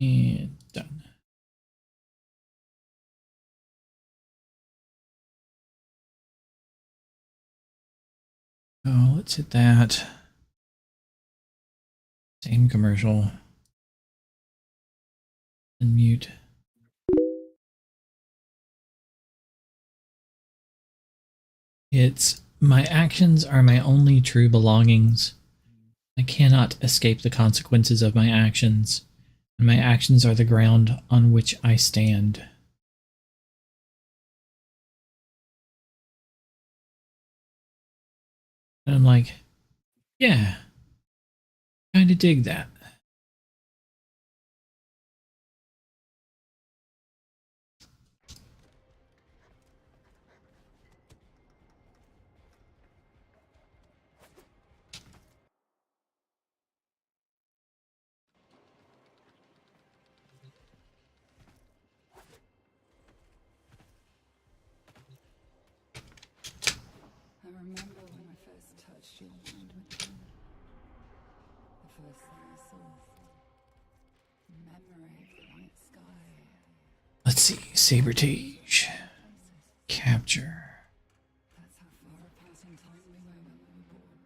And done. Oh, let's hit that. Same commercial. And mute. It's my actions are my only true belongings. I cannot escape the consequences of my actions, and my actions are the ground on which I stand. And I'm like, yeah, kind of dig that. I remember when I first touched your hand with them. The first thing I saw. Memory of the night sky. Let's see, Sabertage. Capture. That's how far apart in time we were when we were born.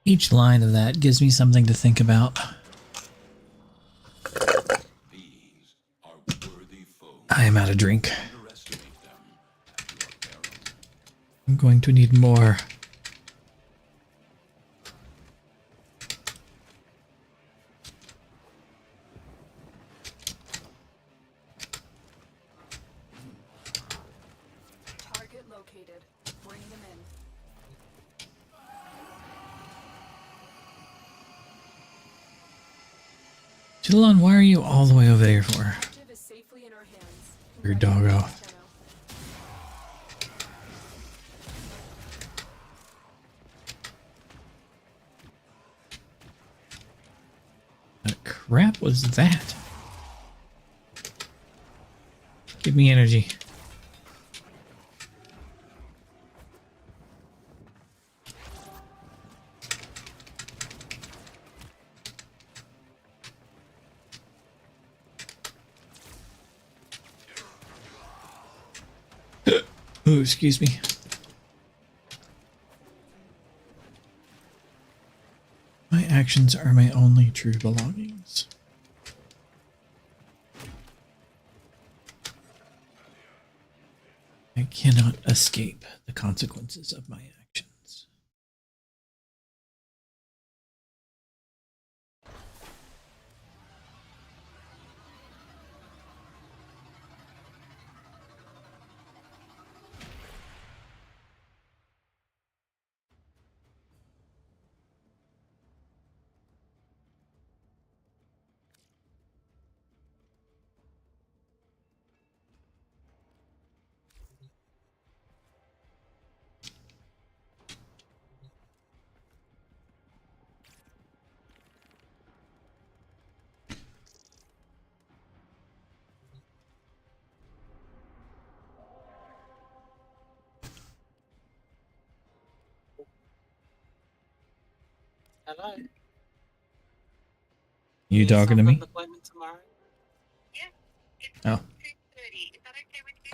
Each line of that gives me something to think about. I am out of drink. I'm going to need more. Target located. Bring them in. Chillon, why are you all the way over there for? Is safely in our hands. Your doggo. What crap was that? Give me energy. Ooh, excuse me. My actions are my only true belongings. I cannot escape the consequences of my actions. Hello. You talking to me? Appointment tomorrow? Yeah, it's Oh. 2:30. Is that okay with you?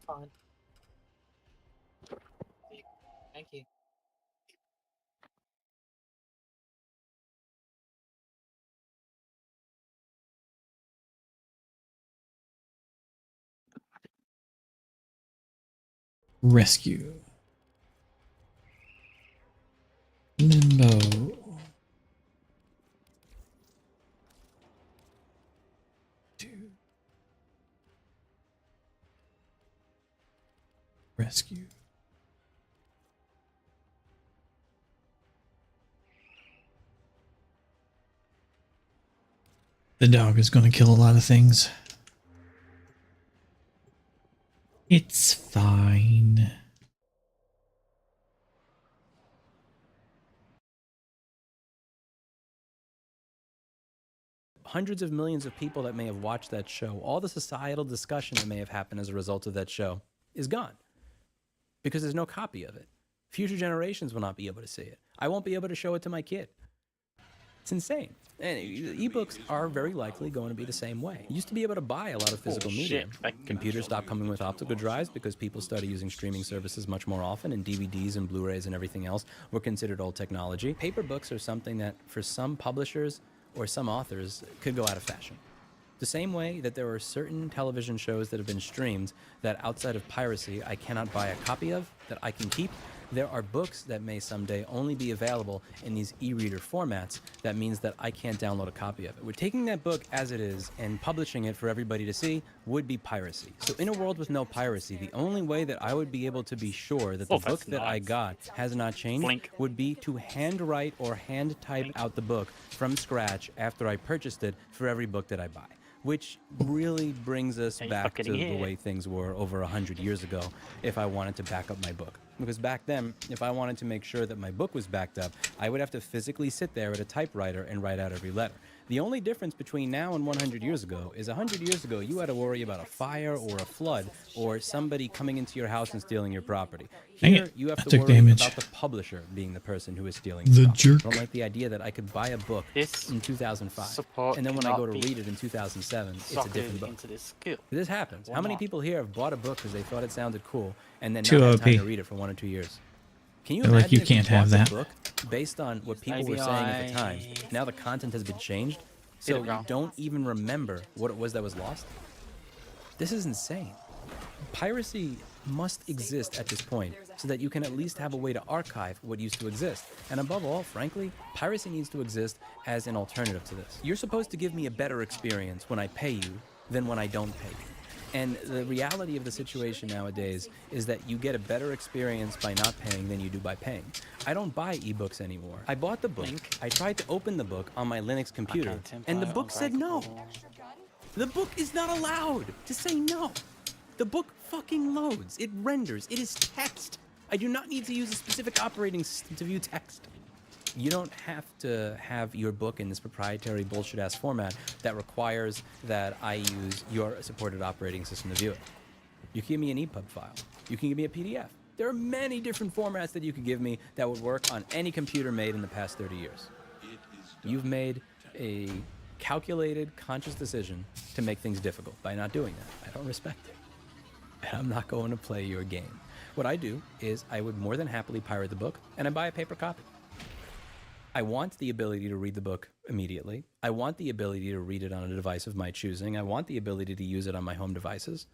Fine. Thank you. Rescue. Limbo. Rescue. The dog is going to kill a lot of things. It's fine. hundreds of millions of people that may have watched that show, all the societal discussion that may have happened as a result of that show is gone because there's no copy of it. Future generations will not be able to see it. I won't be able to show it to my kid. It's insane. And ebooks are very likely going to be the same way. You used to be able to buy a lot of physical media. Computers stopped coming with optical drives because people started using streaming services much more often, and DVDs and Blu-rays and everything else were considered old technology. Paper books are something that, for some publishers or some authors, could go out of fashion. The same way that there are certain television shows that have been streamed that outside of piracy I cannot buy a copy of that I can keep, there are books that may someday only be available in these e-reader formats. That means that I can't download a copy of it. We're taking that book as it is and publishing it for everybody to see would be piracy. So in a world with no piracy, the only way that I would be able to be sure that the book that I got has not changed would be to handwrite or hand type out the book from scratch after I purchased it for every book that I buy. Which really brings us back to the way things were over 100 years ago if I wanted to back up my book. Because back then, if I wanted to make sure that my book was backed up, I would have to physically sit there at a typewriter and write out every letter. The only difference between now and 100 years ago is 100 years ago, you had to worry about a fire or a flood or somebody coming into your house and stealing your property. Here, you have to worry about the publisher being the person who is stealing the jerk. I don't like the idea that I could buy a book in 2005, and then when I go to read it in 2007, it's a different book. This happens. How many people here have bought a book because they thought it sounded cool and then not had time to read it for 1 or 2 years? Can you imagine you can't have that book based on what people were saying at the time? Now the content has been changed, so you don't even remember what it was that was lost? This is insane. Piracy must exist at this point so that you can at least have a way to archive what used to exist. And above all, frankly, piracy needs to exist as an alternative to this. You're supposed to give me a better experience when I pay you than when I don't pay you. And the reality of the situation nowadays is that you get a better experience by not paying than you do by paying. I don't buy ebooks anymore. I bought the book, I tried to open the book on my Linux computer, and the book said no. The book is not allowed to say no. The book fucking loads, it renders, it is text. I do not need to use a specific operating system to view text. You don't have to have your book in this proprietary bullshit-ass format that requires that I use your supported operating system to view it. You can give me an EPUB file. You can give me a PDF. There are many different formats that you could give me that would work on any computer made in the past 30 years. You've made a calculated, conscious decision to make things difficult by not doing that. I don't respect it. And I'm not going to play your game. What I do is I would more than happily pirate the book and I buy a paper copy. I want the ability to read the book immediately. I want the ability to read it on a device of my choosing. I want the ability to use it on my home devices.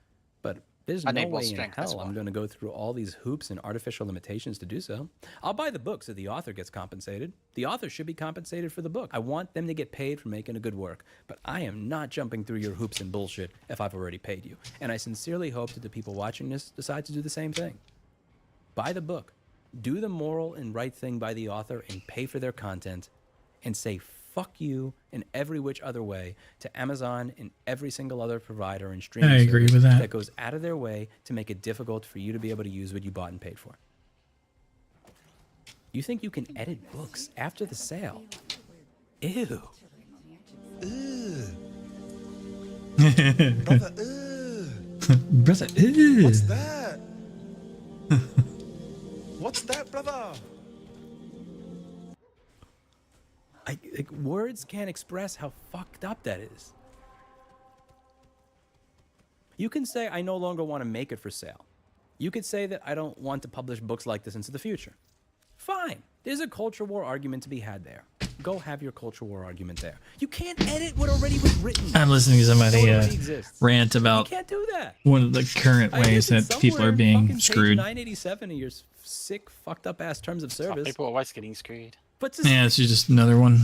But there's no way in hell I'm going to go through all these hoops and artificial limitations to do so. I'll buy the book so the author gets compensated. The author should be compensated for the book. I want them to get paid for making a good work. But I am not jumping through your hoops and bullshit if I've already paid you. And I sincerely hope that the people watching this decide to do the same thing. Buy the book. Do the moral and right thing by the author and pay for their content and say fuck you in every which other way to Amazon and every single other provider and streaming I agree with that. That goes out of their way to make it difficult for you to be able to use what you bought and paid for. You think you can edit books after the sale? Ew. Brother, Brother, ew. what's that? What's that, brother? Like, words can't express how fucked up that is. You can say, I no longer want to make it for sale. You could say that I don't want to publish books like this into the future. Fine. There's a culture war argument to be had there. Go have your culture war argument there. You can't edit what already was written. I'm listening to somebody rant You about can't do that. one of the current ways that people are being screwed. 987 of your sick, fucked up ass terms of service. People are always getting screwed. But just, Yeah, it's just another one.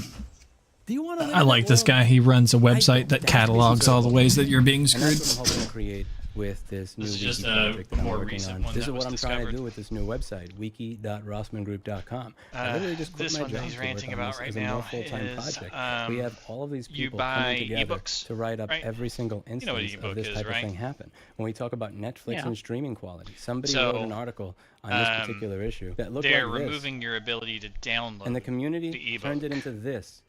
do you want to? I like this guy. He runs a website that catalogs all the ways that you're being And screwed. that's what I'm hoping to create with this new This is wiki just a project that I'm more working recent on. one This is that what was I'm trying to discovered. do with this new website, wiki.rossmangroup.com. I literally just quit This my one that job he's to work ranting on about this right as a more now full-time is, project. We have all of these you people buy coming together ebooks, to write up right? every single You know what instance an of this ebook type is, right? of thing happen. When we talk about Netflix Yeah. and streaming quality, somebody So, wrote an article on this particular issue that looked They're like this. removing your ability to download And the community the ebook. turned it into this.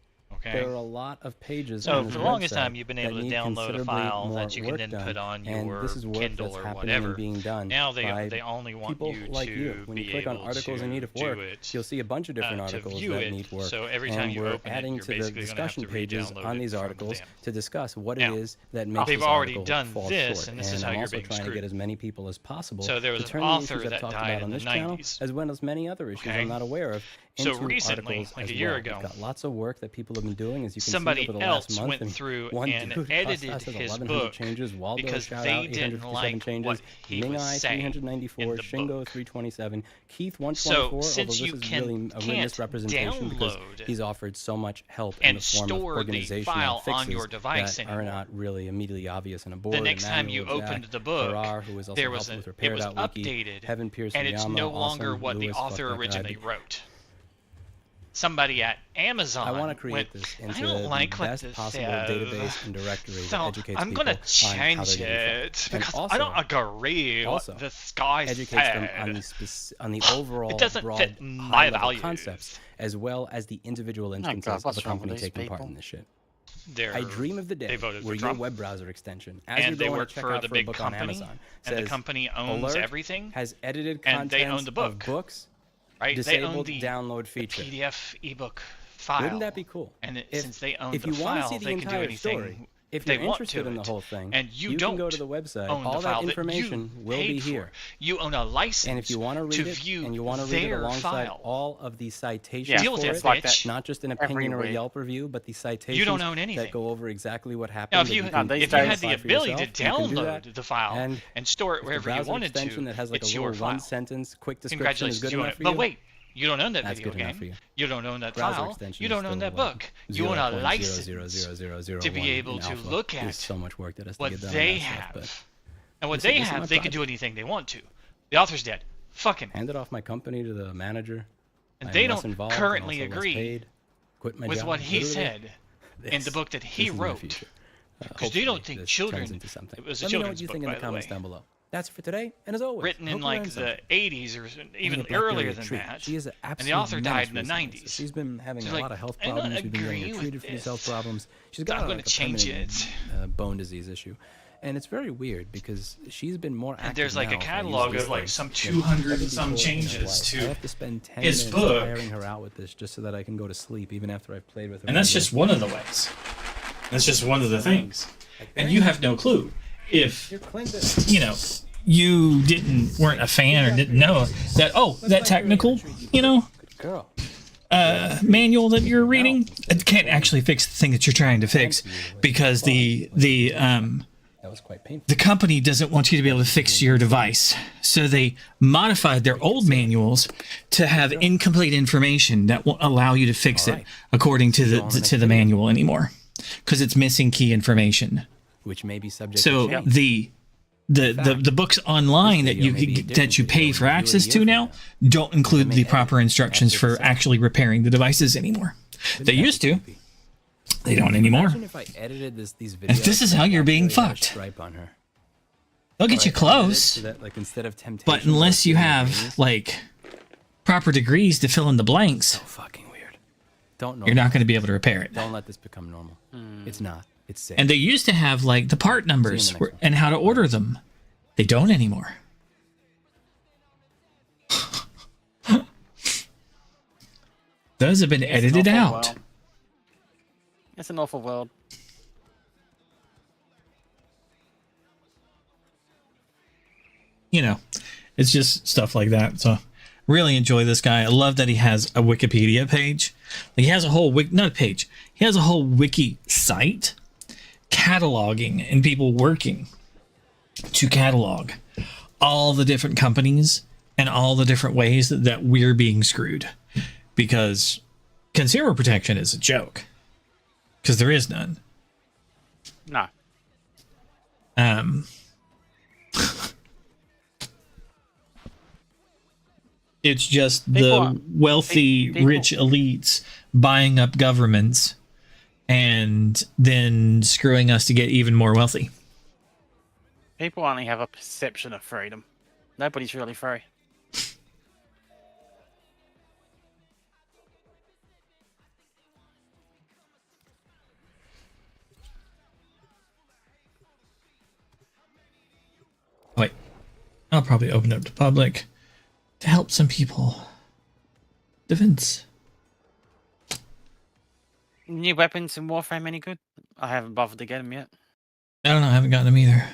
Okay. There are a lot of pages. So on this for the longest website time, you've been able that to need download a considerably file more that you can work then done, put on and your this is work Kindle that's or happening whatever. and being done Now by they only want people you like to you. When you be click on able articles in to need of do work, it, you'll see a bunch of different to articles view that it. need work. So every time and you we're open it, adding you're to the basically gonna have discussion to pages re-download on it these from articles them. to discuss what Now, it is that makes they've this already article done fall this, short. and this is how I'm you're also being trying to screwed. get as many people as possible So there was to an turn the author issues I've that talked died about in on the this channel, 90s. as well as many other issues Okay. I'm not aware of, So into recently, articles like as a year well. ago, We've got lots of work that people have been doing, as you can somebody see over the else last month. went I mean, through one and dude edited has his 1,100 book changes. Waldo because shout they out, didn't 857 like changes. what he Ming was I saying 394, in the Shingo book. 327, Keith So 124. since although you this is really a can't misrepresentation because download he's offered so much help in and the form of store the organizational file fixes on your device that are anymore. not really immediately obvious on a board. The next time you Emmanuel Jack, opened the book, Farrar, who is also there was helpful with it was Repair.wiki, updated, Heaven Pierce and it's Yama, no longer awesome, what the Lewis, author fuck that guy, originally but wrote. Somebody at Amazon I want to create went, this I into don't the like what best this possible says. database and directory So that educates I'm people gonna on how they're change getting it fucked. And because I also don't agree also what this guy educates them on said. on the overall It doesn't broad fit my high-level values. concepts, as well as the individual God, instances of what's a wrong with company these taking part people? in this shit. They're, I dream of the they day voted where for your Trump, web browser extension, as and you're they going work to check for out the for a big book on company, Amazon, and the says, company owns alert, everything, has edited and they contents own the book. of books, right? They own disabled the download feature. PDF ebook file. Wouldn't that be cool? And If since they own if the you want to file, see the they can do entire anything story, if they you're want interested to in the it. whole thing, And you can go don't to the website. own the All file that that information you will be paid here. for. You own a license And if you want to read it, view and you want to read it their alongside file. all of the citations Deal with for it, it, like that not just an opinion or a every week. Yelp review, but the citations You don't own anything. that go over exactly what happened. Now, if that you, can if you had the verify for ability yourself, to you can do download that. the file and store it if the wherever you browser wanted extension to, that has like it's a your little file. one-sentence quick description is Congratulations, good you own enough it. for But you. wait, you don't own that That's video good enough game. for you. You don't own that Browser file. extension You is don't own still that book. You own a license 0.00001 to be able in to alpha. look There's at so much work that has to what get done on they that stuff, have. but And what this is- they this is my have, they can project. do anything they want to. The author's dead. Fuck him. handed off my company to the manager. And I they am less don't involved and currently also less agree paid. Quit my with job. what he Literally, said in the this- book that he this is my wrote. future. Because they don't Hopefully think this children. turns into something. It was a Let me know what children's you book, think in by the the comments way. down below. That's for today, and as always, Written in hope you like learned the something. 80s or even Blackberry earlier than treat. that. She is an And the absolute author died menace in the recently. 90s. So she's been having She's a like, lot of health I don't problems. She's been getting agree with treated for these health this. problems. She's So I'm got gonna like a change permanent bone disease issue. And it's very weird because she's been more active And there's like now a for catalog these of like days some than 200 ever and some before in her changes life. to I have to spend 10 his minutes book. tiring her out with this just so that I can go to sleep, even after I've played with her. And that's just one of the ways. That's just one of the things. And you have no clue. If, you know, you weren't a fan or didn't know that, that technical, girl. manual that you're reading, it can't actually fix the thing that you're trying to fix because the That was quite painful. the company doesn't want you to be able to fix your device. So they modified their old manuals to have incomplete information that won't allow you to fix it according to the manual anymore because it's missing key information. Which may be subject So to change. the books online that you pay for access to now don't include the proper instructions for actually repairing the devices anymore. They used to. They don't anymore. Imagine if I edited these videos. And this is how you're being really had a fucked. stripe on her. They'll get you close, So that, like, instead of temptation, but unless you have things, like proper degrees to fill in the blanks, so fucking weird. Don't know. you're not going to be able to repair it. Don't let this become normal. It's not. It's sick. And they used to have like the part numbers next one. and how to order them. They don't anymore. Those have been edited out. It's an awful world. You know, it's just stuff like that. So really enjoy this guy. I love that he has a Wikipedia page. He has a whole not a page. He has a whole wiki site cataloging and people working to catalog all the different companies and all the different ways that we're being screwed, because consumer protection is a joke because there is none. No. It's just the wealthy, rich elites buying up governments and then screwing us to get even more wealthy. People only have a perception of freedom. Nobody's really free. probably open it up to public to help some people. Defense. New weapons in Warframe any good? I haven't bothered to get them yet. I don't know. I haven't gotten them either.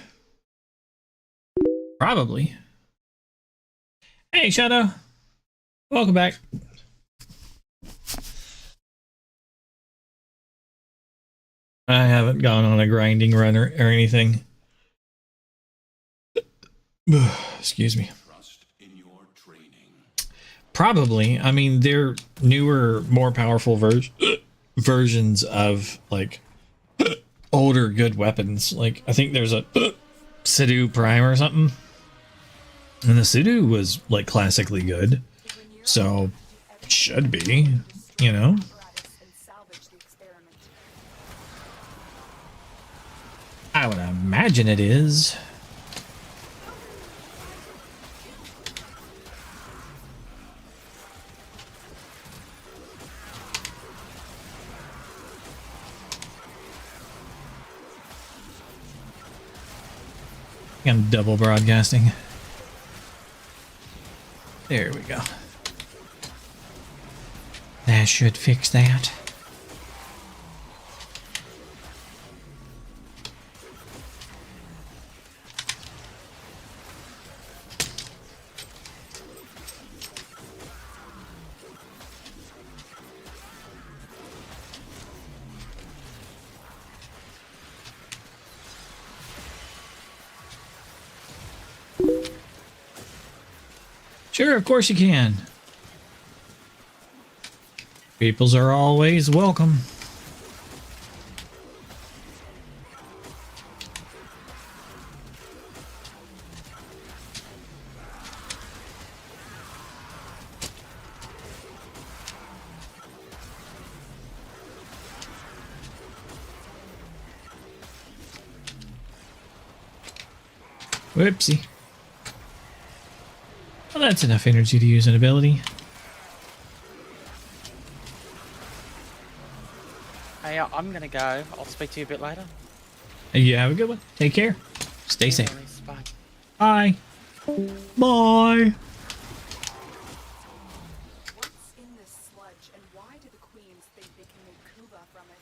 Probably. Hey, Shadow. Welcome back. I haven't gone on a grinding run or anything. Excuse me. Probably. I mean, they're newer, more powerful versions of like older good weapons. Like I think there's a Sidhu Prime or something, and the Sidhu was like classically good, so should be, you know. I would imagine it is. I'm double broadcasting. There we go. That should fix that. Sure, of course you can. Peoples are always welcome. Whoopsie. Well, that's enough energy to use an ability. Hey, I'm gonna go. I'll speak to you a bit later. You have a good one. Take care. Stay safe. Bye. Bye. Bye. What's in this sludge, and why do the queens think they can make Kuba from it?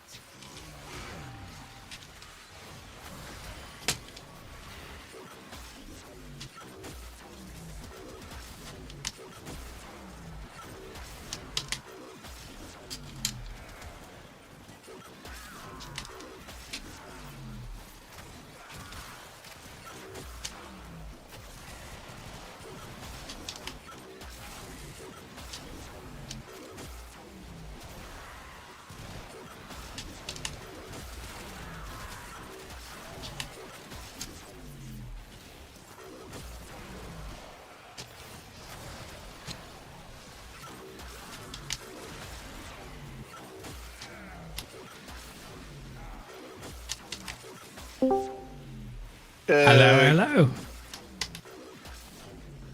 Hello.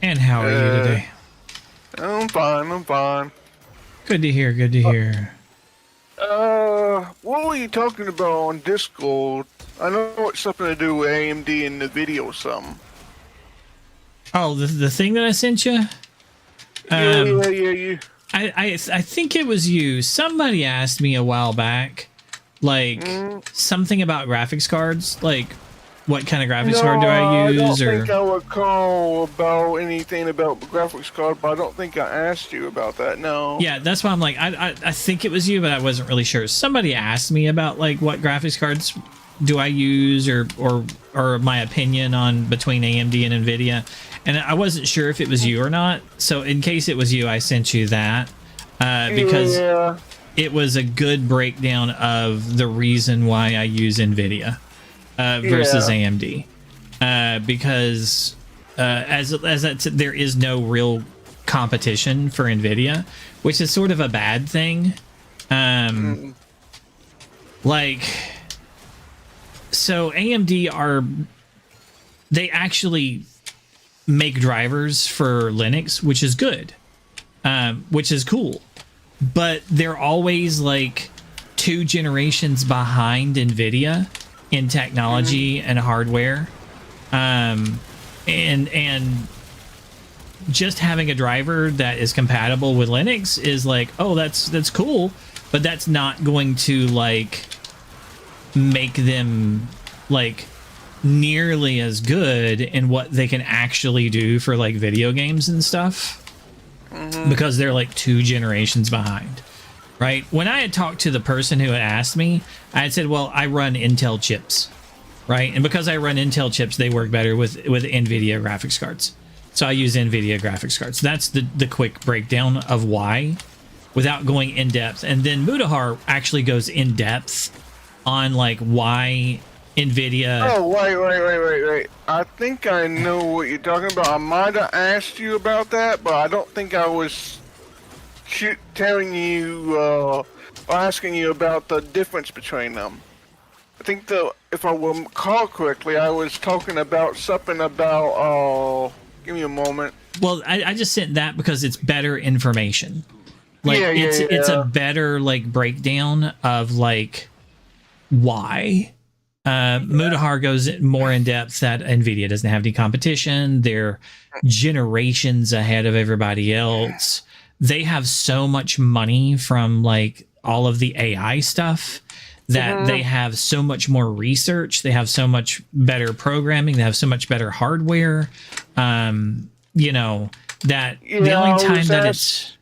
And how are you today? I'm fine. Good to hear, good to hear. What were you talking about on Discord? I know it's something to do with AMD and the video or something. Oh, the thing that I sent you? Yeah. I think it was you. Somebody asked me a while back, like, something about graphics cards, like, what kind of graphics card do I use? I don't think I recall about anything about the graphics card, but I don't think I asked you about that, no. Yeah, that's why I'm like, I think it was you, but I wasn't really sure. Somebody asked me about, like, what graphics cards do I use, or my opinion on between AMD and NVIDIA, and I wasn't sure if it was you or not, so in case it was you, I sent you that, because it was a good breakdown of the reason why I use NVIDIA. Versus AMD, because there is no real competition for NVIDIA, which is sort of a bad thing. Like, so AMD they actually make drivers for Linux, which is good, which is cool, but they're always like 2 generations behind NVIDIA in technology and hardware, and just having a driver that is compatible with Linux is like, oh, that's cool, but that's not going to like make them like nearly as good in what they can actually do for like video games and stuff, because they're like 2 generations behind. Right? When I had talked to the person who had asked me, I had said, well, I run Intel chips, right? And because I run Intel chips, they work better with NVIDIA graphics cards. So I use NVIDIA graphics cards. That's the quick breakdown of why, without going in depth. And then Mutahar actually goes in depth on like why NVIDIA... Oh, wait. I think I know what you're talking about. I might have asked you about that, but I don't think I was telling you, or asking you about the difference between them. I think if I recall correctly, I was talking about something about, give me a moment. Well, I just sent that because it's better information. Like, Yeah, it's a better, like, breakdown of, like, why. Mutahar goes more in depth that NVIDIA doesn't have any competition. They're generations ahead of everybody else. They have so much money from like all of the AI stuff that they have so much more research. They have so much better programming. They have so much better hardware. You know, that the only time that it's...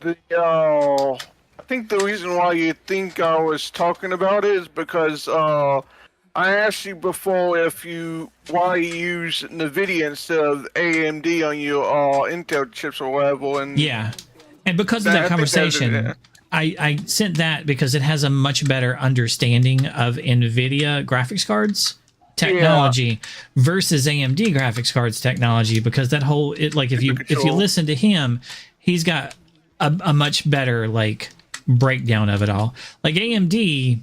I think the reason why you think I was talking about it is because I asked you before why you use NVIDIA instead of AMD on your Intel chips or whatever, and yeah, and because of that conversation, I sent that because it has a much better understanding of NVIDIA graphics cards technology versus AMD graphics cards technology, because that whole if you listen to him, he's got a much better like breakdown of it all. Like AMD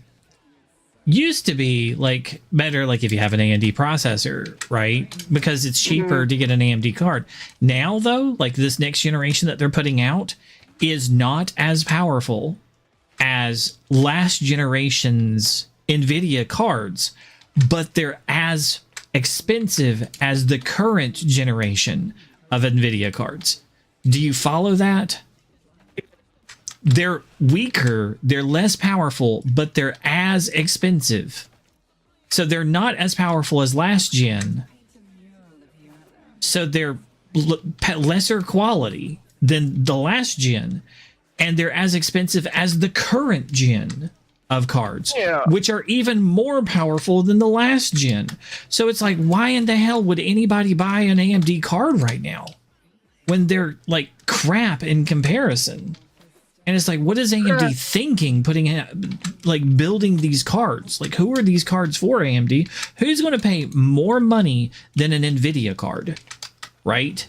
used to be like better, like if you have an AMD processor, right? Because it's cheaper to get an AMD card. Now though, like this next generation that they're putting out is not as powerful as last generation's NVIDIA cards, but they're as expensive as the current generation of NVIDIA cards. Do you follow that? They're weaker, they're less powerful, but they're as expensive. So they're not as powerful as last gen. So they're lesser quality than the last gen. And they're as expensive as the current gen of cards, which are even more powerful than the last gen. So it's like, why in the hell would anybody buy an AMD card right now when they're like crap in comparison? And it's like, what is AMD thinking putting in, like building these cards? Like, who are these cards for, AMD? Who's going to pay more money than an NVIDIA card, right?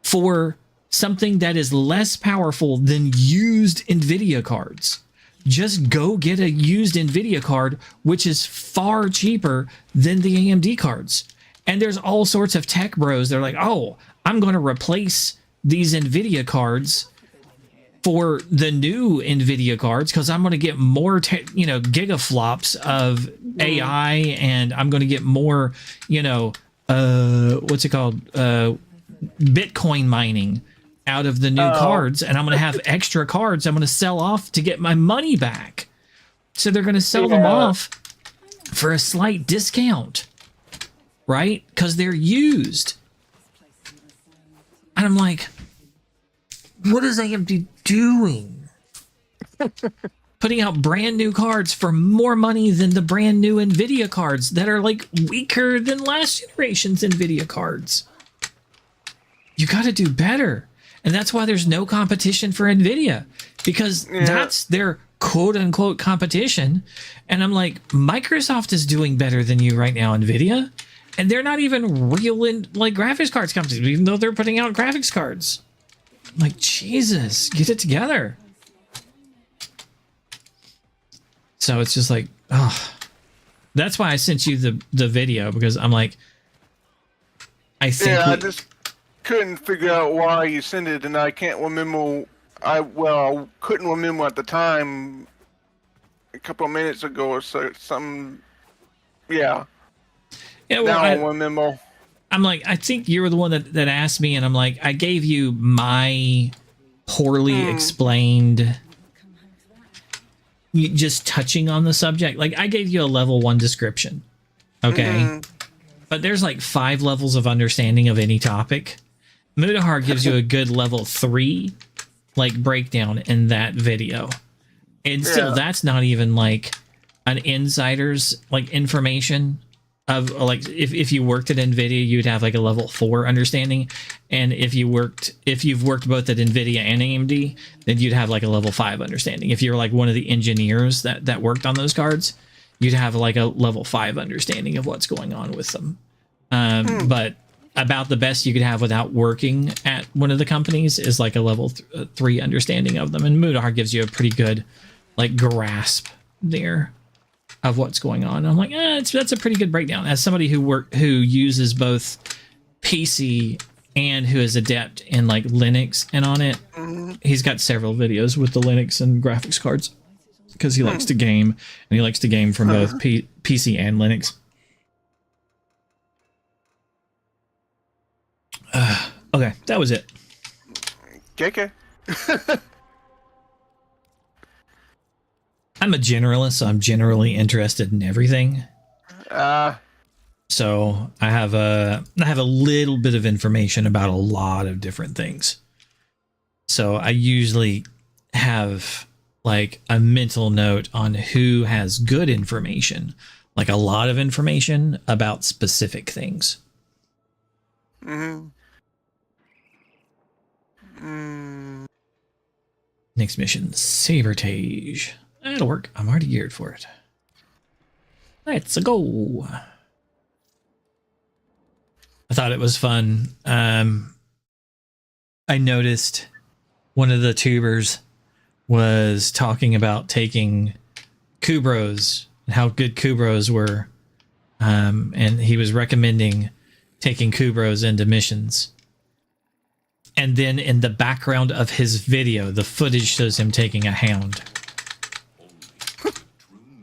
For something that is less powerful than used NVIDIA cards. Just go get a used NVIDIA card, which is far cheaper than the AMD cards. And there's all sorts of tech bros. They're like, oh, I'm going to replace these NVIDIA cards for the new NVIDIA cards because I'm going to get more, gigaflops of AI, and I'm going to get more, what's it called? Bitcoin mining out of the new cards, and I'm going to have extra cards I'm going to sell off to get my money back. So they're going to sell them off for a slight discount, right? Because they're used. And I'm like, what is AMD doing? Putting out brand new cards for more money than the brand new NVIDIA cards that are like weaker than last generation's NVIDIA cards. You got to do better. And that's why there's no competition for NVIDIA, because that's their quote unquote competition. And I'm like, Microsoft is doing better than you right now, NVIDIA. And they're not even real in like graphics cards competition, even though they're putting out graphics cards. I'm like, Jesus, get it together. So it's just like, oh, that's why I sent you the video, because I'm like, I think I just couldn't figure out why you sent it, and I can't remember. I couldn't remember at the time. A couple of minutes ago or so, something. Yeah. Yeah. Well, now I remember. I'm like, I think you were the one that asked me, and I'm like, I gave you my poorly explained, just touching on the subject. Like, I gave you a level 1 description, okay? But there's like 5 levels of understanding of any topic. Mudahar gives you a good level 3 like breakdown in that video, and still that's not even like an insider's like information of like if you worked at Nvidia, you'd have like a level 4 understanding, and if you've worked both at Nvidia and AMD, then you'd have like a level 5 understanding. If you're like one of the engineers that worked on those cards, you'd have like a level 5 understanding of what's going on with them. But about the best you could have without working at one of the companies is like a level 3 understanding of them, and Mudahar gives you a pretty good like grasp there of what's going on. And I'm like, that's a pretty good breakdown. As somebody who uses both PC and who is adept in like Linux and on it, he's got several videos with the Linux and graphics cards because he likes to game, and he likes to game from both PC and Linux. Okay, that was it. Okay. I'm a generalist, so I'm generally interested in everything. So I have a little bit of information about a lot of different things. So I usually have like a mental note on who has good information, like a lot of information about specific things. Next mission, Sabertage. That'll work. I'm already geared for it. Let's go. I thought it was fun. I noticed one of the tubers was talking about taking Kubros and how good Kubros were. And he was recommending taking Kubros into missions. And then in the background of his video, the footage shows him taking a hound.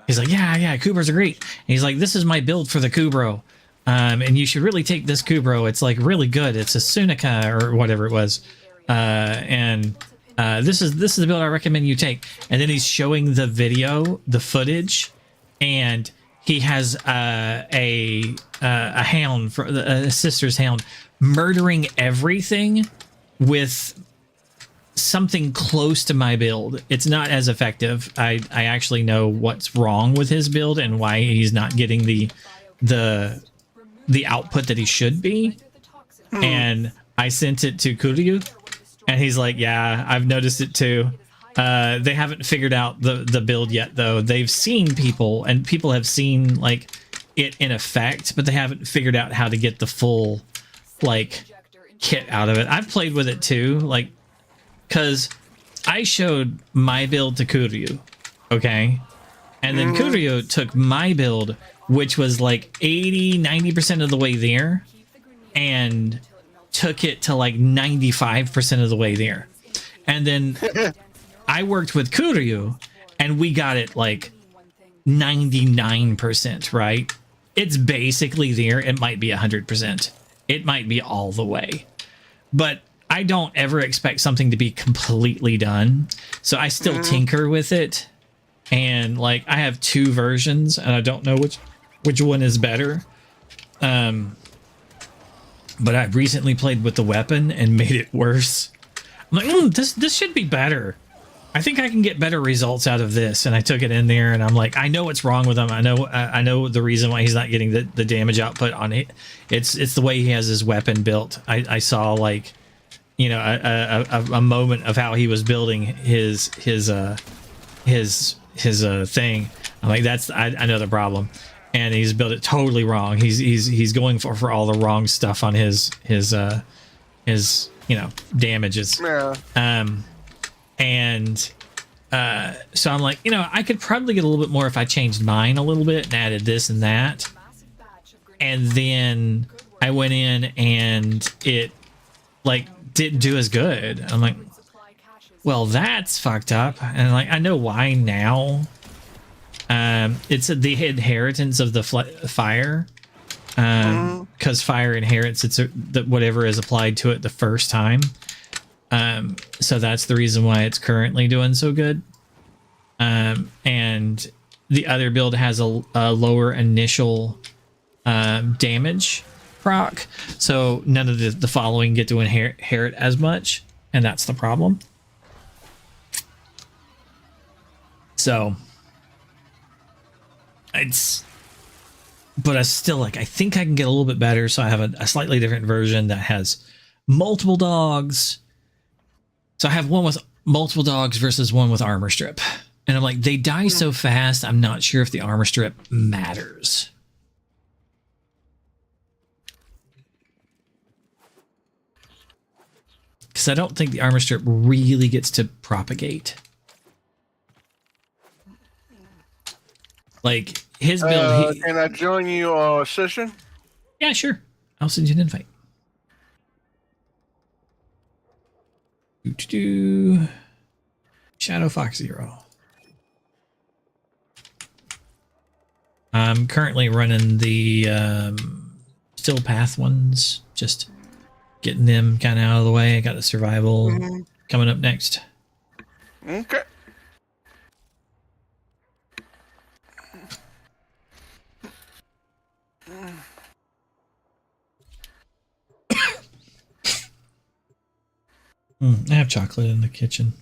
He's like, yeah, Kubros are great. And he's like, this is my build for the Kubro. And you should really take this Kubro. It's like really good. It's a Sunica or whatever it was. This is the build I recommend you take. And then he's showing the video, the footage, and he has a hound, for a sister's hound, murdering everything with something close to my build. It's not as effective. I actually know what's wrong with his build and why he's not getting the output that he should be. And I sent it to Kuryu, and he's like, yeah, I've noticed it too. They haven't figured out the build yet, though. They've seen people, and people have seen like it in effect, but they haven't figured out how to get the full like kit out of it. I've played with it too, like, because I showed my build to Kuryu, okay? And then Kuryu took my build, which was like 80-90% of the way there, and took it to like 95% of the way there. And then I worked with Kuryu, and we got it like 99%, right? It's basically there. It might be 100%. It might be all the way. But I don't ever expect something to be completely done. So I still tinker with it. And like I have 2 versions, and I don't know which one is better. But I've recently played with the weapon and made it worse. I'm like, this should be better. I think I can get better results out of this. And I took it in there, and I'm like, I know what's wrong with him. I know the reason why he's not getting the damage output on it. It's the way he has his weapon built. I saw like, you know, a moment of how he was building his thing. I'm like, I know the problem, and he's built it totally wrong. He's going for all the wrong stuff on his you know, damages. Yeah. So I'm like, you know, I could probably get a little bit more if I changed mine a little bit and added this and that. And then I went in and it like didn't do as good. I'm like, well, that's fucked up. And like, I know why now. It's the inheritance of the fire. because fire inherits whatever is applied to it the first time. So that's the reason why it's currently doing so good. And the other build has a lower initial damage proc, so none of the following get to inherit as much, and that's the problem. So but I still like, I think I can get a little bit better, so I have a slightly different version that has multiple dogs. So I have one with multiple dogs versus one with armor strip, and I'm like, they die so fast, I'm not sure if the armor strip matters. Because I don't think the armor strip really gets to propagate. Like his build. Can I join you session? Yeah, sure. I'll send you an invite. Shadow Fox Zero. I'm currently running the Still Path ones, just getting them kind of out of the way. I got the survival coming up next. Okay. I have chocolate in the kitchen.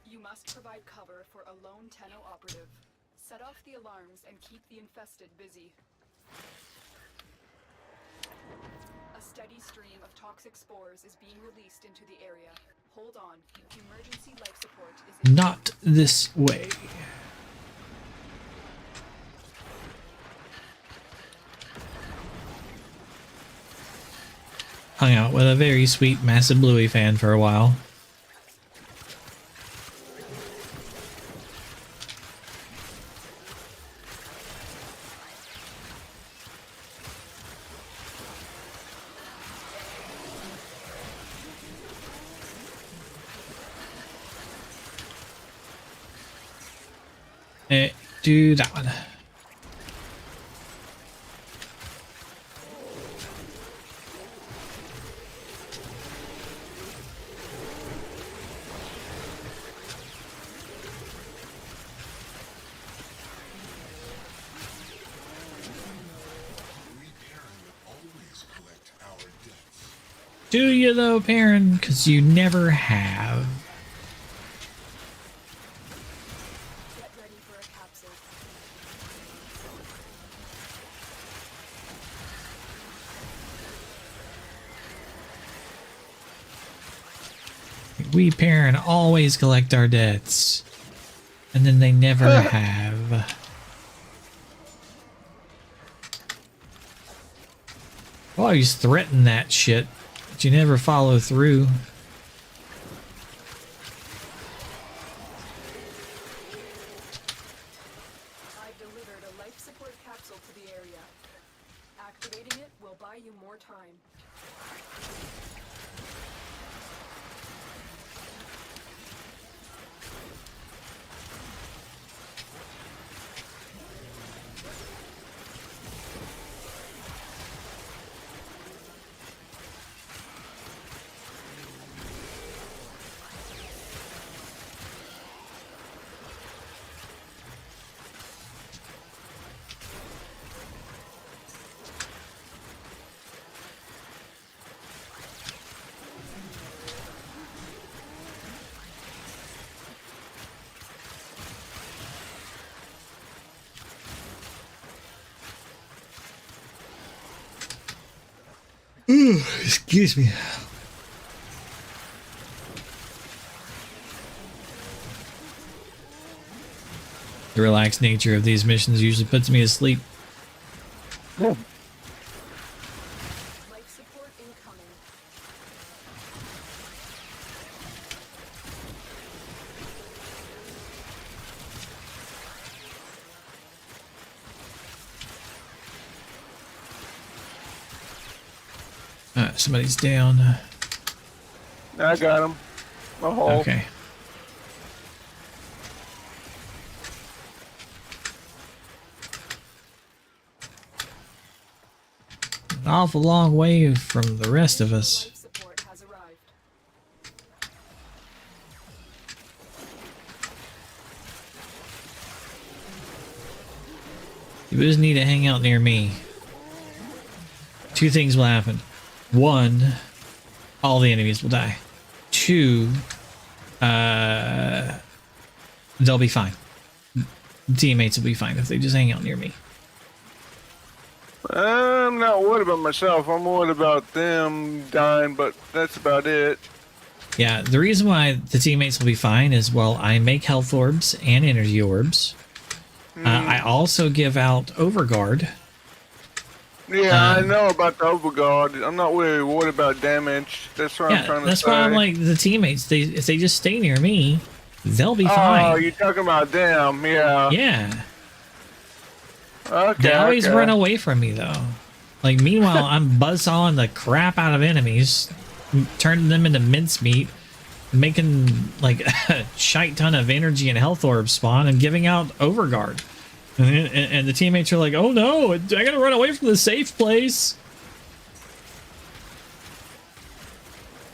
You must provide cover for a lone Tenno operative. Set off the alarms and keep the infested busy. A steady stream of toxic spores is being released into the area. Hold on. Emergency life support is Not this way. Hung out with a very sweet Massive Bluey fan for a while. Do that one. Do you though, Perrin? Because you never have. get ready for a capsule. We Perrin always collect our debts. And then they never have. Well, I always threaten that shit, but you never follow through. I've delivered a life support capsule to the area. Activating it will buy you more time. Excuse me. The relaxed nature of these missions usually puts me asleep. Life support incoming. Somebody's down. I got him. A hole. Okay. An awful long way from the rest of us. Life support has arrived. You just need to hang out near me. Two things will happen. One, all the enemies will die. Two, they'll be fine. Teammates will be fine if they just hang out near me. I'm not worried about myself. I'm worried about them dying, but that's about it. Yeah, the reason why the teammates will be fine is, well, I make health orbs and energy orbs. I also give out overguard. Yeah, I know about the overguard. I'm not really worried about damage. That's what I'm trying to say. That's why I'm like, the teammates, if they just stay near me, they'll be Oh, fine. you're talking about them, yeah. Yeah. Okay, They always okay. run away from me, though. Like, meanwhile, I'm buzzsawing the crap out of enemies, turning them into mincemeat, making, like, a shite ton of energy and health orbs spawn, and giving out overguard. And the teammates are like, oh no, I gotta run away from the safe place.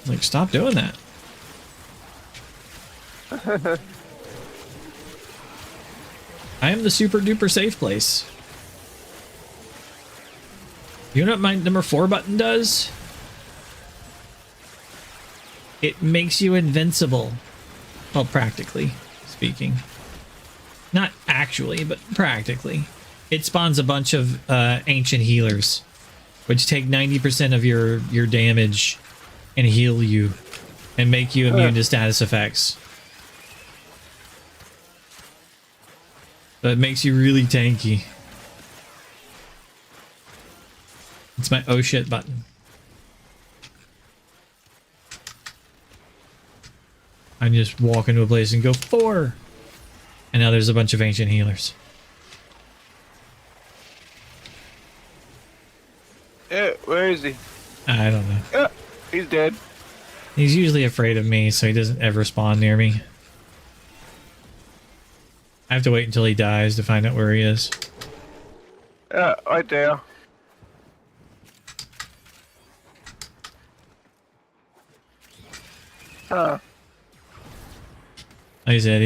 Like, stop doing that. I am the super duper safe place. You know what my number 4 button does? It makes you invincible. Well, practically speaking. Not actually, but practically. It spawns a bunch of ancient healers, which take 90% of your damage and heal you and make you immune to status effects. So it makes you really tanky. It's my oh shit button. I just walk into a place and go 4. And now there's a bunch of ancient healers. Yeah, where is he? I don't know. Yeah, he's dead. He's usually afraid of me, so he doesn't ever spawn near me. I have to wait until he dies to find out where he is. Yeah, right there. Huh. Like I said,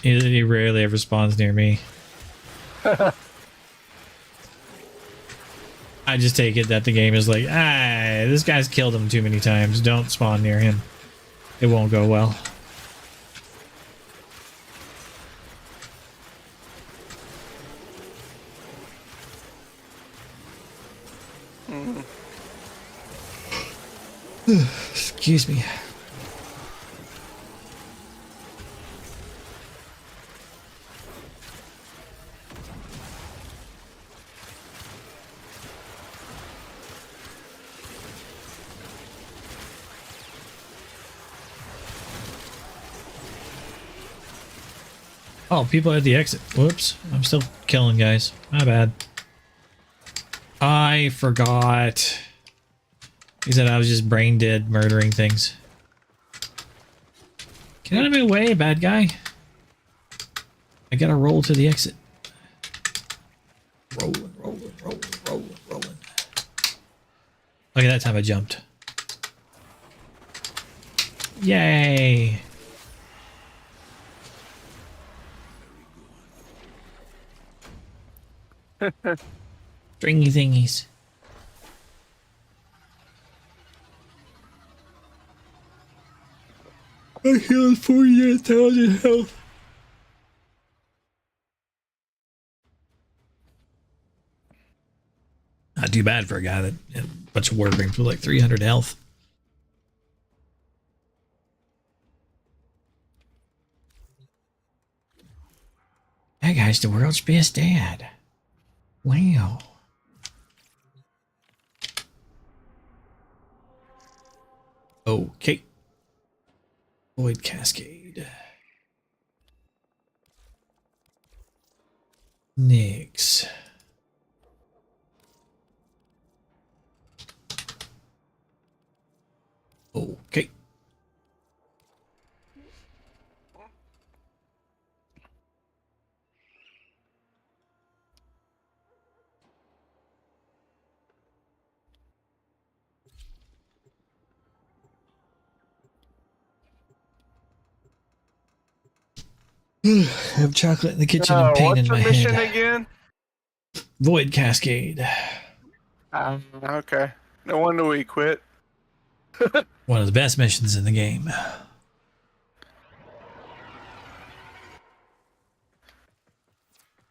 he rarely ever spawns near me. I just take it that the game is like, this guy's killed him too many times. Don't spawn near him. It won't go well. Excuse me. Oh, people at the exit. Whoops. I'm still killing guys. My bad. I forgot. He said I was just brain dead murdering things. Get out of my way, bad guy. I gotta roll to the exit. Rolling, rolling, rolling, rolling, rolling. Look at that time I jumped. Yay. Stringy thingies. I healed 48,000 health. Not too bad for a guy that had a bunch of Warframes with like 300 health. That guy's the world's best dad. Wow. Okay. Void Cascade. Nix. I have chocolate in the kitchen and pain What's in the my mission head. again? Void Cascade. Okay. No wonder we quit. One of the best missions in the game.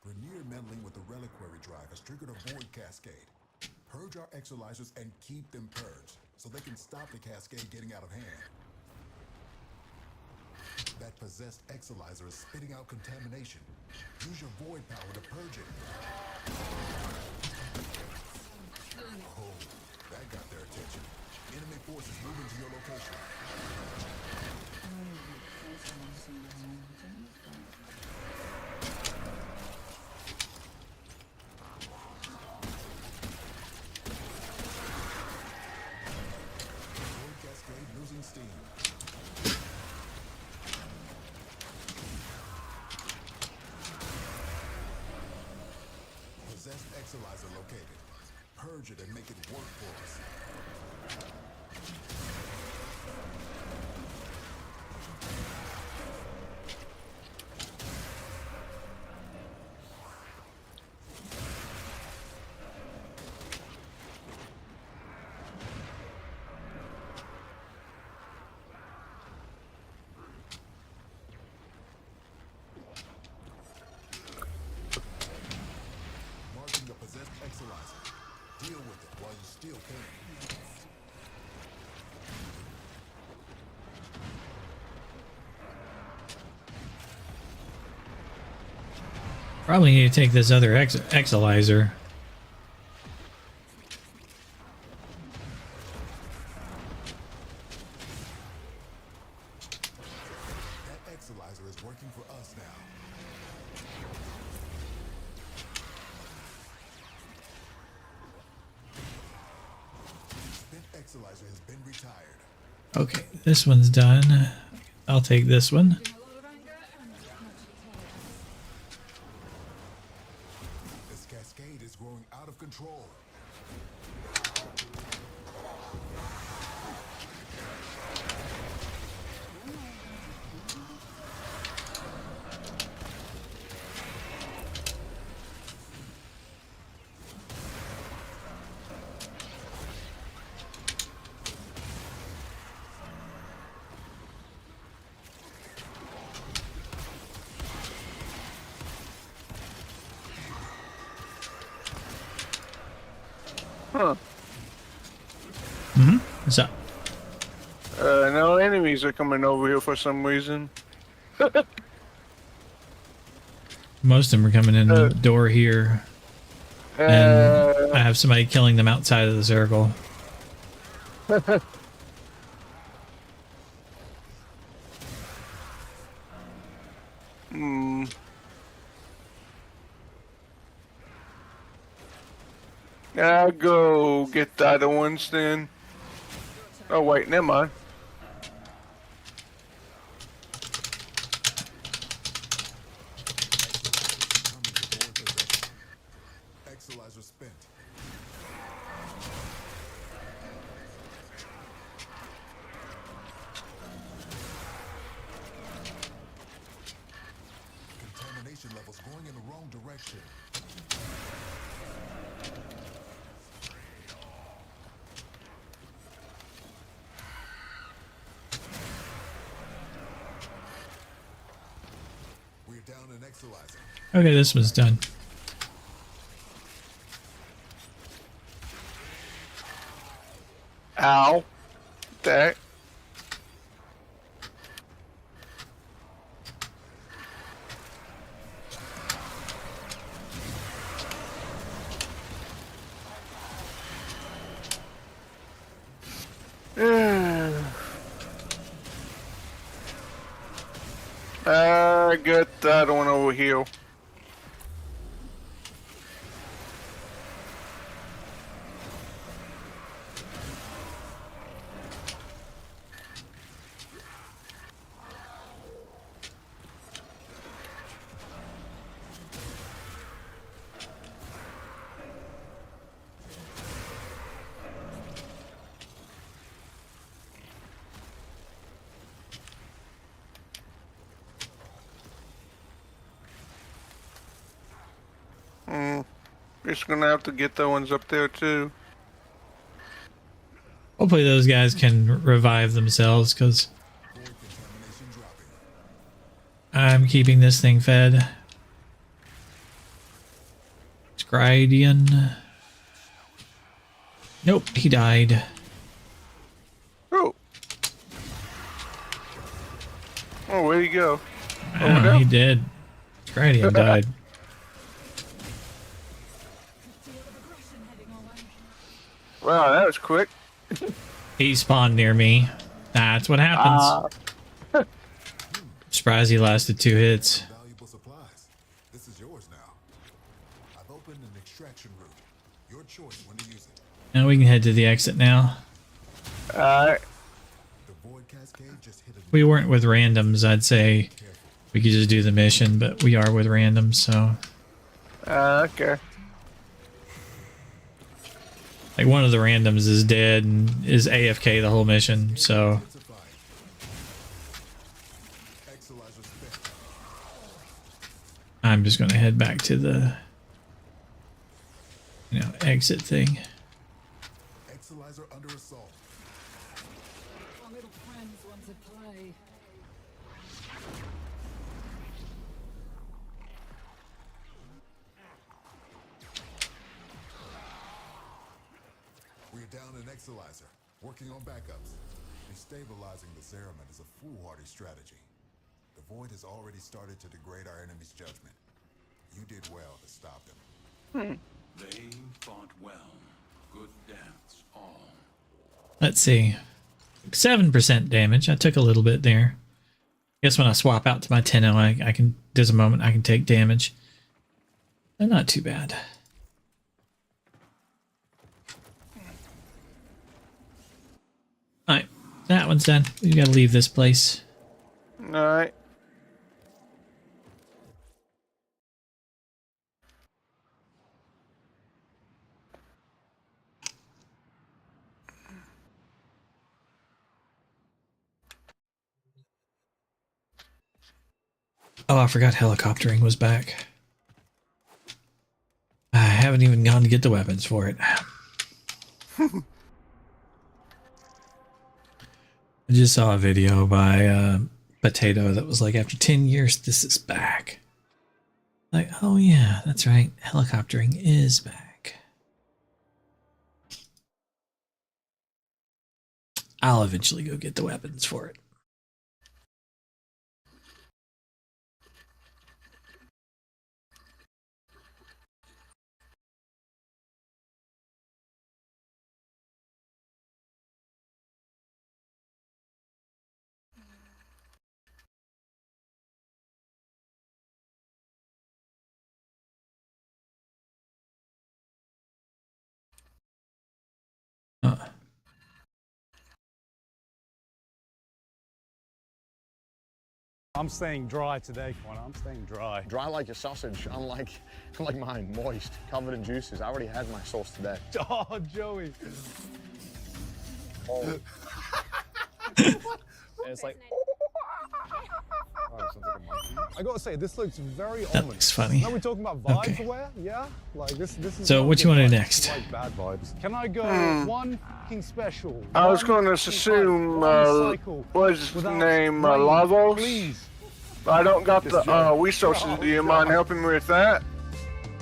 Grenier meddling with the reliquary drive has triggered a void cascade. Purge our exolizers and keep them purged, so they can stop the cascade getting out of hand. That possessed exolizer is spitting out contamination. Use your void power to purge it. Oh, that got their attention. Enemy forces moving to your location. Void cascade losing steam. Possessed exolizer located. Purge it and make it work for us. Marking the possessed exolizer. Deal with it while you still can. Probably need to take this other exolizer. That exolizer is working for us now. Spent exolizer has been retired. Okay, this one's done. I'll take this one. This cascade is growing out of control. Huh. What's up? No enemies are coming over here for some reason. Most of them are coming in the door here. And I have somebody killing them outside of the circle. Hmm. I'll go get the other ones then. Oh wait, never mind. Exolizer spent. Contamination levels going in the wrong direction. We're down an exolizer. Okay, this one's done. Ow. That. I got the other one over here. Just gonna have to get the ones up there too. Hopefully those guys can revive themselves, because I'm keeping this thing fed. Scridian. Nope, he died. Oh. Oh, where'd he go? Oh, he did. Scridian died. Wow, that was quick. He spawned near me. That's what happens. Surprised he lasted 2 hits. Valuable supplies. This is yours now. I've opened an extraction route. Your choice when to use it. Now we can head to the exit now. Alright. The void cascade just hit a We weren't with randoms, I'd say we could just do the mission, but we are with randoms, so... Okay. Like, one of the randoms is dead and is AFK the whole mission, so... I'm just gonna head back to the... exit thing. Exalizer under assault. My little friends want to play. We're down an exalizer, working on backups. Destabilizing the Zeraman is a foolhardy strategy. The void has already started to degrade our enemy's judgment. You did well to stop them. They fought well. Good deaths, all. Let's see. 7% damage. I took a little bit there. Guess when I swap out to my 10-0, I can... There's a moment I can take damage. But not too bad. Alright. That one's done. We gotta leave this place. Alright. Oh, I forgot helicoptering was back. I haven't even gone to get the weapons for it. I just saw a video by Potato that was like, after 10 years, this is back. Like, oh yeah, that's right. Helicoptering is back. I'll eventually go get the weapons for it. I'm staying dry today, Connor. I'm staying dry. Dry like your sausage, unlike mine, moist, covered in juices. I already had my sauce today. Oh, Joey. Oh. It's like... Oh, sounds like a monkey. I gotta say, this looks very That ominous. looks funny. Now we're talking about vibes Okay. aware, yeah? Like this is So not what you good want to do vibes, next? Like bad vibes. Can I go one fucking special? I was one going to fucking assume, fight, one cycle what's his without name, rain, Lavos? Please. I don't got the resources. Do you mind helping me with that?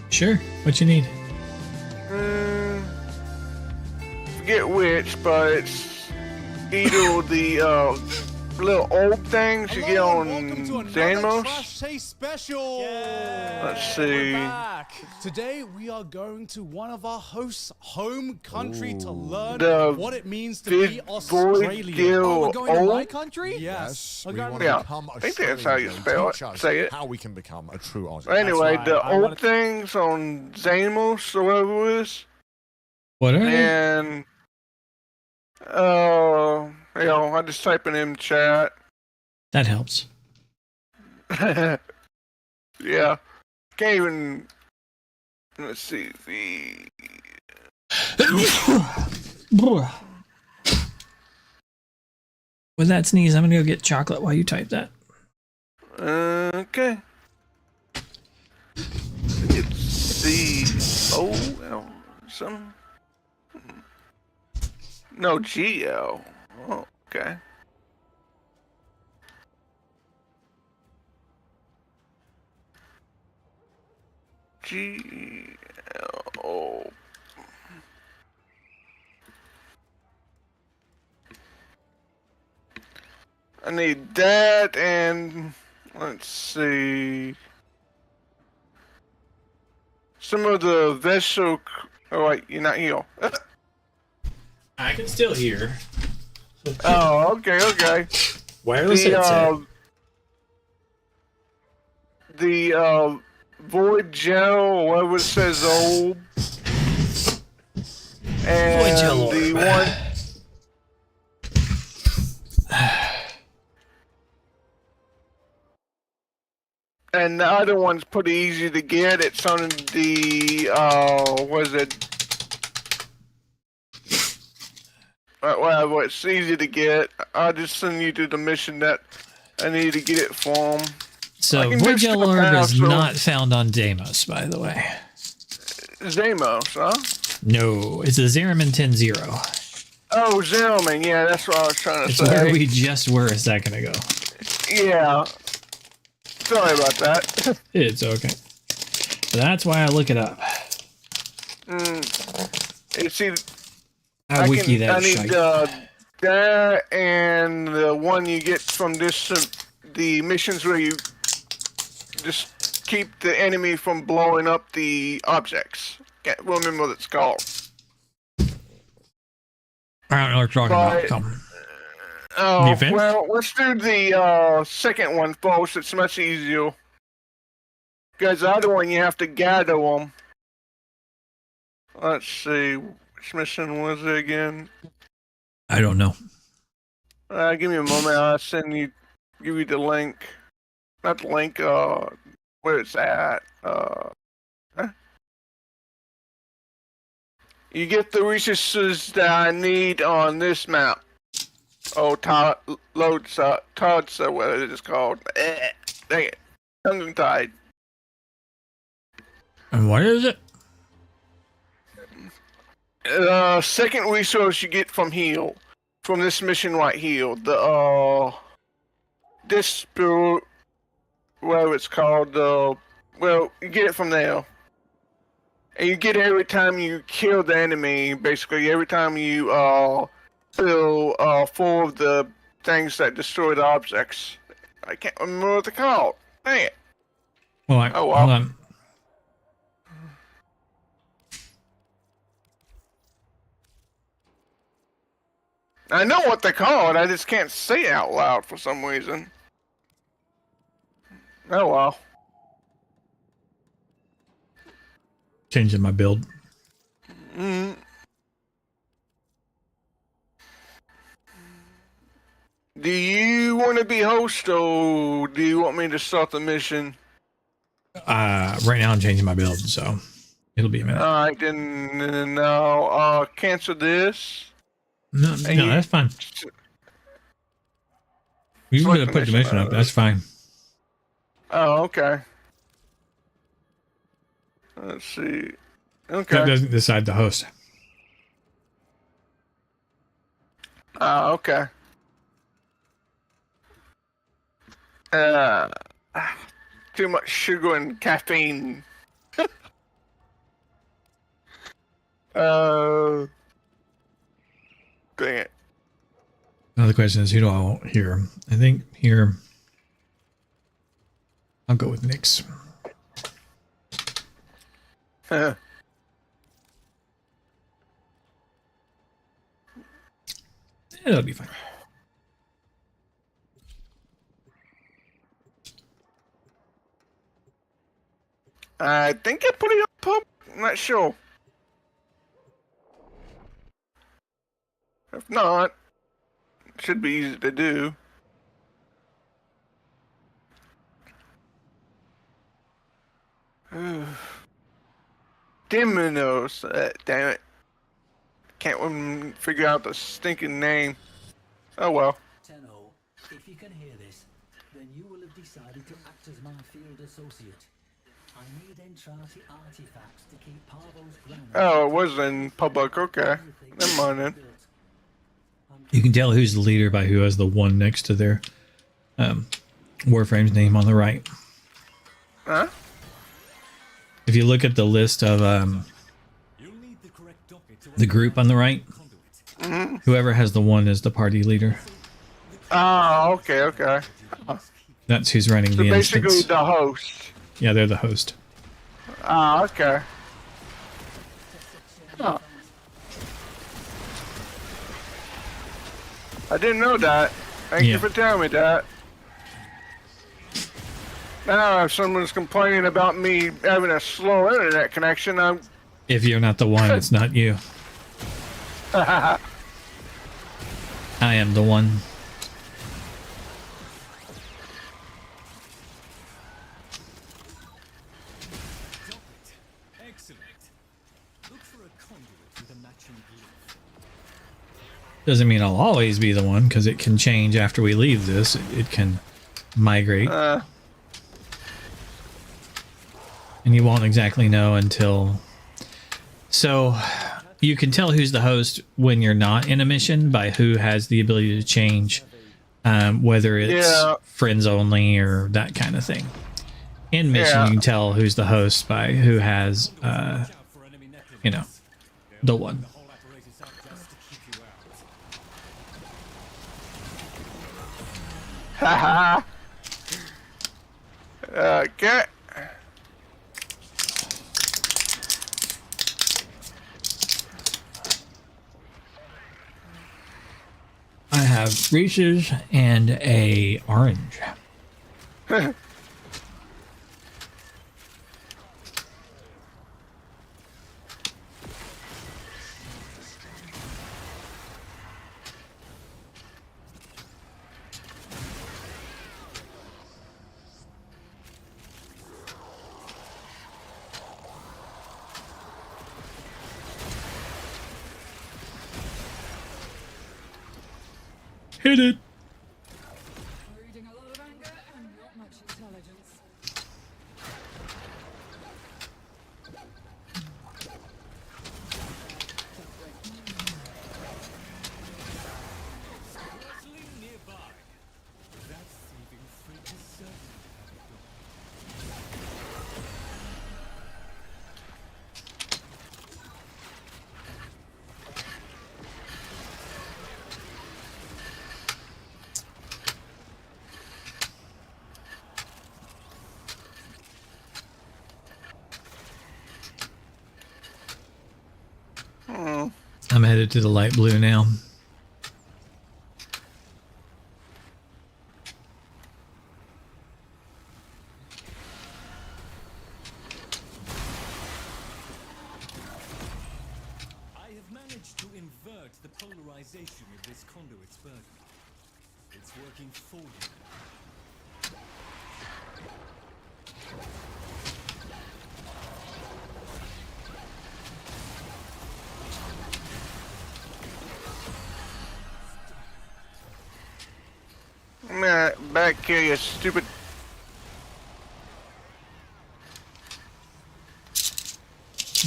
Sure. What you need? Forget which, but it's either the little old things you get on Zamos. Special. Let's see. Today we are going to one of our hosts' home country to learn The what it means to Big be Void Australian. Guild Oh, we're going to my old? country? Yes. We Okay. want Yeah, to become I think that's how you Australians and spell it. teach us Say it. how we can become a true Aussie. But anyway, right. the I old wanna- things on Zamos or whatever it is, What are they? and I just type in him chat. That helps. Yeah, can't even. Let's see. With that sneeze, I'm gonna go get chocolate while you type that. Okay. Let's see. Oh. Awesome. No, GL. Oh, okay. GL. I need that, and let's see. Some of the vessel. Oh wait, you're not here. I can still hear. Oh, okay. Wireless headset. The void gel, whatever it says, old, and Void gel the orb. one. And the other one's pretty easy to get. It's on the what is it? Well, it's easy to get. I'll just send you to the mission that I need to get it from. So Void Gel Orb is not found on Deimos, by the way. Zamos, huh? No, it's a Zeraman 10-0. Oh, Zeraman, yeah, that's what I was trying to It's say. where we just were a second ago. Yeah. Sorry about that. It's okay. That's why I look it up. It's either, I wiki that I need shite. that and the one you get from this, the missions where you just keep the enemy from blowing up the objects. Can't remember what it's called. I don't know what you're talking about. Oh, You finished? well, let's do the second one first. It's much easier. Because the other one, you have to gather them. Let's see. Which mission was it again? I don't know. Give me a moment. I'll give you the link. Not the link, where it's at. You get the resources that I need on this map. Oh, Todd, what it is called. Dang it. Tongue tied. And what is it? Second resource you get from here. From this mission right here. The, this bureau, whatever it's called, well, you get it from there. And you get it every time you kill the enemy, basically, every time you, kill, 4 of the things that destroy the objects. I can't remember what they're called. Dang it. Well, Oh, well. Hold on. I know what they're called, I just can't say it out loud for some reason. Oh well. Changing my build. Do you want to be host, or do you want me to start the mission? Right now I'm changing my build, so it'll be a minute. Alright, then I'll cancel this. No, that's fine. You can put the mission up. That's fine. Oh, okay. Let's see. Okay. That doesn't decide the host. Okay. Too much sugar and caffeine. Dang it. Now the question is, who do I want here? I think here, I'll go with Nyx. It'll be fine. I think I put it up pub. I'm not sure. If not, it should be easy to do. Diminos, damn it. Can't even figure out the stinking name. Oh well. Tenno, if you can hear this, then you will have decided to act as my field associate. Oh, it was in public. Okay. Never mind then. You can tell who's the leader by who has the one next to their Warframe's name on the right. Huh? If you look at the list of the group on the right, whoever has the one is the party leader. Oh, okay, okay. That's who's running So the basically instance. the host. Yeah, they're the host. Ah, okay. Huh. I didn't know that. Thank you Yeah. for telling me that. Now, if someone's complaining about me having a slow internet connection, I'm... If you're not the one, it's not you. I am the one. Doesn't mean I'll always be the one, because it can change after we leave this. It can migrate. And you won't exactly know until... So, you can tell who's the host when you're not in a mission by who has the ability to change, whether it's friends only or that kind of thing. In mission, you can tell who's the host by who has, you know, the one. Haha. Okay. I have Reese's and a orange. Hit it. Reading a lot of anger and not much intelligence. I'm headed to the light blue now. I have managed to invert the polarization of this conduit's burden. It's working for you. Man, back here, you stupid...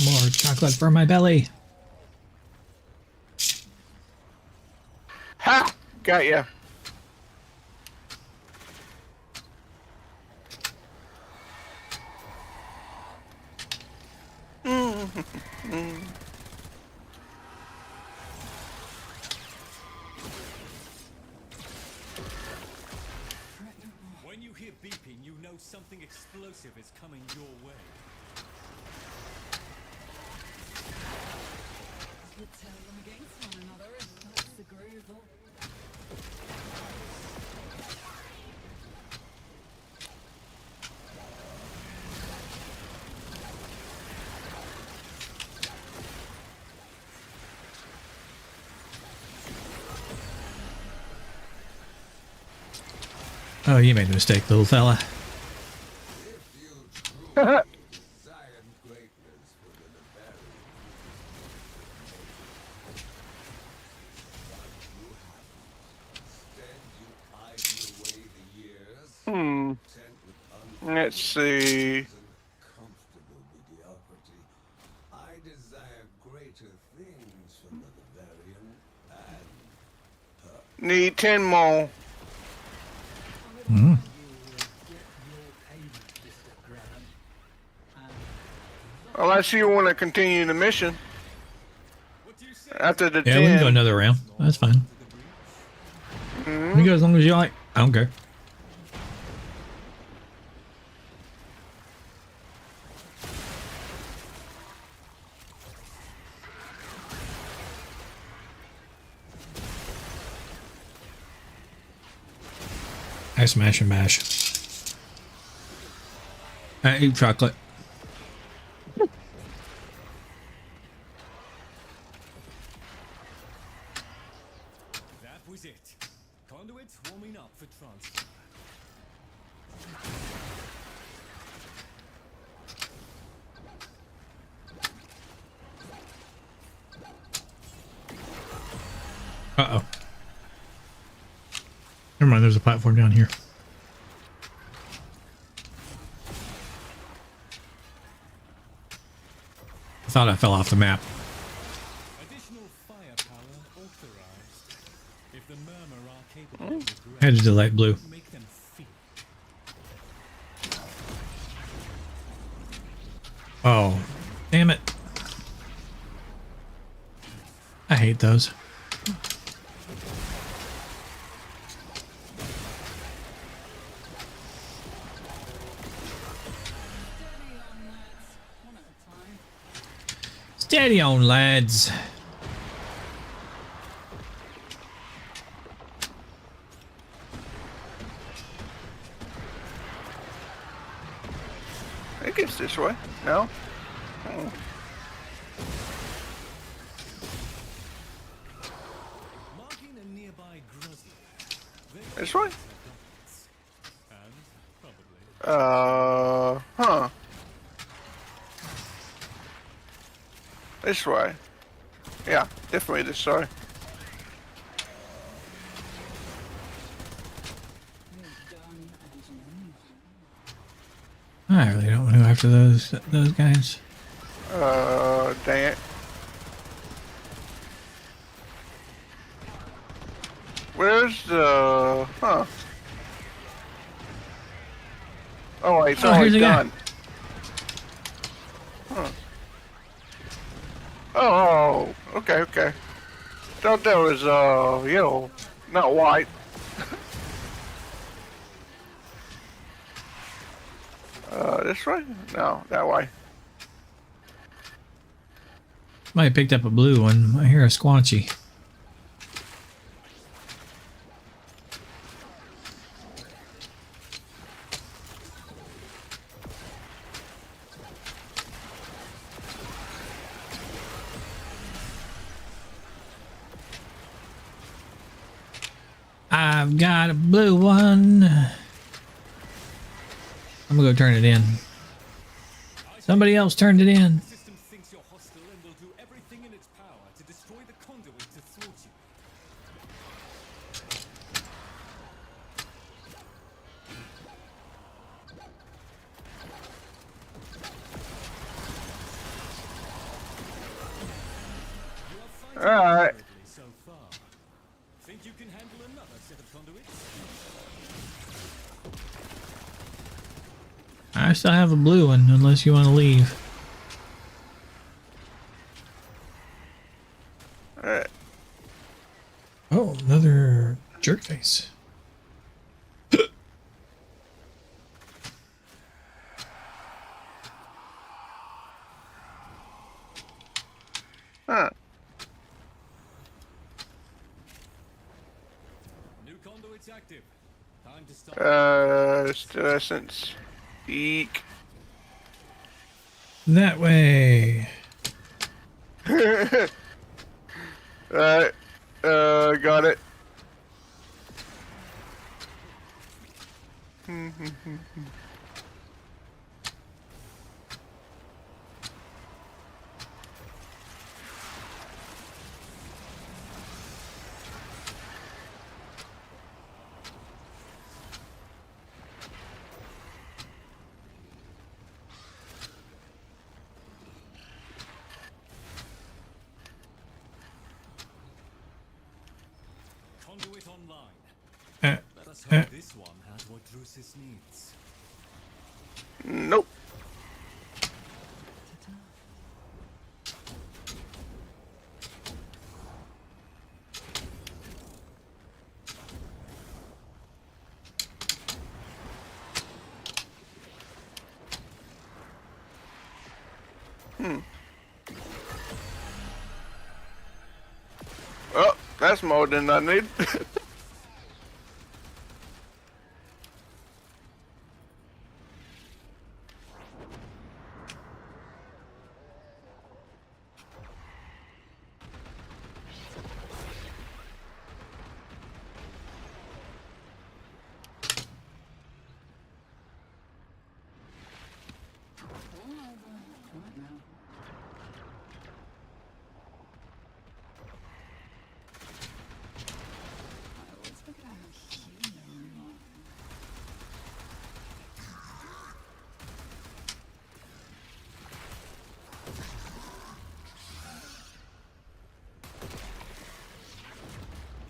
More chocolate for my belly. Ha! Got ya. When you hear beeping, you know something explosive is coming your way. You tell them against one another if that's agreeable. Oh, you made a mistake, little fella. Let's see. I desire greater things from the Bavarian and Need 10 more. Mm. Unless you want to continue the mission. After the Yeah, 10. we can go another round. That's fine. You go as long as you like. I don't care. I smash and mash. I eat chocolate. That was it. Conduit warming up for transfer. Uh-oh. Never mind, there's a platform down here. I thought I fell off the map. Additional firepower authorized. If the murmur are capable of regret, I had to delete blue. make them feel. Oh, damn it. I hate those. Steady on, lads. I think it's this way. No? Oh. Marking a nearby Gruzzy. This way? And probably. Huh. This way. Yeah, definitely this way. I really don't want to go after those guys. Dang it. Where's the... Huh. Oh, wait, it's already done. Huh. Oh, okay, okay. Thought that was, yellow, not white. This way? No, that way. Might have picked up a blue one. I hear a squanchy. I've got a blue one. I'm gonna go turn it in. Somebody else turned it in. The system thinks you're hostile and will do everything in its power to destroy the conduit to thwart you. Alright. So far. Think you can handle another set of conduits? I still have a blue one, unless you want to leave. Alright. Oh, another jerk face. Huh. New conduits active. Time to start. Still essence. Eek. That way. Alright. Got it. us hope this one has what Drusus needs. Nope. Oh, that's more than I need.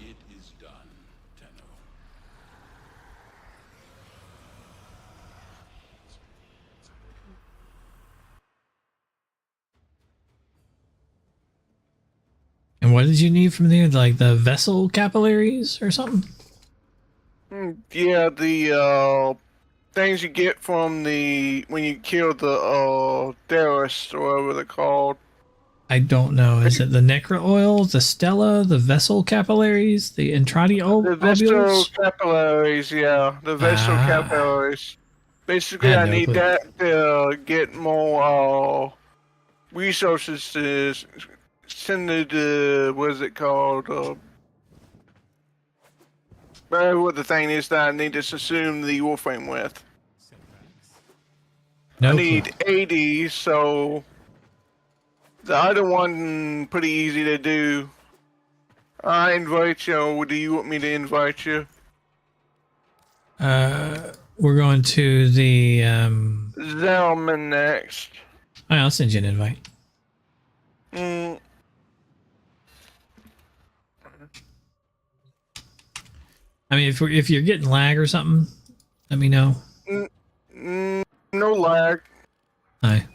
It is done, Tenno. And what did you need from there? Like the vessel capillaries or something? Yeah, the things you get from the when you kill the terrorists or whatever they're called. I don't know. Is it the necro oil, the stella, the vessel capillaries, the entrati The vessel ovules? capillaries, yeah, the vessel capillaries. Basically, I no need clue. that to get more resources to send to the what is it called? What the thing is that I need to assume the Warframe with. No I clue. need 80, so the other one pretty easy to do. I invite you, or do you want me to invite you? We're going to the Zelman next. I'll send you an invite. Mm, I mean, if you're getting lag or something, let me know. no lag. Hi.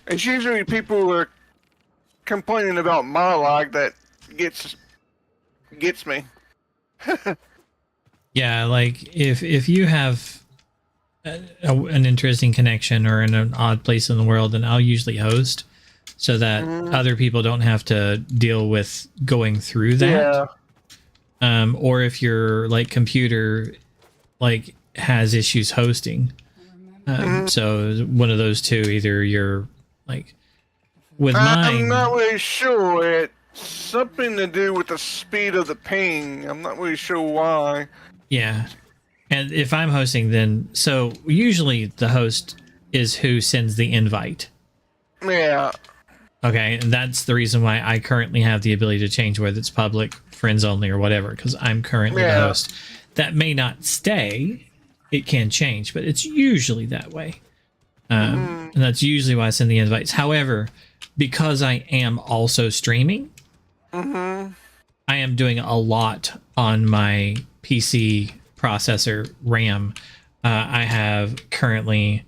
It's usually people who are complaining about my lag that gets me. Yeah, like if you have an interesting connection or in an odd place in the world, then I'll usually host so that other people don't have to deal with going through that. Yeah. Or if your like computer like has issues hosting. So one of those two, either you're like with I'm mine. not really sure. It's something to do with the speed of the ping. I'm not really sure why. Yeah. And if I'm hosting, then so usually the host is who sends the invite. Yeah. Okay, and that's the reason why I currently have the ability to change whether it's public, friends only, or whatever, because I'm currently the host. That may not stay. It can change, but it's usually that way. And that's usually why I send the invites. However, because I am also streaming, I am doing a lot on my PC processor RAM. I have currently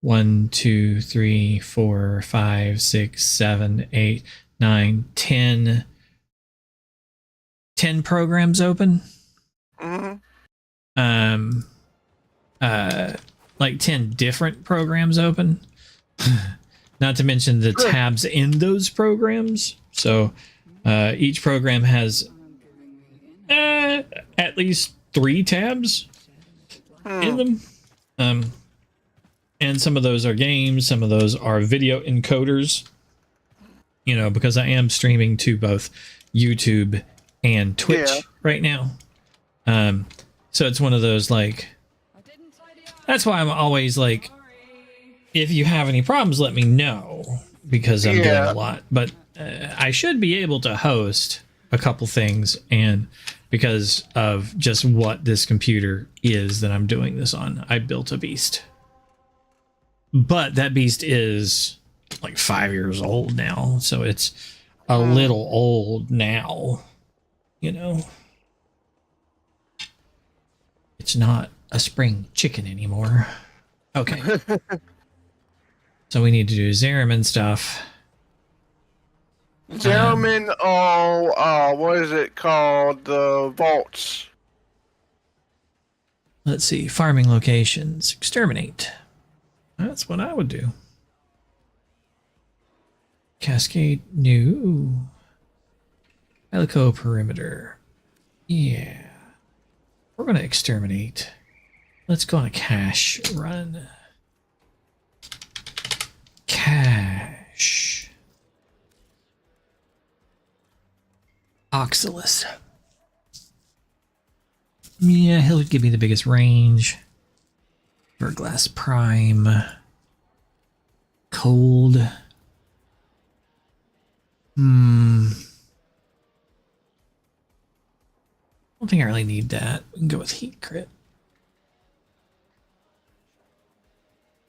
1, 2, 3, 4, 5, 6, 7, 8, 9, 10 programs open. Like 10 different programs open. Not to mention the tabs in those programs. So each program has at least 3 tabs in them. And some of those are games, some of those are video encoders. You know, because I am streaming to both YouTube and Twitch right now. So it's one of those like, that's why I'm always like, if you have any problems, let me know, because I'm doing a lot. But I should be able to host a couple things, and because of just what this computer is that I'm doing this on, I built a beast. But that beast is like 5 years old now, so it's a little old now, you know. It's not a spring chicken anymore. Okay. So we need to do Zeraman stuff. Zeraman, what is it called? The vaults. Let's see. Farming locations. Exterminate. That's what I would do. Cascade. New. Helico perimeter. Yeah. We're going to exterminate. Let's go on a cache run. Cache. Oxalis. Yeah, he'll give me the biggest range. Verglass Prime. Cold. I don't think I really need that. We can go with heat crit.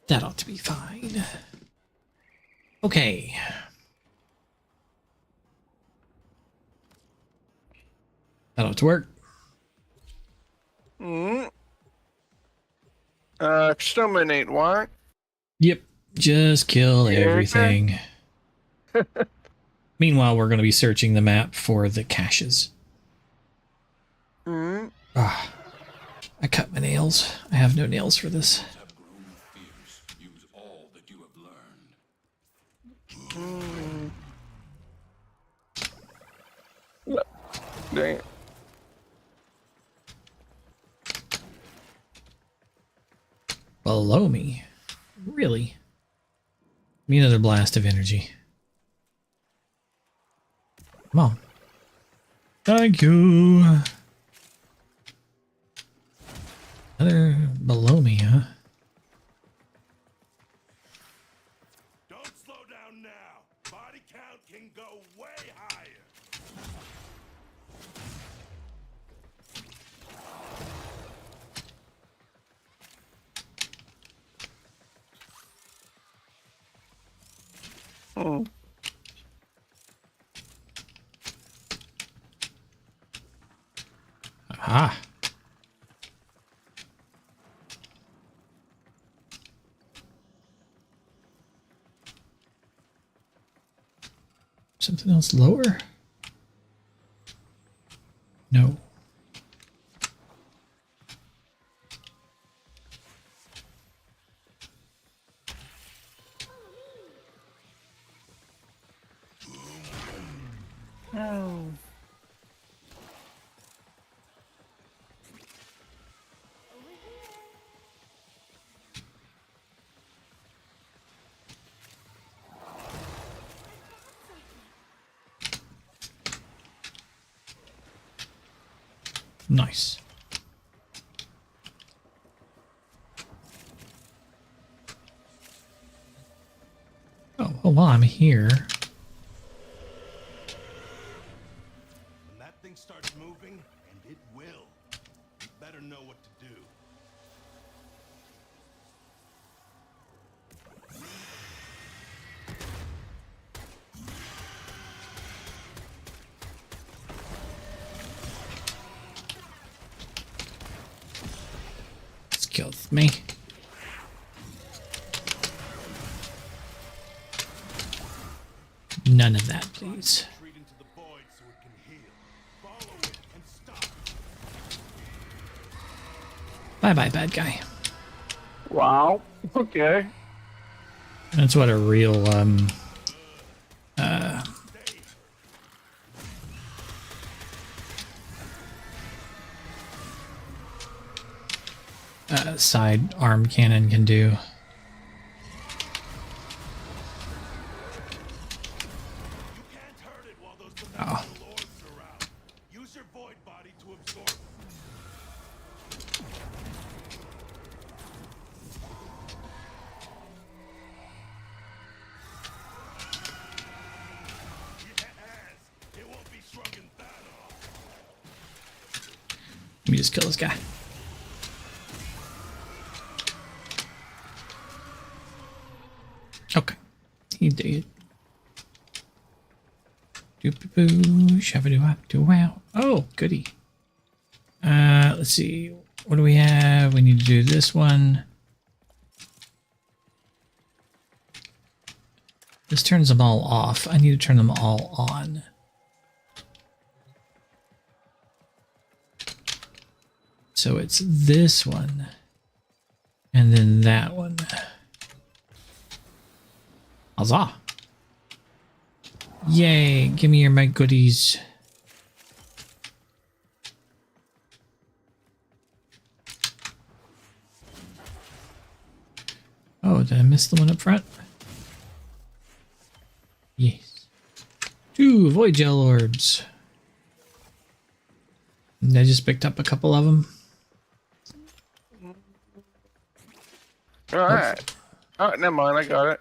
That ought to be fine. Okay. That ought to work. Exterminate, what? Yep. Just kill everything. Meanwhile, we're going to be searching the map for the caches. Ah, I cut my nails. I have no nails for this. Use all that you have learned. Dang it. Below me? Really? Give me another blast of energy. Come on. Thank you. Another below me, huh? Don't slow down now. Body count can go way higher. Aha. Something else lower? No. Nice. Oh, well, while I'm here. When that thing starts moving, and it will, you better know what to do. Kills me. None of that, please. Bye bye, bad guy. Wow. Okay. That's what a real side arm cannon can do. Oh. Use your void body to absorb. Yes, it won't be shrugging that off. Let me just kill this guy. Okay. He did. Doop-a-boo, shabba-doo-wop-doo-wow. Oh, goody. Let's see. what do we have? We need to do this one. This turns them all off. I need to turn them all on. So it's this one. And then that one. Huzzah! Yay! Give me my goodies. Oh, did I miss the one up front? Yes. 2 void gel orbs. And I just picked up a couple of them. Alright. Alright, never mind, I got it.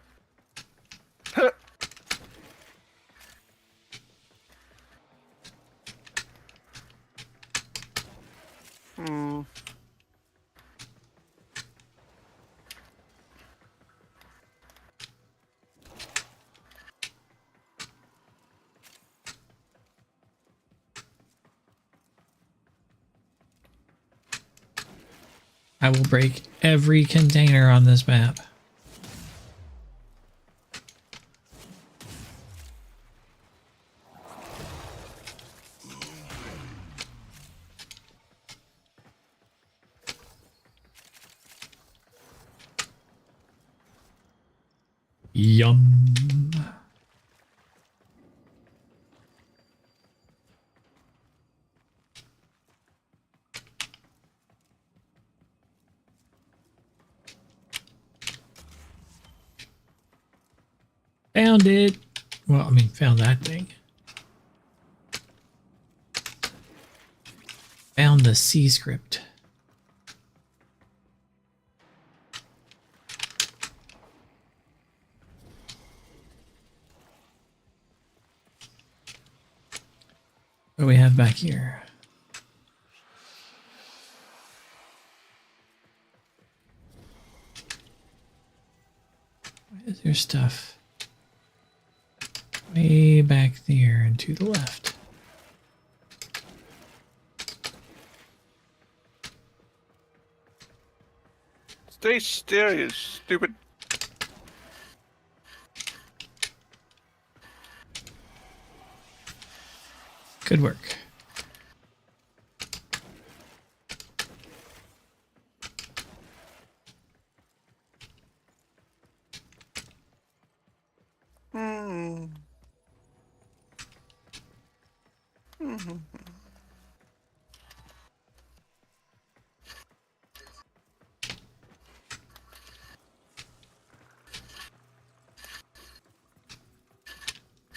I will break every container on this map. Yum. Found it. Well, I mean, found that thing. Found the C script. What do we have back here? Why is there stuff way back there and to the left? Stay still, you stupid. Good work.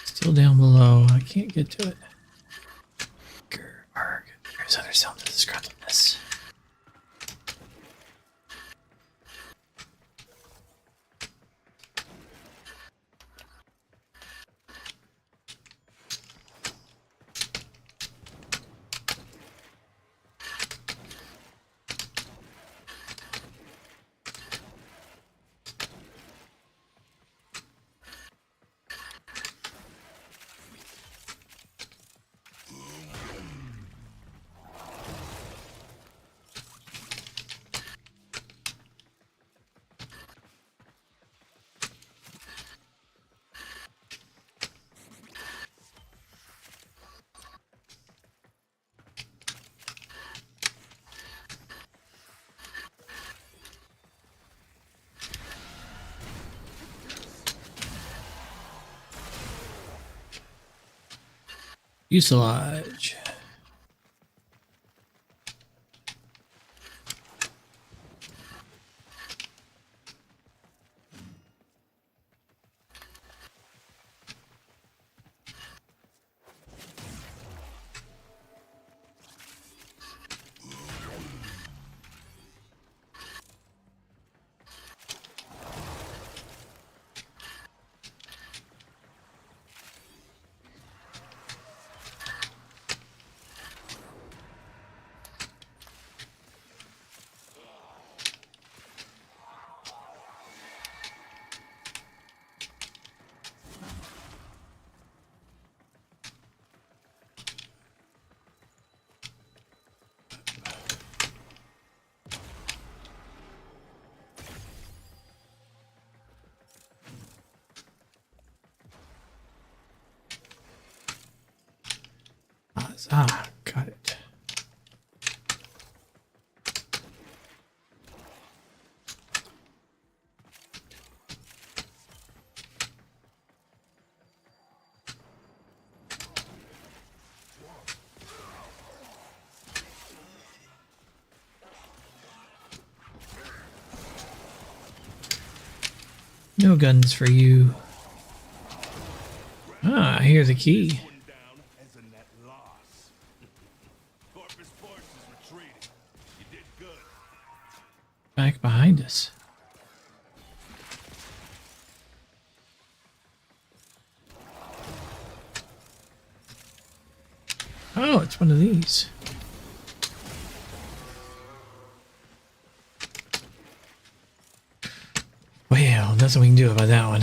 Still down below. I can't get to it. Arg. There's other sounds of disgruntledness. Fuselage. Ah, got it. No guns for you. Ah, I hear the key. Back behind us. Oh, it's one of these. Well, nothing we can do about that one.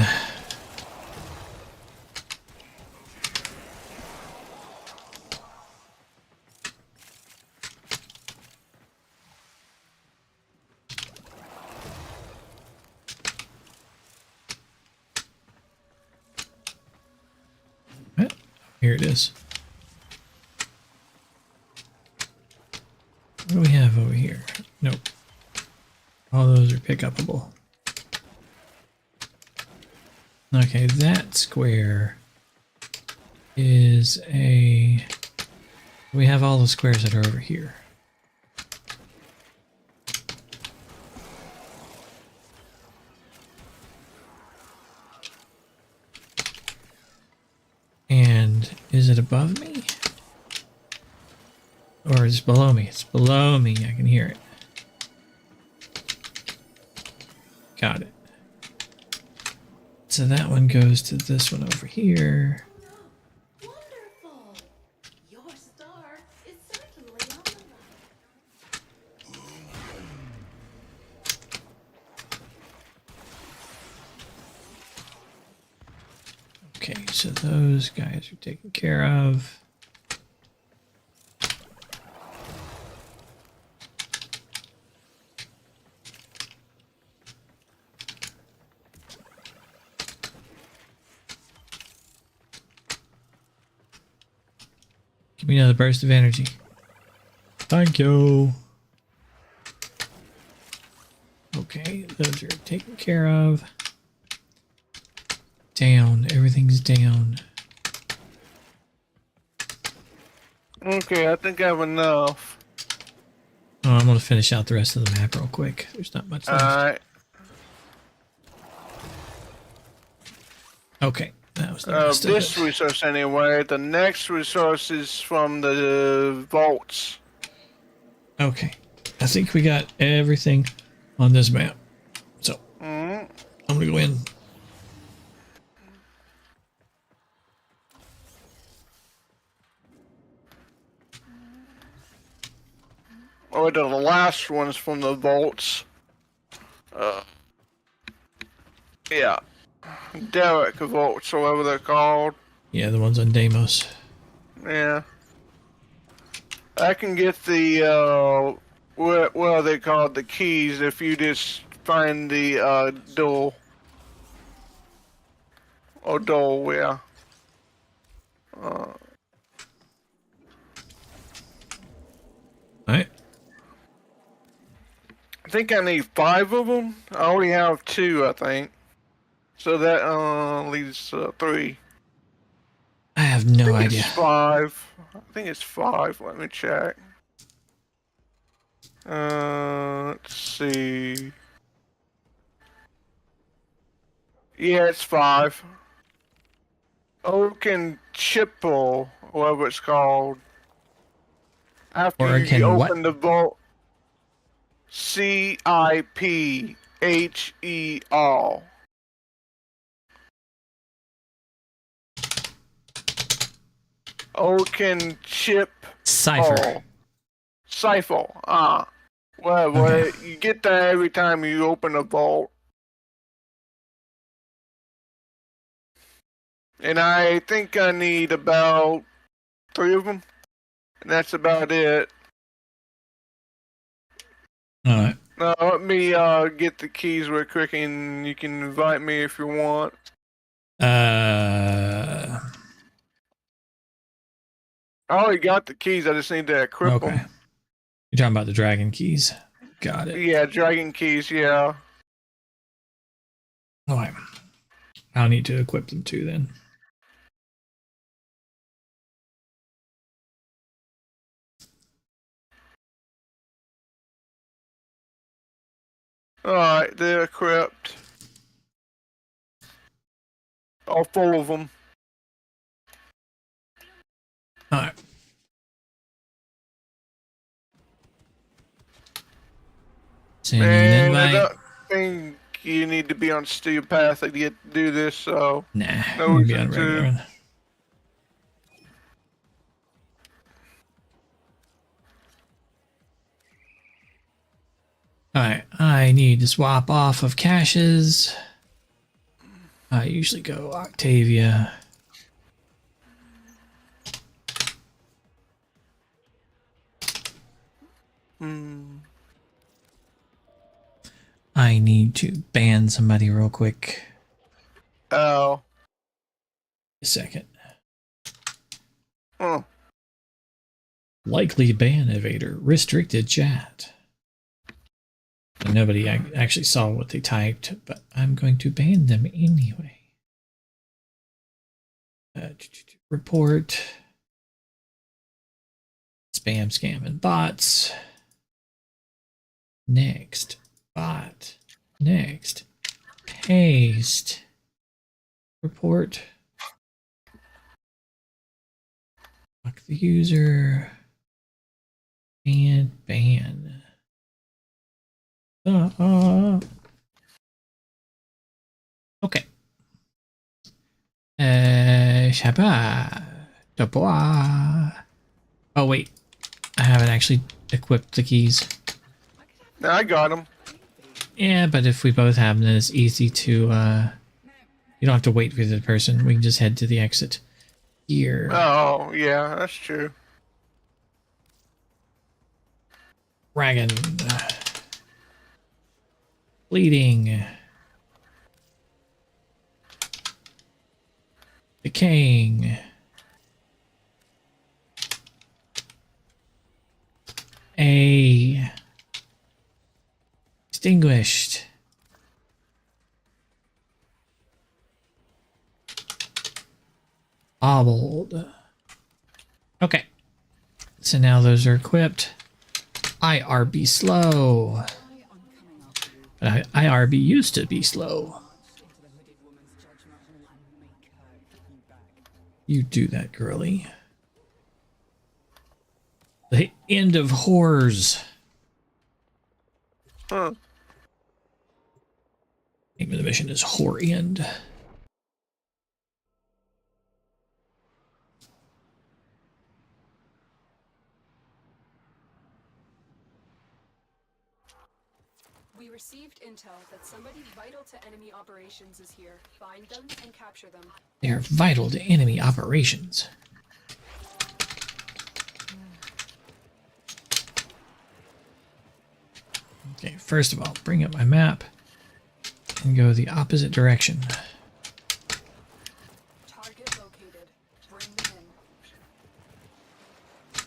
Here it is. What do we have over here? Nope. All those are pick upable. Okay, that square is a... We have all the squares that are over here. And is it above me? Or is it below me? It's below me. I can hear it. Got it. So that one goes to this one over here. Wonderful. Your star is certainly on the Okay, so those guys are taken care of. Give me another burst of energy. Thank you. Okay, those are taken care of. Down. Everything's down. Okay, I think I have enough. Oh, I'm going to finish out the rest of the map real quick. There's not much left. Alright. Okay, that was the rest of this it. resource anyway. The next resource is from the vaults. Okay, I think we got everything on this map. So, I'm going to go in. Or the last one's from the vaults. Yeah. Derek vaults, or whatever they're called. Yeah, the ones on Deimos. Yeah. I can get the, what are they called? The keys if you just find the, door. Or door, yeah. Alright. I think I need 5 of them. I only have 2, I think. So that leaves 3. I have no idea. It's 5. I think it's 5. Let me check. Let's see. Yeah, it's 5. Oak and Chipple, whatever it's called. After Oak you and open what? the vault. CIPHER. Oaken chip. Cipher. Cipher. Well, Okay. you get that every time you open a vault. And I think I need about 3 of them. And that's about it. Alright. Now, let me get the keys real quick and you can invite me if you want. I already got the keys. I just need to equip Okay. them. You're talking about the dragon keys. Got it. Yeah, dragon keys. Yeah. Okay. I'll need to equip them too then. All right, they're equipped. All 4 of them. All right. Sending an And I invite. don't think you need to be on steel path to get to do this, so Nah, no we'll be reason on regular to. one. Alright, I need to swap off of caches. I usually go Octavia. I need to ban somebody real quick. Oh. A second. Oh. Likely ban evader. Restricted chat. And nobody actually saw what they typed, but I'm going to ban them anyway. Report. Spam, scam, and bots. Next. Bot. Next. Paste. Report. Lock the user. And ban. Okay. Shabba. Oh, wait. I haven't actually equipped the keys. I got them. Yeah, but if we both have them, then it's easy to, you don't have to wait for the person. We can just head to the exit here. Oh, yeah, that's true. Dragon. Bleeding. Decaying. A. Extinguished. Obbled. Okay. So now those are equipped. IRB slow. IRB used to be slow. You do that, girly. The end of horrors. Huh. Name of the mission is Whore End. We received intel that somebody vital to enemy operations is here. Find them and capture them. They are vital to enemy operations. Okay, first of all, bring up my map and go the opposite direction. Target located. Bring them in.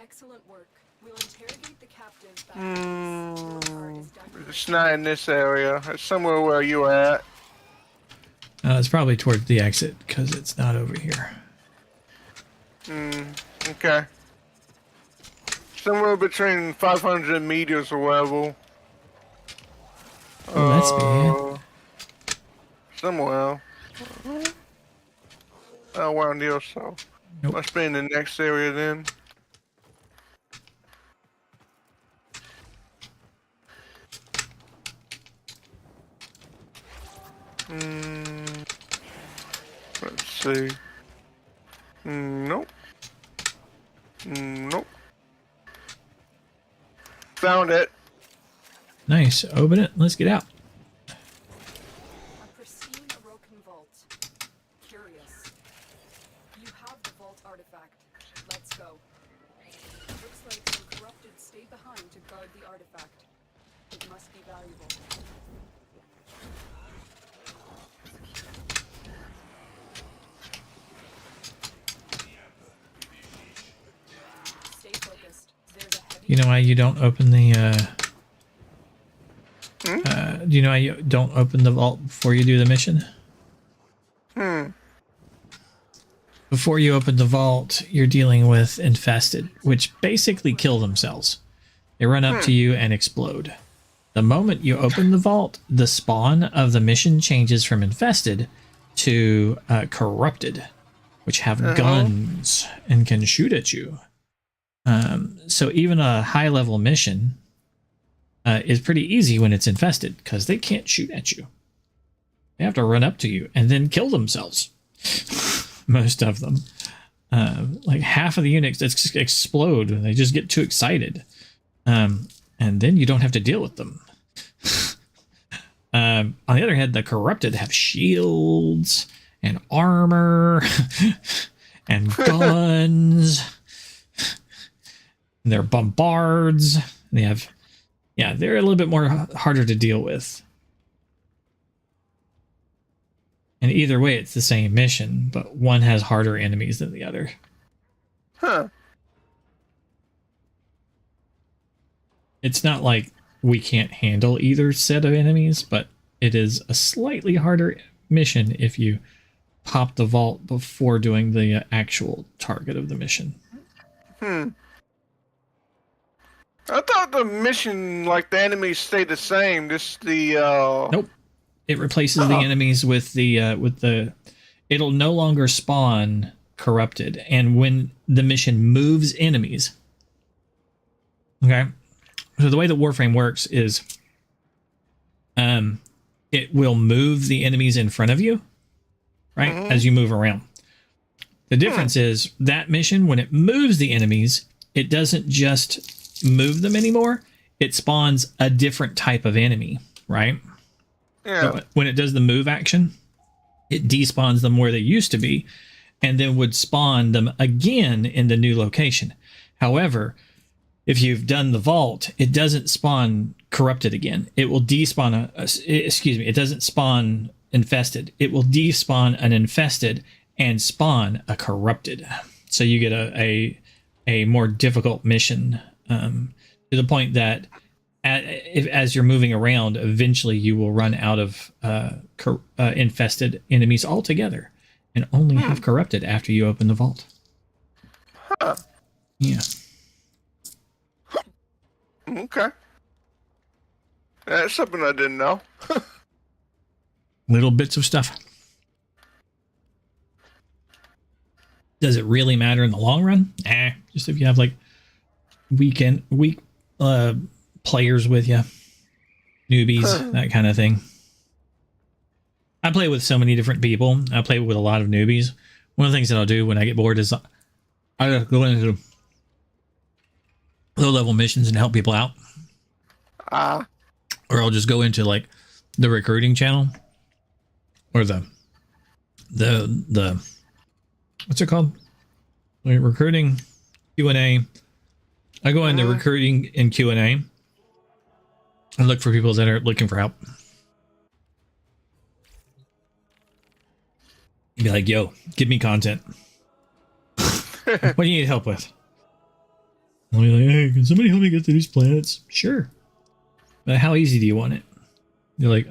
Excellent work. We'll interrogate the captive back. It's not in this area. It's somewhere where you at. It's probably towards the exit because it's not over here. Okay. Somewhere between 500 meters or whatever. Oh, that's bad. Somewhere. Around here, so. Nope. Must be in the next area then. Let's see. Nope. Nope. Found it. Nice. Open it. Let's get out. A pristine Orokin vault. Curious. You have the vault artifact. Let's go. Looks like some corrupted stay behind to guard the artifact. It must be valuable. You know why you don't open the do you know why you don't open the vault before you do the mission? Before you open the vault, you're dealing with infested, which basically kill themselves. They run up to you and explode. The moment you open the vault, the spawn of the mission changes from infested to corrupted, which have guns and can shoot at you. So even a high-level mission is pretty easy when it's infested, because they can't shoot at you. They have to run up to you and then kill themselves. Most of them. Like half of the units explode when they just get too excited. And then you don't have to deal with them. On the other hand, the corrupted have shields and armor and guns. And they're bombards. They have, yeah, they're a little bit more harder to deal with. And either way, it's the same mission, but one has harder enemies than the other. It's not like we can't handle either set of enemies, but it is a slightly harder mission if you pop the vault before doing the actual target of the mission. I thought the mission, like the enemies, stay the same. Just the Nope. It replaces the enemies with the it'll no longer spawn corrupted, and when the mission moves enemies, okay, so the way that Warframe works is it will move the enemies in front of you, right, as you move around. The difference is that mission, when it moves the enemies, it doesn't just move them anymore, it spawns a different type of enemy, right? So when it does the move action, it despawns them where they used to be and then would spawn them again in the new location. However, if you've done the vault, it doesn't spawn corrupted again. It will despawn it doesn't spawn infested. It will despawn an infested and spawn a corrupted. So you get a more difficult mission, to the point that as you're moving around, eventually you will run out of infested enemies altogether and only have corrupted after you open the vault. Yeah. Okay. That's something I didn't know. Little bits of stuff. Does it really matter in the long run? Nah, just if you have like weak players with you, newbies, that kind of thing. I play with so many different people. I play with a lot of newbies. One of the things that I'll do when I get bored is I go into low-level missions and help people out. Or I'll just go into like the recruiting channel or the what's it called? Like recruiting Q&A. I go into recruiting and Q&A and look for people that are looking for help. Be like, yo, give me content. What do you need help with? I'll be like, hey, can somebody help me get to these planets? Sure. But how easy do you want it? You're like,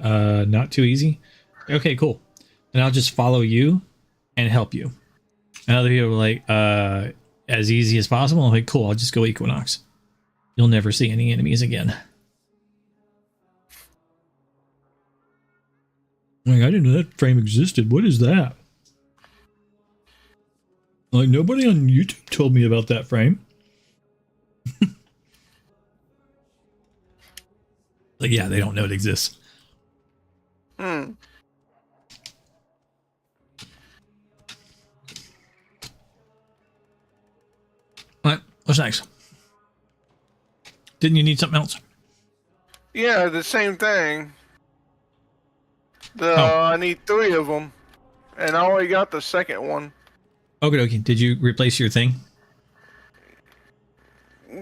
not too easy. Okay, cool. And I'll just follow you and help you. And other people are like, as easy as possible. I'm like, cool, I'll just go Equinox. You'll never see any enemies again. Like, I didn't know that frame existed. What is that? Like, nobody on YouTube told me about that frame. Like, yeah, they don't know it exists. All right, what's next? Didn't you need something else? Yeah, the same thing. I need 3 of them, and I already got the second one. Okay. Did you replace your thing?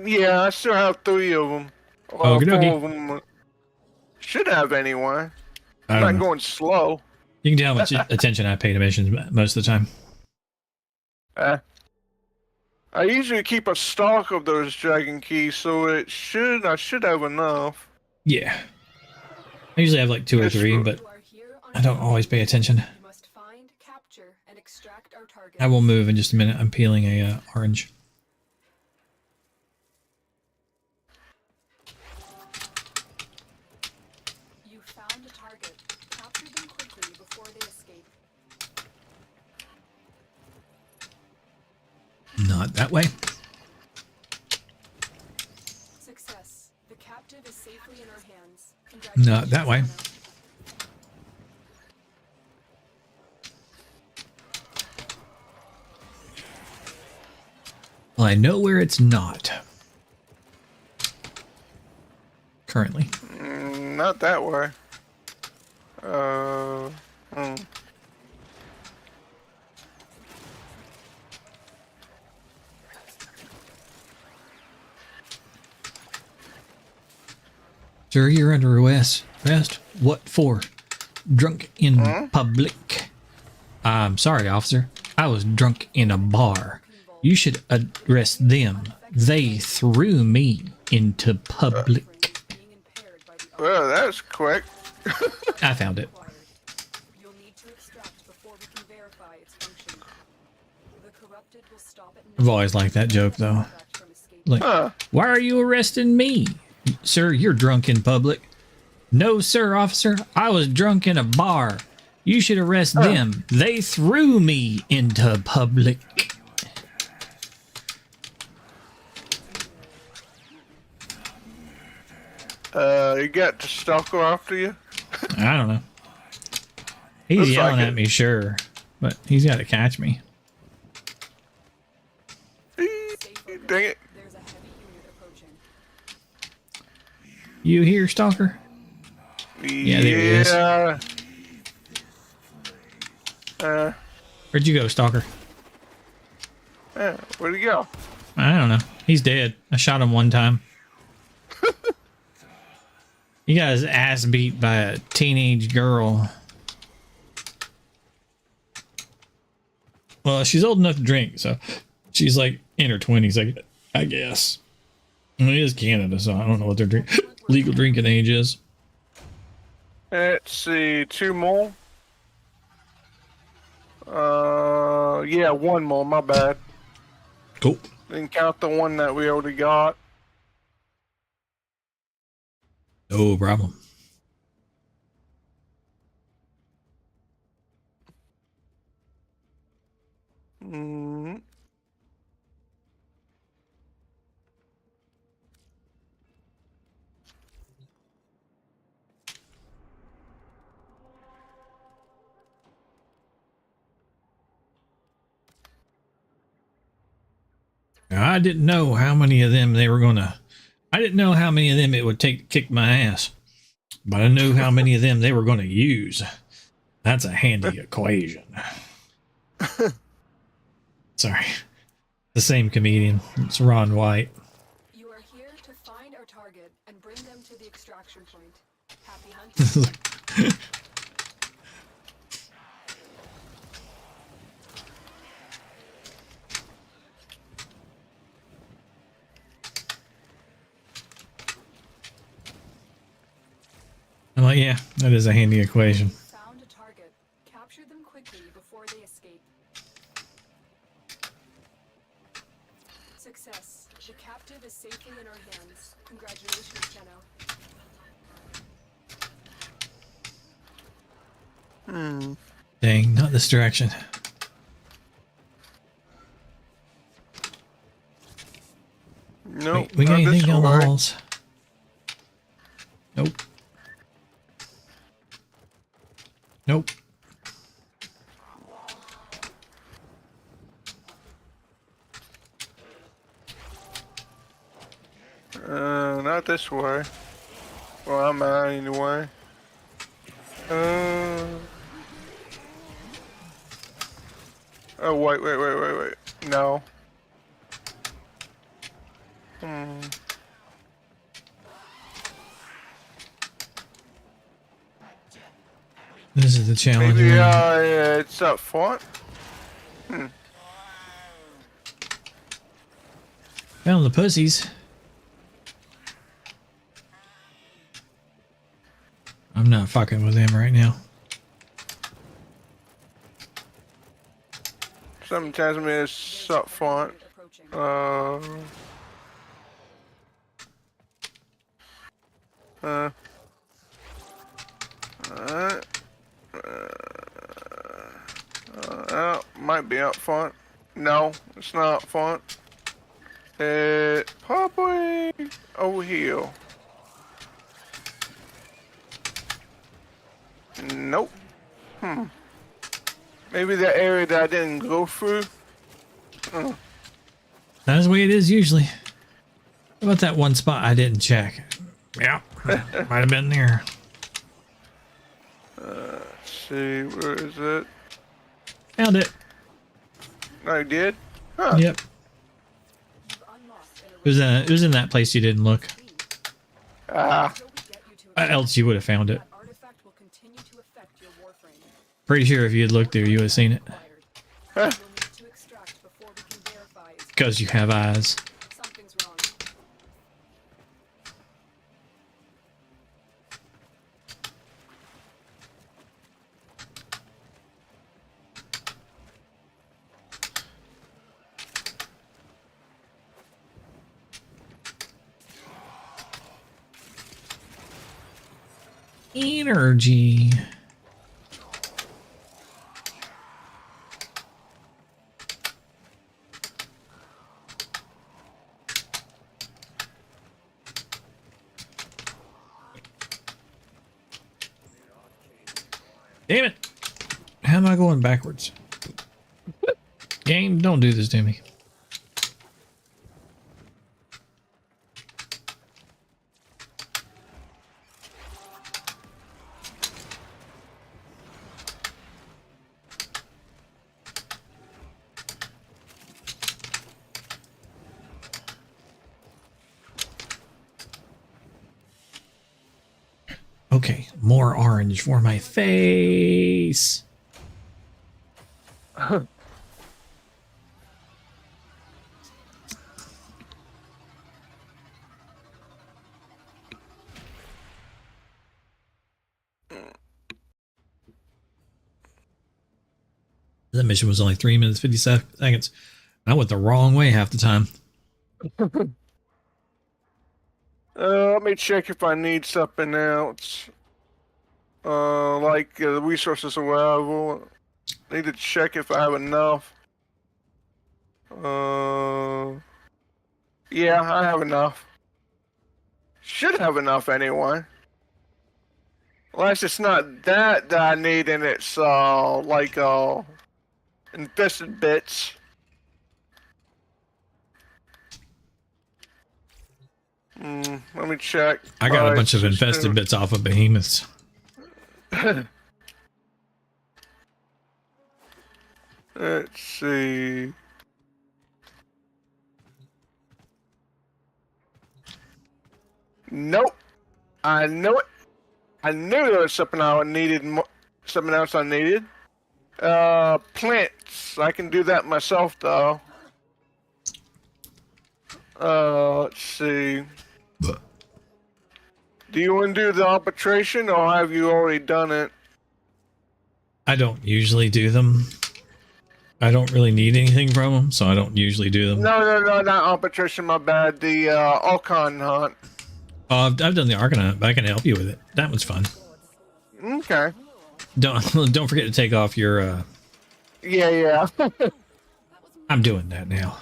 Yeah, I still have 3 of them. 4 of them. Should have anyway. I'm not going slow. You can tell how much attention I pay to missions most of the time. I usually keep a stock of those dragon keys, so I should have enough. Yeah. I usually have like 2 or 3, but I don't always pay attention. You must find, capture, and extract our target. I will move in just a minute. I'm peeling a orange. You found a target. Capture them quickly before they escape. Not that way. Success. The captive is safely in our hands. Not that way. Well, I know where it's not. Currently. Not that way. Sir, you're under arrest. What for? Drunk in public. I'm sorry, officer. I was drunk in a bar. You should arrest them. They threw me into public. Well, that's quick. I found it. You'll need to extract before we can verify its function. The corrupted will stop at I've always liked that joke, though. Like, why are you arresting me? Sir, you're drunk in public. No, sir, officer. I was drunk in a bar. You should arrest them. They threw me into public. You got the stalker after you? I don't know. He's Looks yelling like at me, sure. But he's got to catch me. Dang it. You here, stalker? Yeah, there he is. Where'd you go, stalker? Where'd he go? I don't know. He's dead. I shot him one time. He got his ass beat by a teenage girl. Well, she's old enough to drink, so she's like in her 20s, I guess. Well, it is Canada, so I don't know what their legal drinking age is. Let's see, 2 more. Yeah, 1 more, my bad. Cool. Didn't count the one that we already got. No problem. I didn't know how many of them they were gonna. I didn't know how many of them it would take to kick my ass, but I knew how many of them they were gonna use. That's a handy equation. Sorry, the same comedian. It's Ron White. You are here to find our target and bring them to the extraction point. Happy hunting. I'm like, yeah, that is a handy equation. Found a target. Capture them quickly before they escape. Success. The captive is safely in our hands. Congratulations, Tenno. Dang, not this direction. Nope. Wait, we got not anything this on the way. walls? Nope. Nope. Not this way. Well, I'm out anyway. Oh, wait. No. This is the challenge. Maybe room. it's up front. Found the pussies. I'm not fucking with them right now. Something tells me it's up front. Might be up front. No, it's not up front. It probably over here. Nope. Maybe the area that I didn't go through. That's the way it is usually. How about that one spot I didn't check? Yeah, might have been there. Let's see, where is it? Found it. I did? Huh. Yep. It was in that place you didn't look. Else you would have found it. Pretty sure if you had looked there, you would have seen it. Because you have eyes. Energy. Damn it. How am I going backwards? Game, don't do this to me. Okay, more orange for my face. That mission was only 3 minutes 50 seconds. I went the wrong way half the time. Let me check if I need something else. Like the resources or whatever. Need to check if I have enough. Yeah, I have enough. Should have enough anyway. Unless it's not that I need and it's like infested bits. Let me check. I got a bunch of infested bits off of behemoths. Let's see. Nope. I know it. I knew there was something I needed. Something else I needed. Plants. I can do that myself though. Let's see. Do you want to do the arbitration, or have you already done it? I don't usually do them. I don't really need anything from them, so I don't usually do them. No, not arbitration. My bad. The Archon hunt. Oh, I've done the Archon hunt, but I can help you with it. That one's fun. Okay. Don't forget to take off your. Yeah. I'm doing that now.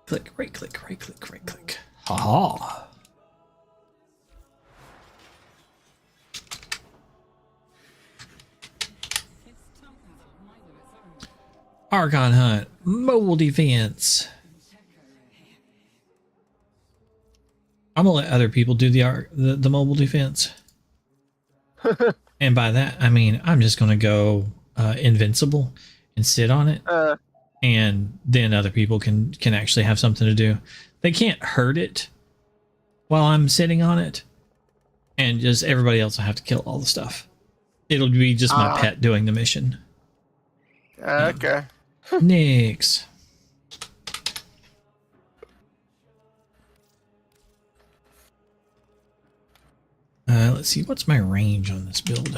Click, right click, right click, right click. Ha ha. Archon hunt, mobile defense. I'm gonna let other people do the mobile defense. And by that I mean I'm just gonna go invincible and sit on it, and then other people can actually have something to do. They can't hurt it while I'm sitting on it, and just everybody else will have to kill all the stuff. It'll be just my pet doing the mission. Okay. Nix. Let's see, what's my range on this build?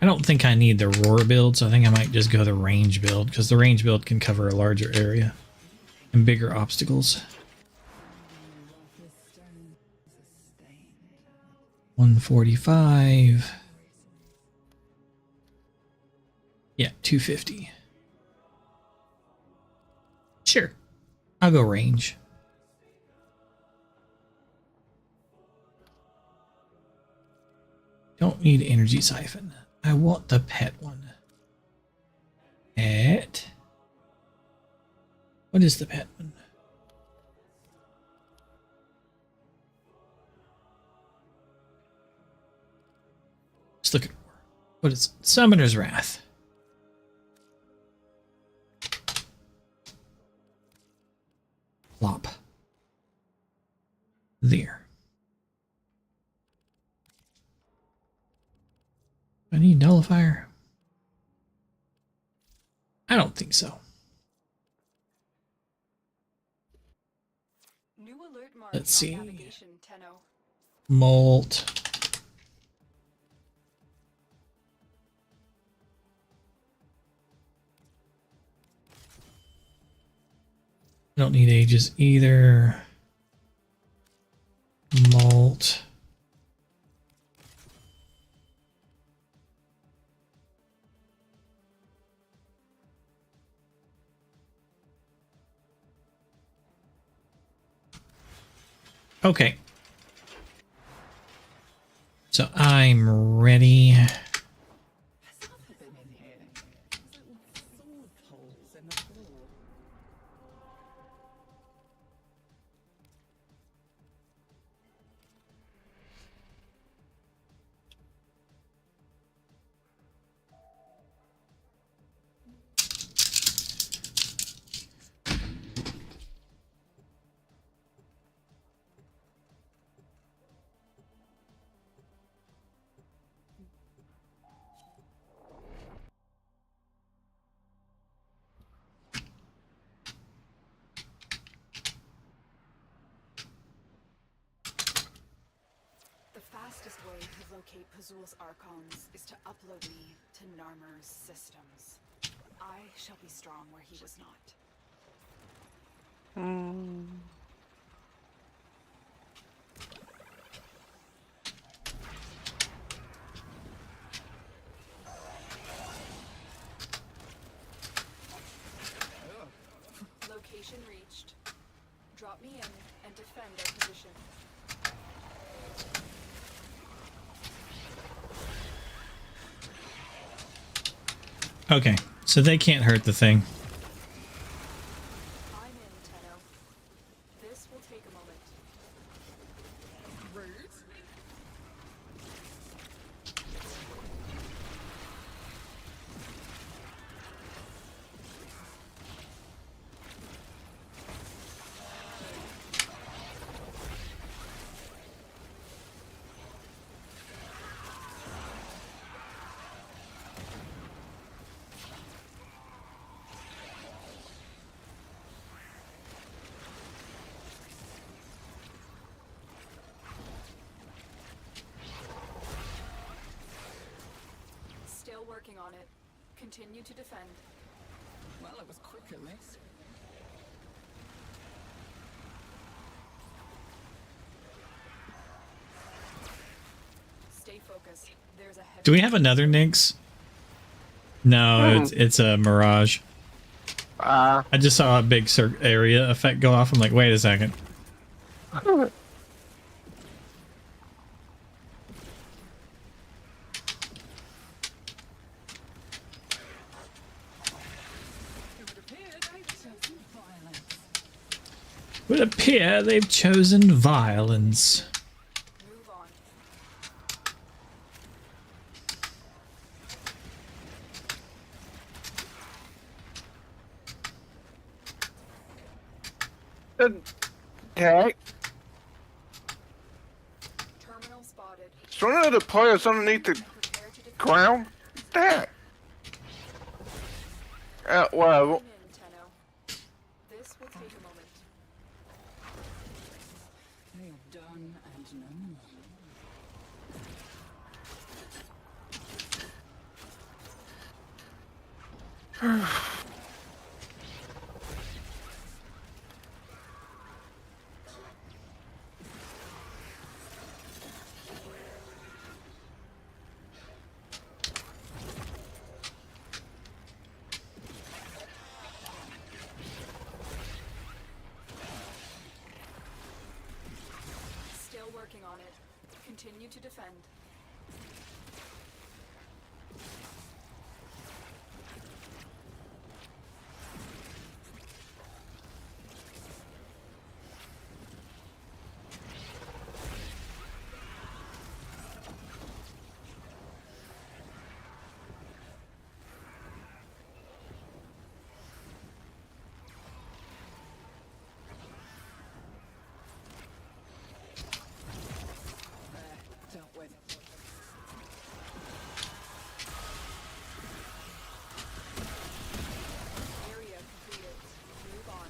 I don't think I need the roar build, so I think I might just go the range build, because the range build can cover a larger area and bigger obstacles. 145. Yeah, 250. Sure, I'll go range. Don't need energy siphon. I want the pet one. Pet. What is the pet one? Let's look at what is it? Summoner's Wrath. Plop. There. I need nullifier. I don't think so. New alert mark Let's see. on navigation, Tenno. Molt. I don't need ages either. Molt. Okay. So I'm ready. The fastest way to locate Pazul's Archons is to upload me to Narmer's systems. I shall be strong where he was not. Location reached. Drop me in and defend our position. Okay, so they can't hurt the thing. I'm in, Tenno. This will take a moment. Rude. Still working on it. Continue to defend. Well, it was quick at least. Stay focused. There's a heavy. Do we have another Nyx? No, it's a Mirage. I just saw a big area effect go off. I'm like, wait a second. Would appear they've chosen violence. Move on. Okay. Terminal spotted. So one of the players underneath the ground? That. Well. I'm in, Tenno. This will take a moment. They are done and no more. Still working on it. Continue to defend. Dealt with. Area completed. Move on.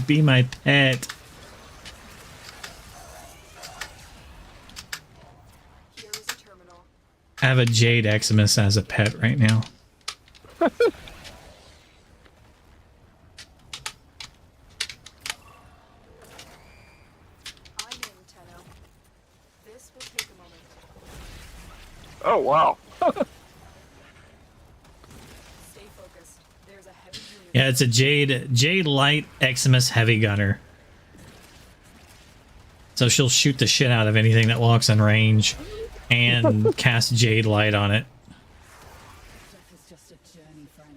Be my pet. Here is a terminal. I have a Jade Eximus as a pet right now. I'm in, Tenno. This will take a moment. Oh wow. Stay focused. There's a heavy unit. Yeah, it's a Jade Light Eximus Heavy Gunner. So she'll shoot the shit out of anything that walks in range and cast Jade Light on it. Death is just a journey, friend.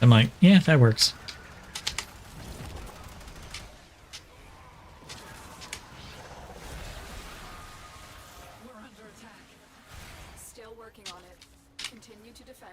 I'm like, yeah, that works. We're under attack. Still working on it. Continue to defend.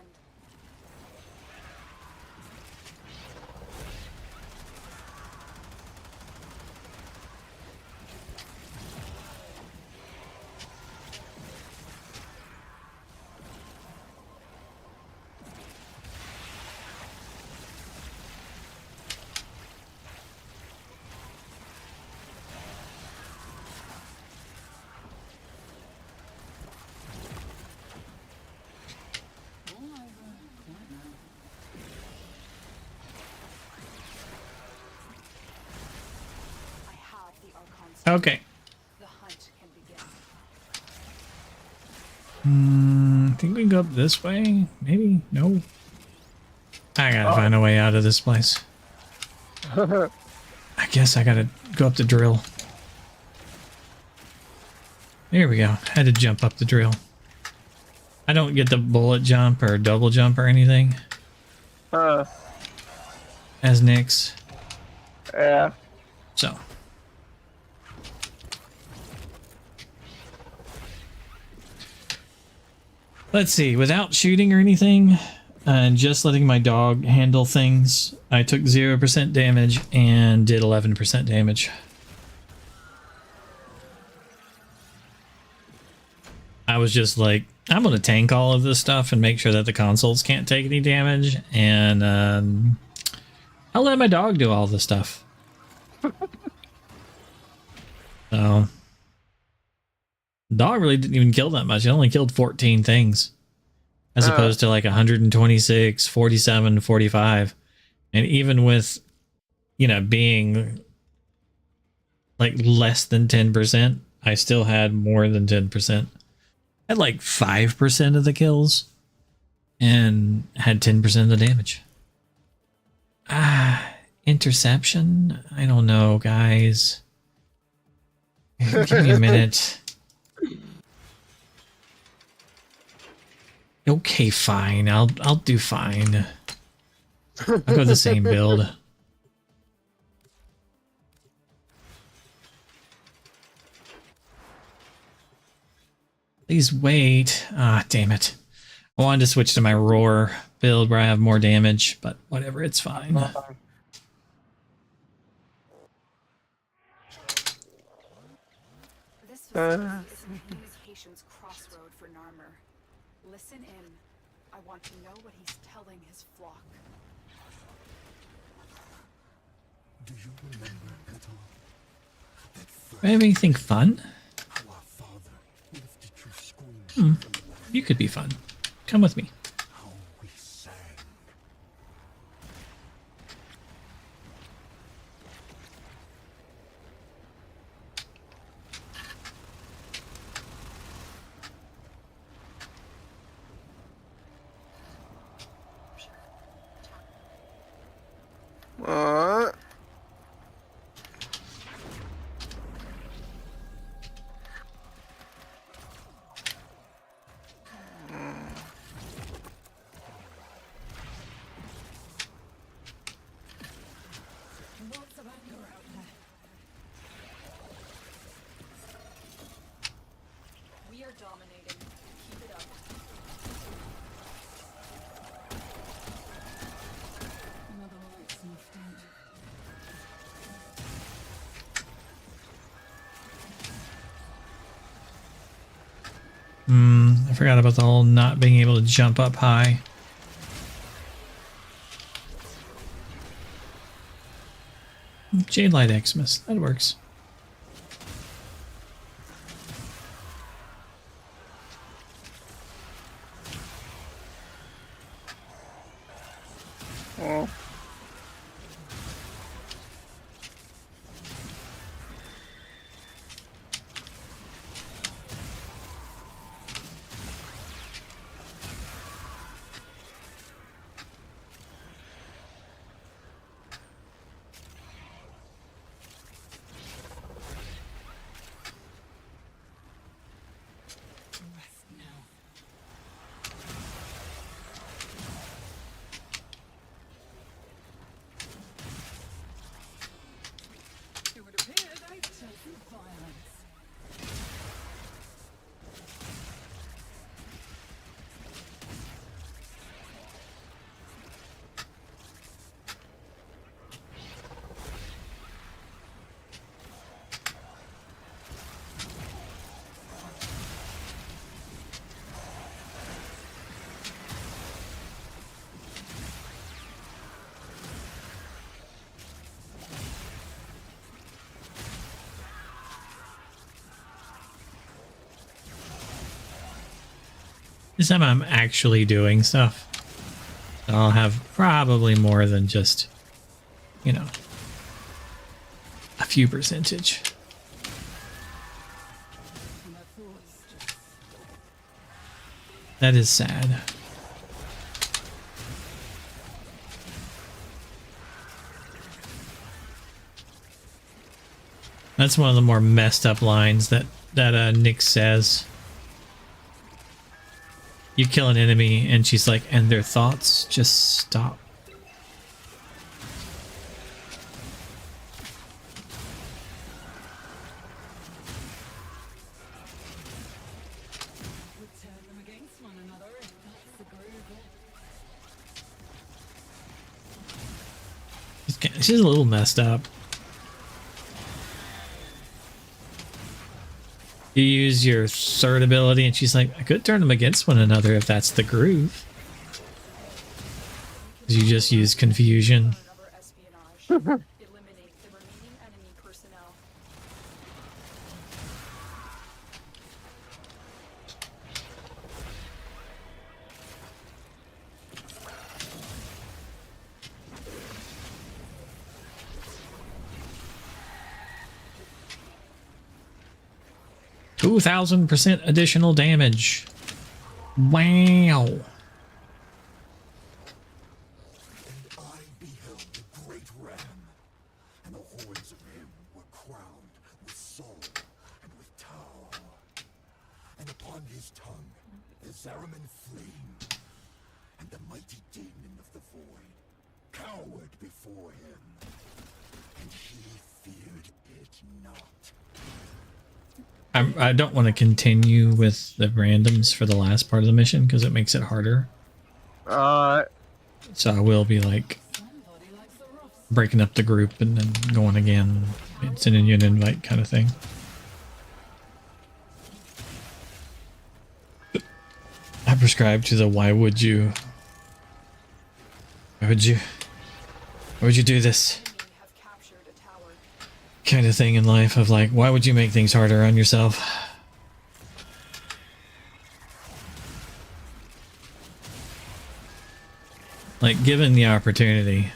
All over. Quite now. I have the Archon. Okay. The hunt can begin. I think we can go up this way. Maybe? No. I gotta find a way out of this place. I guess I gotta go up the drill. There we go. Had to jump up the drill. I don't get the bullet jump or double jump or anything. As Nyx. Yeah. So. Let's see. Without shooting or anything, and just letting my dog handle things, I took 0% damage and did 11% damage. I was just like, I'm going to tank all of this stuff and make sure that the consoles can't take any damage, and I'll let my dog do all this stuff. So, dog really didn't even kill that much. It only killed 14 things. As opposed to like 126, 47, 45. And even with, you know, being like less than 10%, I still had more than 10%. I had like 5% of the kills and had 10% of the damage. Interception? I don't know, guys. Give me a minute. Okay, fine. I'll do fine. I'll go the same build. Please wait. Ah, damn it. I wanted to switch to my roar build where I have more damage, but whatever, it's fine. This facility is a communications crossroad for Narmer. Listen in. I want to know what he's telling his flock. Have anything fun? You could be fun. Come with me. Alright. Lots of anger out there. We are dominating. Keep it up. Another light snuffed out. I forgot about the whole not being able to jump up high. Jade Light Xmas, that works. Oh. Rest now. It would appear they've chosen violence. This time I'm actually doing stuff. I'll have probably more than just, you know, a few percentage. That is sad. That's one of the more messed up lines that Nick says. You kill an enemy and she's like, and their thoughts just stop. Would turn them against one another if that's the groove. She's a little messed up. You use your third ability and she's like, I could turn them against one another if that's the groove. You just use confusion. Eliminate the remaining enemy personnel. %2,000 additional damage. Wow. I beheld the great ram, and the horns of him were crowned with soul and with tower. And upon his tongue the Zariman flame, and the mighty demon of the void cowered before him, and he feared it not. I don't want to continue with the randoms for the last part of the mission because it makes it harder. So I will be like breaking up the group and then going again, sending you an invite kind of thing. I prescribe to the why would you do this? Enemy have captured kind of thing in life of like, why would you make things harder on yourself? Like, given the opportunity.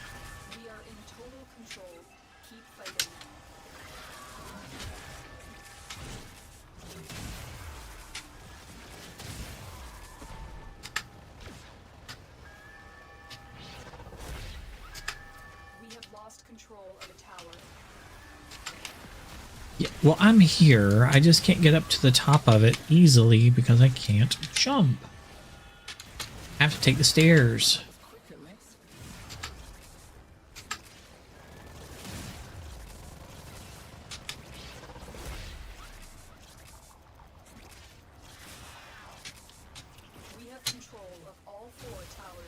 We are in total control. Keep fighting. We have lost control of a tower. Yeah, well, I'm here. I just can't get up to the top of it easily because I can't jump. I have to take the stairs. We have control of all 4 towers.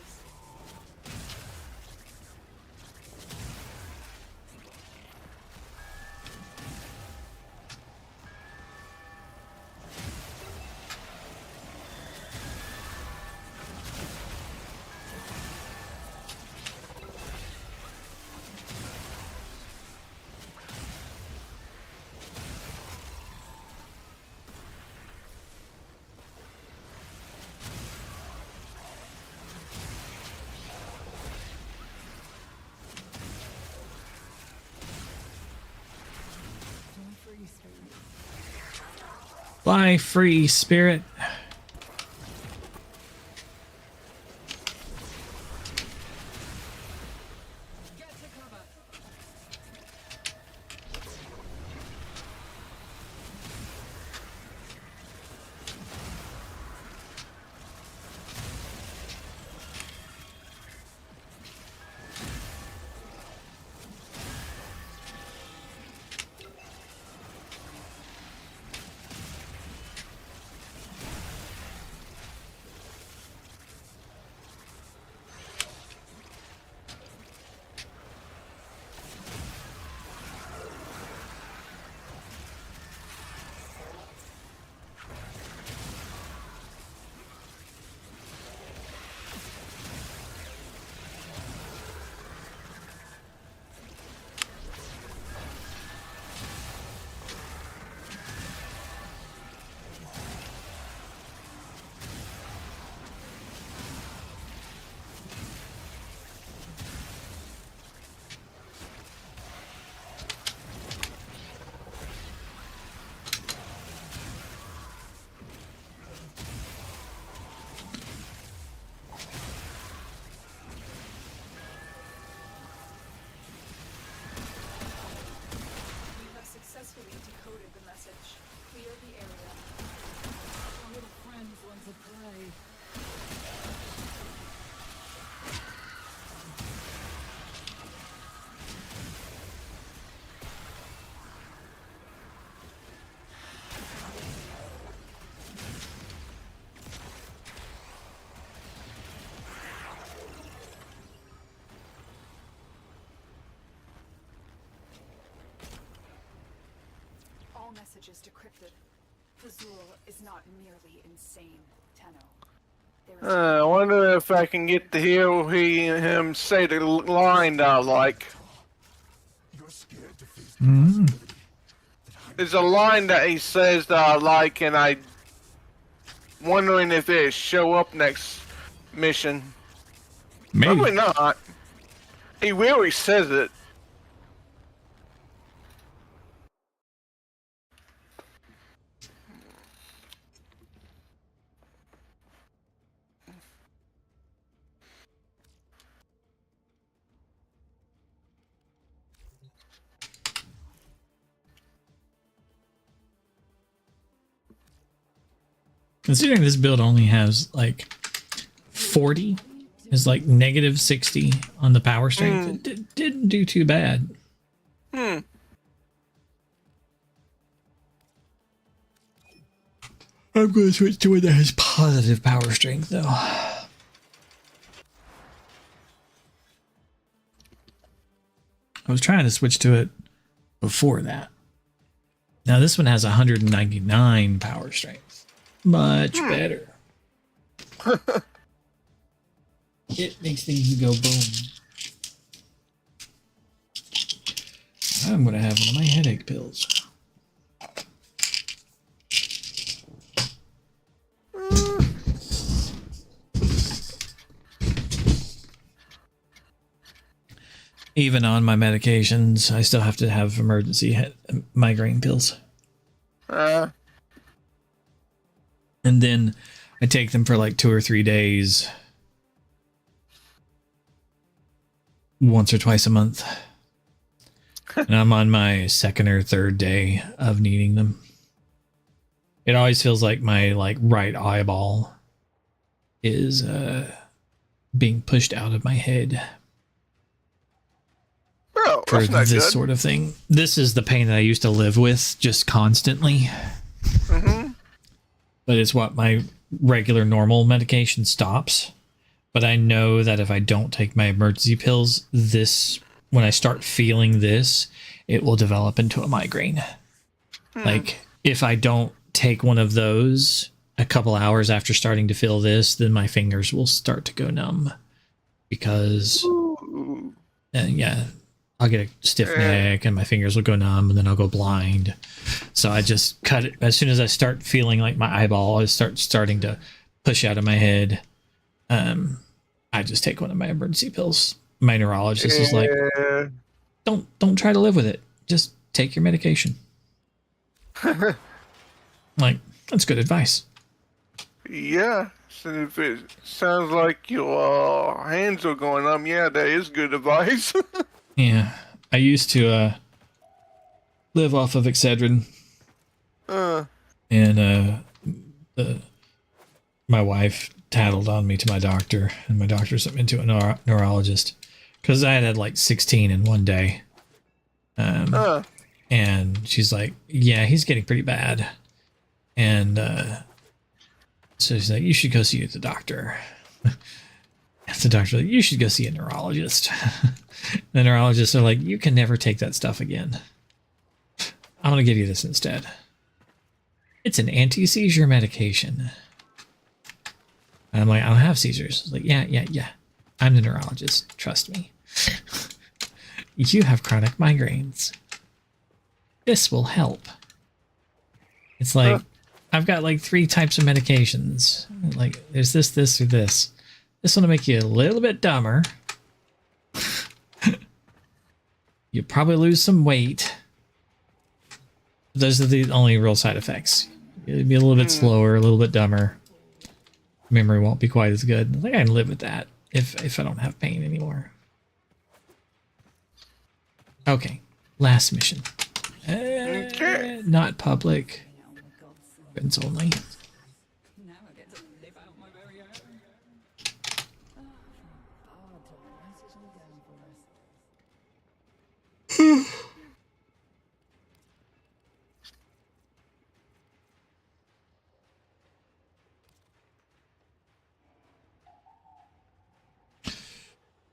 Bye, free spirit. We have successfully decoded the message. Clear the area. Our little friends want to play. All messages decrypted. Fazul is not merely insane, Tenno. There is I wonder if I can get to hear him say the line that I like. There's a line that he says that I like, and I wondering if it show up next mission. Maybe. Probably not. He really says it. Considering this build only has like 40, is like negative 60 on the power strength, it didn't do too bad. Hmm. I'm going to switch to one that has positive power strength though. I was trying to switch to it before that. Now this one has 199 power strength. Much better. It makes things go boom. I'm gonna have one of my headache pills. Even on my medications, I still have to have emergency migraine pills. And then I take them for like 2 or 3 days. Once or twice a month. And I'm on my 2nd or 3rd day of needing them. It always feels like my right eyeball is being pushed out of my head. Oh, for that's not this good. sort of thing. This is the pain that I used to live with just constantly. Mm-hmm. But it's what my regular normal medication stops. But I know that if I don't take my emergency pills, when I start feeling this, it will develop into a migraine. Like if I don't take one of those a couple hours after starting to feel this, then my fingers will start to go numb because I'll get a stiff neck and my fingers will go numb and then I'll go blind. So I just cut it as soon as I start feeling like my eyeball is starting to push out of my head. I just take one of my emergency pills. My neurologist is like, don't try to live with it. Just take your medication. Like, that's good advice. Yeah. So if it sounds like your hands are going numb, yeah, that is good advice. Yeah. I used to live off of Excedrin. And my wife tattled on me to my doctor, and my doctor sent me to a neurologist because I had like 16 in one day. And she's like, yeah, he's getting pretty bad. And so she's like, you should go see the doctor. The doctor's like, you should go see a neurologist. The neurologists are like, you can never take that stuff again. I'm going to give you this instead. It's an anti-seizure medication. And I'm like, I don't have seizures. She's like, yeah. I'm the neurologist. Trust me. You have chronic migraines. This will help. It's like, I've got like 3 types of medications. Like, there's this, or this. This one will make you a little bit dumber. You'll probably lose some weight. Those are the only real side effects. You'll be a little bit slower, a little bit dumber. Memory won't be quite as good. I think I can live with that if I don't have pain anymore. Okay, last mission. Not public. Friends only.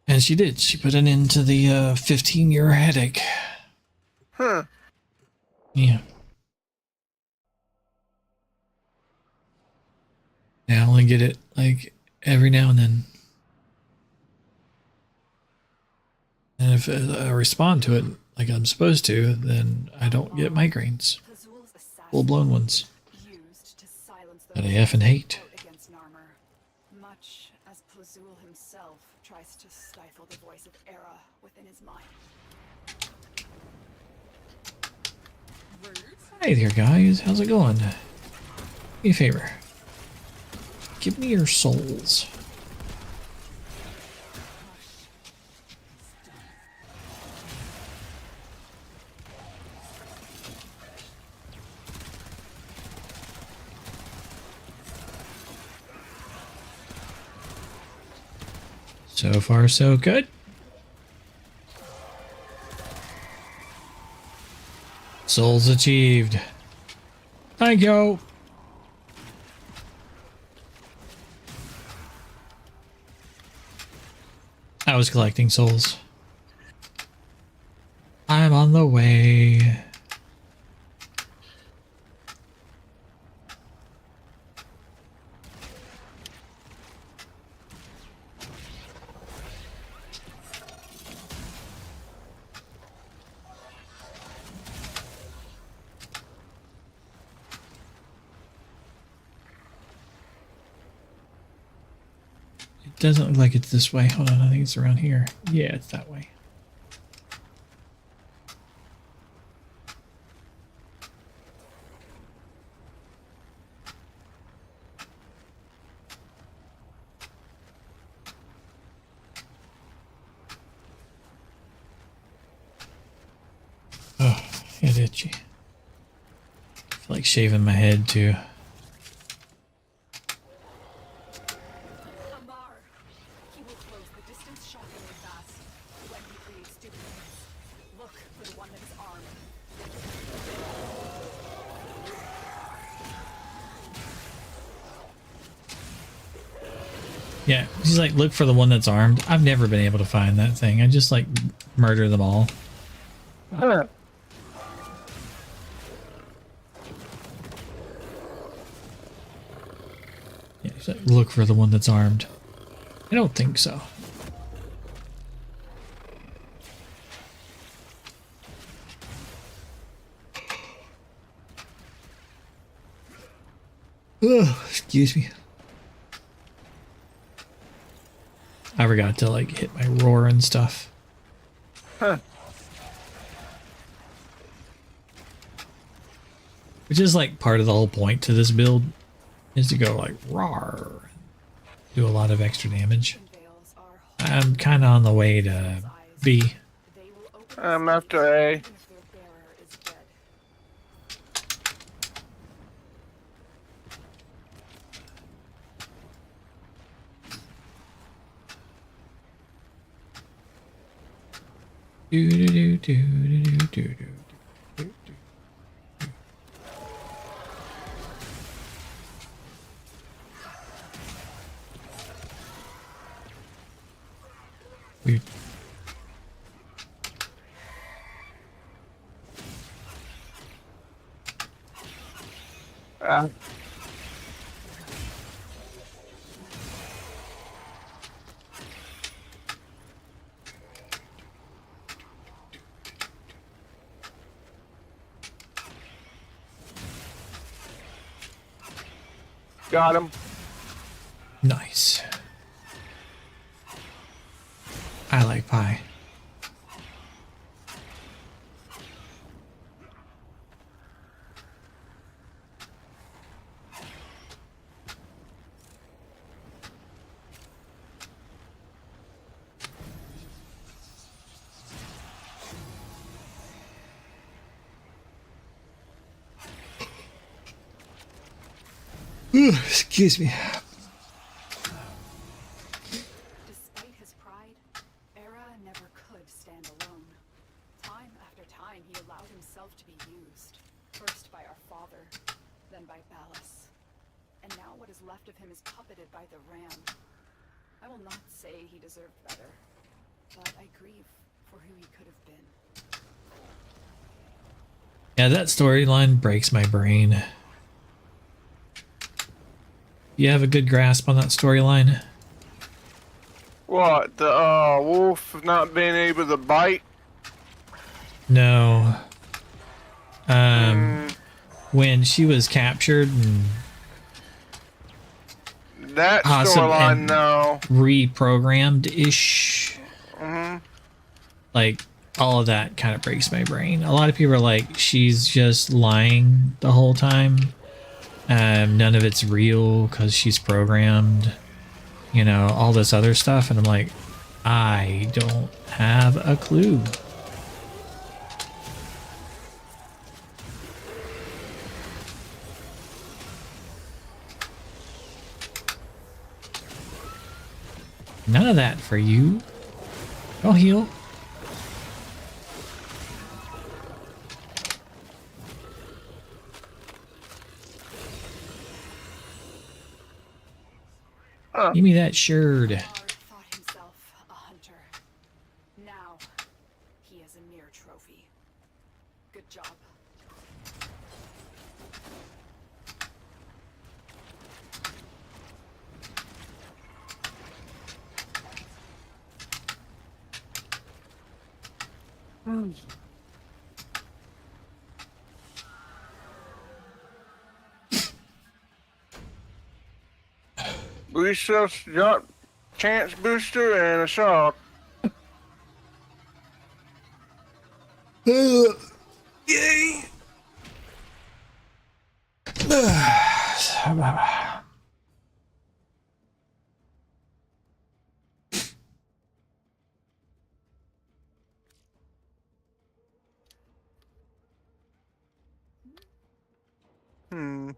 And she did. She put an end to the 15-year headache. Huh. Yeah. Yeah, I only get it like every now and then. And if I respond to it like I'm supposed to, then I don't get migraines. Full-blown ones. That I effing hate. Much as Plazul himself tries to stifle the voice of Era within his mind. Hey there, guys. How's it going? Do me a favor. Give me your souls. So far, so good. Souls achieved. Thank you. I was collecting souls. I'm on the way. doesn't look like it's this way. Hold on, I think it's around here. Yeah, it's that way. Oh, get itchy. I feel like shaving my head too. Amar. He will close the distance shockingly fast. When he creates duplicates, look for the one that is armed. Yeah, she's like, look for the one that's armed. I've never been able to find that thing. I just like murder them all. Huh. Yeah, she's like, look for the one that's armed. I don't think so. Oh, excuse me. I forgot to like hit my roar and stuff. Huh. Which is like part of the whole point to this build is to go like roar, do a lot of extra damage. I'm kind of on the way to B. I'm after A. Do do do do do do do do. Weird. Got him. Nice. I like pie. Excuse me. Despite his pride, Era never could stand alone. Time after time, he allowed himself to be used. First by our father, then by Ballas. And now what is left of him is puppeted by the Ram. I will not say he deserved better, but I grieve for who he could have been. Yeah, that storyline breaks my brain. You have a good grasp on that storyline? What, the wolf not being able to bite? No. When she was captured and that awesome storyline, and no. reprogrammed-ish. Like, all of that kind of breaks my brain. A lot of people are like, she's just lying the whole time. None of it's real because she's programmed. You know, all this other stuff. And I'm like, I don't have a clue. None of that for you. Go heal. Give me that sherd. Thought himself a hunter. Now, he is a mere trophy. Good job. We shall not chance booster, and a shock. Yay! Hmm.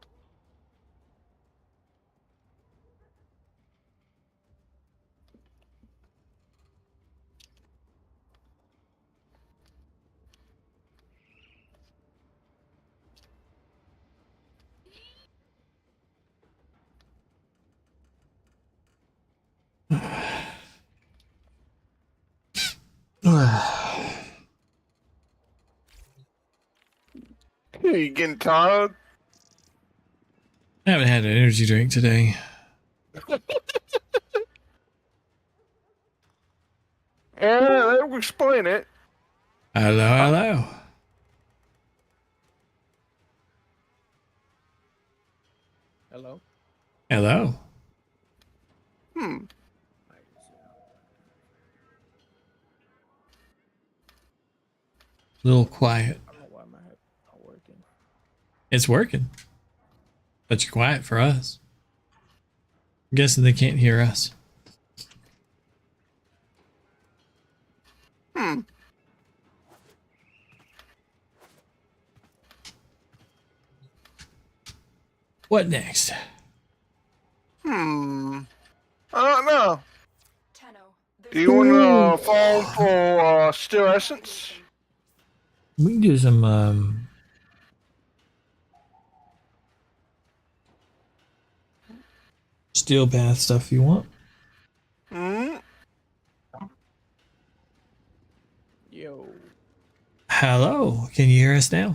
You getting tired? I haven't had an energy drink today. Yeah, that would explain it. Hello, hello. Hello. Hello. Hmm. A little quiet. I don't know why my head not working. It's working. But you're quiet for us. I'm guessing they can't hear us. Hmm. What next? Hmm. I don't know. Tenno, Do you want to fall for Still Essence? We can do some steel path stuff if you want. Hmm. Yo. Hello. Can you hear us now?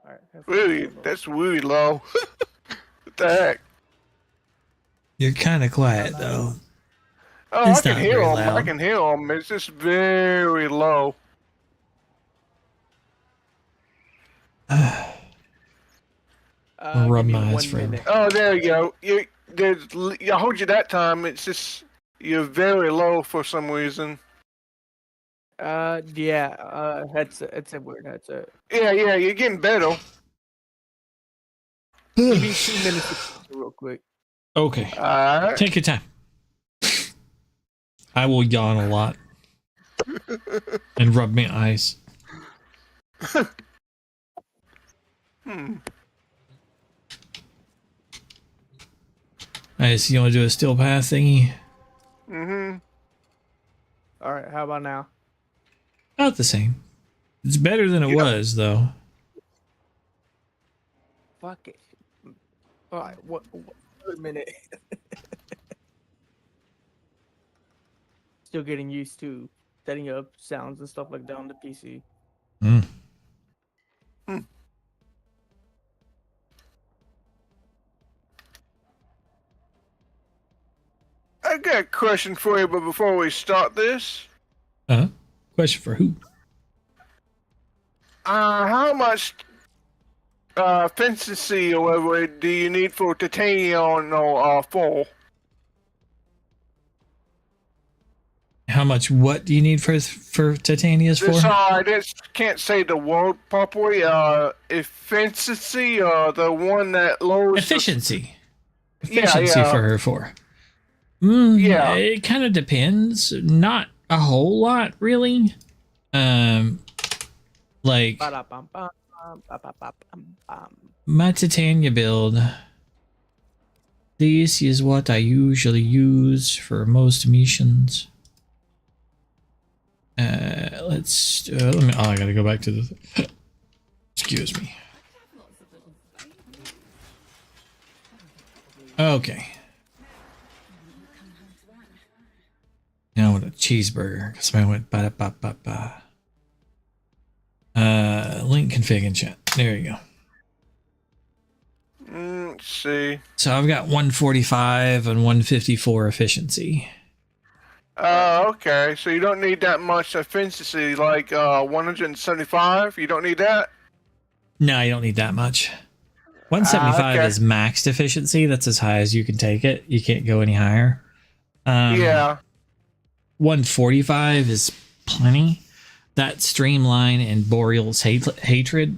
Alright. Really? That's really low. What the heck? You're kind of quiet though. Oh, It's I can not hear very them. loud. I can hear them. It's just very low. Rub my eyes for Oh, there you go. I hold you that time. It's just you're very low for some reason. Yeah. Headset. It's a weird headset. Yeah, you're getting better. Give me 2 minutes real quick. Okay. Alright. Take your time. I will yawn a lot and rub my eyes. Hmm. Alright, so you want to do a steel path thingy? Mm-hmm. Alright, how about now? About the same. It's better than it was, though. Fuck it. Alright, what a minute. Still getting used to setting up sounds and stuff like that on the PC. Hmm. I got a question for you, but before we start this, Question for who? how much efficiency or whatever do you need for titanium or full? How much what do you need for Titania's for? I just can't say the word properly. Efficiency or the one that lowers Efficiency. Yeah, Efficiency yeah. for her for. Yeah. It kind of depends. Not a whole lot, really. Like my Titania build. This is what I usually use for most missions. Let's let me. Oh, I gotta go back to the. Excuse me. Okay. Now I want a cheeseburger because I went ba ba ba ba. Link config and chat. There you go. Let's see. So I've got 145 and 154 efficiency. Okay. So you don't need that much efficiency, like 175. You don't need that. No, you don't need that much. 175 okay. is maxed efficiency. That's as high as you can take it. You can't go any higher. Yeah. 145 is plenty. That Streamline and Boreal's Hatred.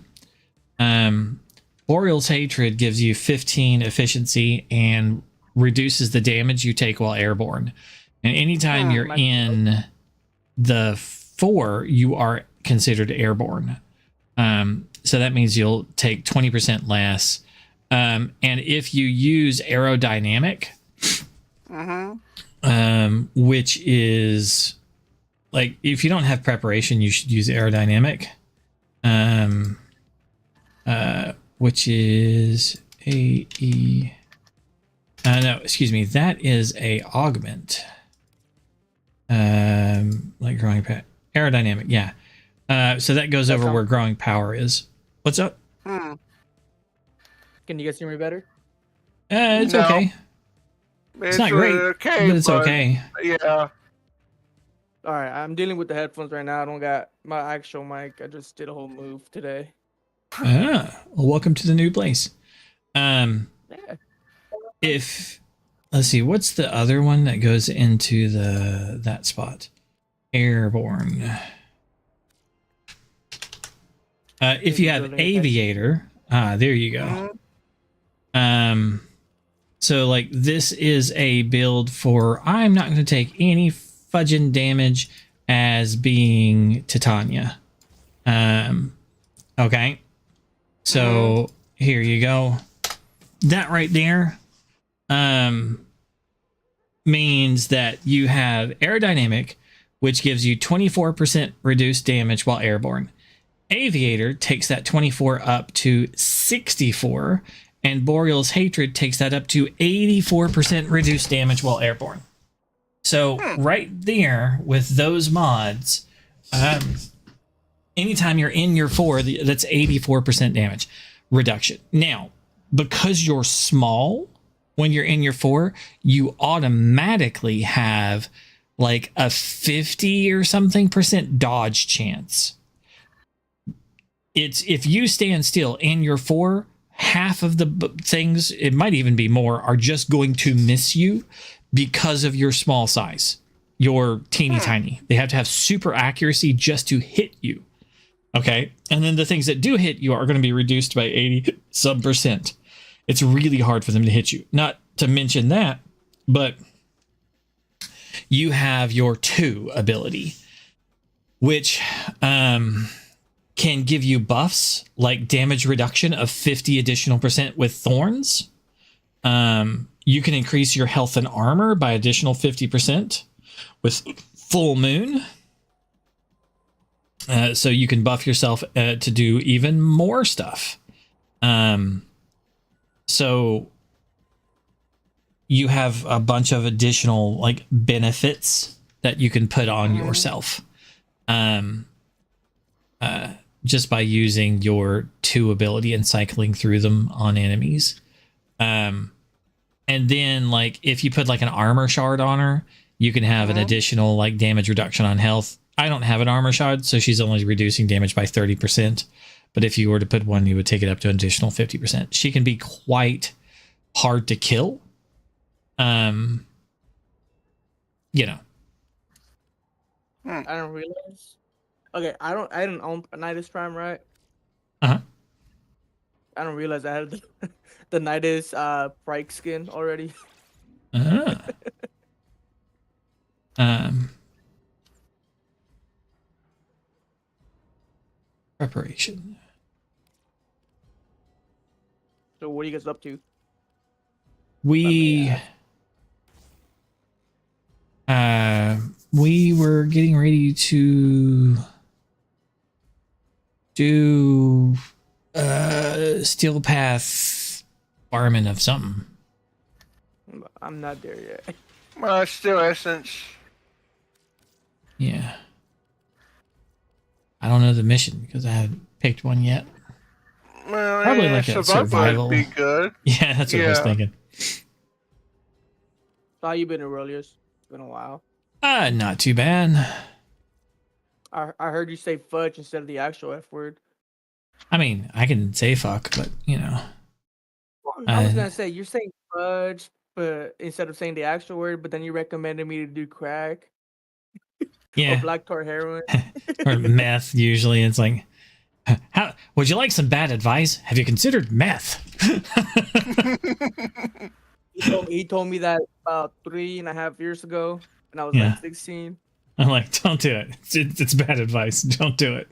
Boreal's Hatred gives you 15 efficiency and reduces the damage you take while airborne. And anytime you're in the 4, you are considered airborne. So that means you'll take 20% less. And if you use aerodynamic, which is like, if you don't have preparation, you should use aerodynamic, which is AE. No, excuse me. That is a augment. Like growing aerodynamic. Yeah. So that goes over where growing power is. What's up? Can you guys hear me better? It's okay. It's not great, okay, but it's okay. Yeah. All right, I'm dealing with the headphones right now. I don't got my actual mic. I just did a whole move today. Well, welcome to the new place. Yeah. If let's see, what's the other one that goes into that spot? Airborne. If you have aviator, there you go. So like this is a build for, I'm not going to take any fudging damage as being Titania. Okay. So here you go. That right there means that you have aerodynamic, which gives you 24% reduced damage while airborne. Aviator takes that 24 up to 64, and Boreal's Hatred takes that up to 84% reduced damage while airborne. So right there with those mods, anytime you're in your 4, that's 84% damage reduction. Now, because you're small, when you're in your 4, you automatically have like a 50 or something percent dodge chance. It's if you stand still in your 4, half of the things, it might even be more, are just going to miss you because of your small size. You're teeny tiny. They have to have super accuracy just to hit you. Okay. And then the things that do hit you are going to be reduced by 80 some percent. It's really hard for them to hit you. Not to mention that, but you have your 2 ability, which can give you buffs like damage reduction of 50 additional percent with thorns. You can increase your health and armor by additional 50% with full moon. So you can buff yourself to do even more stuff. So you have a bunch of additional like benefits that you can put on yourself. Just by using your 2 ability and cycling through them on enemies. And then like if you put like an armor shard on her, you can have an additional like damage reduction on health. I don't have an armor shard, so she's only reducing damage by 30%. But if you were to put one, you would take it up to an additional 50%. She can be quite hard to kill. You know. I don't realize. Okay, I didn't own Nidus Prime, right? Uh-huh. I don't realize I had the Nidus Pryke skin already. Preparation. So what are you guys up to? We were getting ready to do Steel Path Barman of something. I'm not there yet. Well, still Essence. Yeah. I don't know the mission because I haven't picked one yet. Well, Probably yeah, like a survival. would be good. Yeah, that's what I was thinking. So how you been, Aurelius? It's been a while. Not too bad. I heard you say fudge instead of the actual F word. I mean, I can say fuck, but you know. I was gonna say you're saying fudge, but instead of saying the actual word, but then you recommended me to do crack or Yeah. black tar heroin. Or meth, usually. It's like, how would you like some bad advice? Have you considered meth? He told me that about 3.5 years ago, and I was Yeah. like 16. I'm like, don't do it. It's bad advice. Don't do it.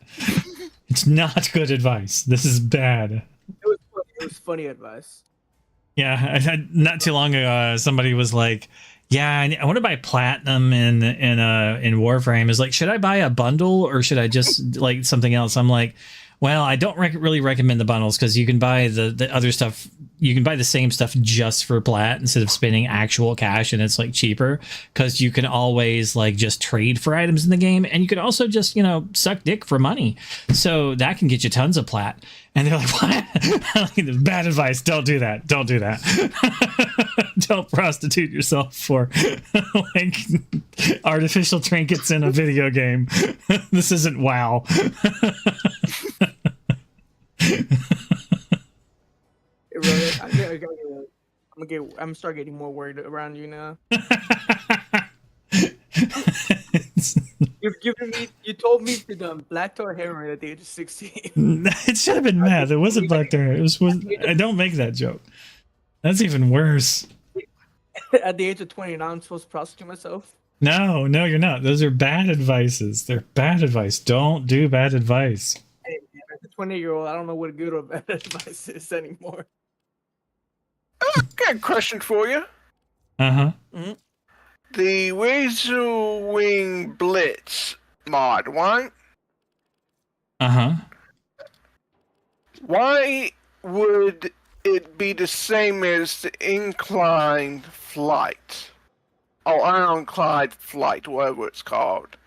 It's not good advice. This is bad. It was funny advice. Yeah, I had not too long ago. Somebody was like, "Yeah, I want to buy platinum in Warframe." Is like, should I buy a bundle or should I just like something else? I'm like, well, I don't really recommend the bundles because you can buy the other stuff. You can buy the same stuff just for plat instead of spending actual cash, and it's like cheaper because you can always like just trade for items in the game, and you can also just suck dick for money. So that can get you tons of plat. And they're like, what? Bad advice. Don't do that. Don't do that. Don't prostitute yourself for like artificial trinkets in a video game. This isn't WoW. I'm start getting more worried around you now. You told me to do black tar heroin at the age of 16. It should have been meth. It wasn't black tar. It was. I don't make that joke. That's even worse. At the age of 20, now I'm supposed to prostitute myself. No, you're not. Those are bad advices. They're bad advice. Don't do bad advice. Hey, man, as a 20-year-old, I don't know what good or bad advice is anymore. I've got a question for you. Uh-huh. Mm-hmm. The Razor Wing Blitz mod, right? Uh-huh. Why would it be the same as the inclined flight? Or ironclad flight, whatever it's called.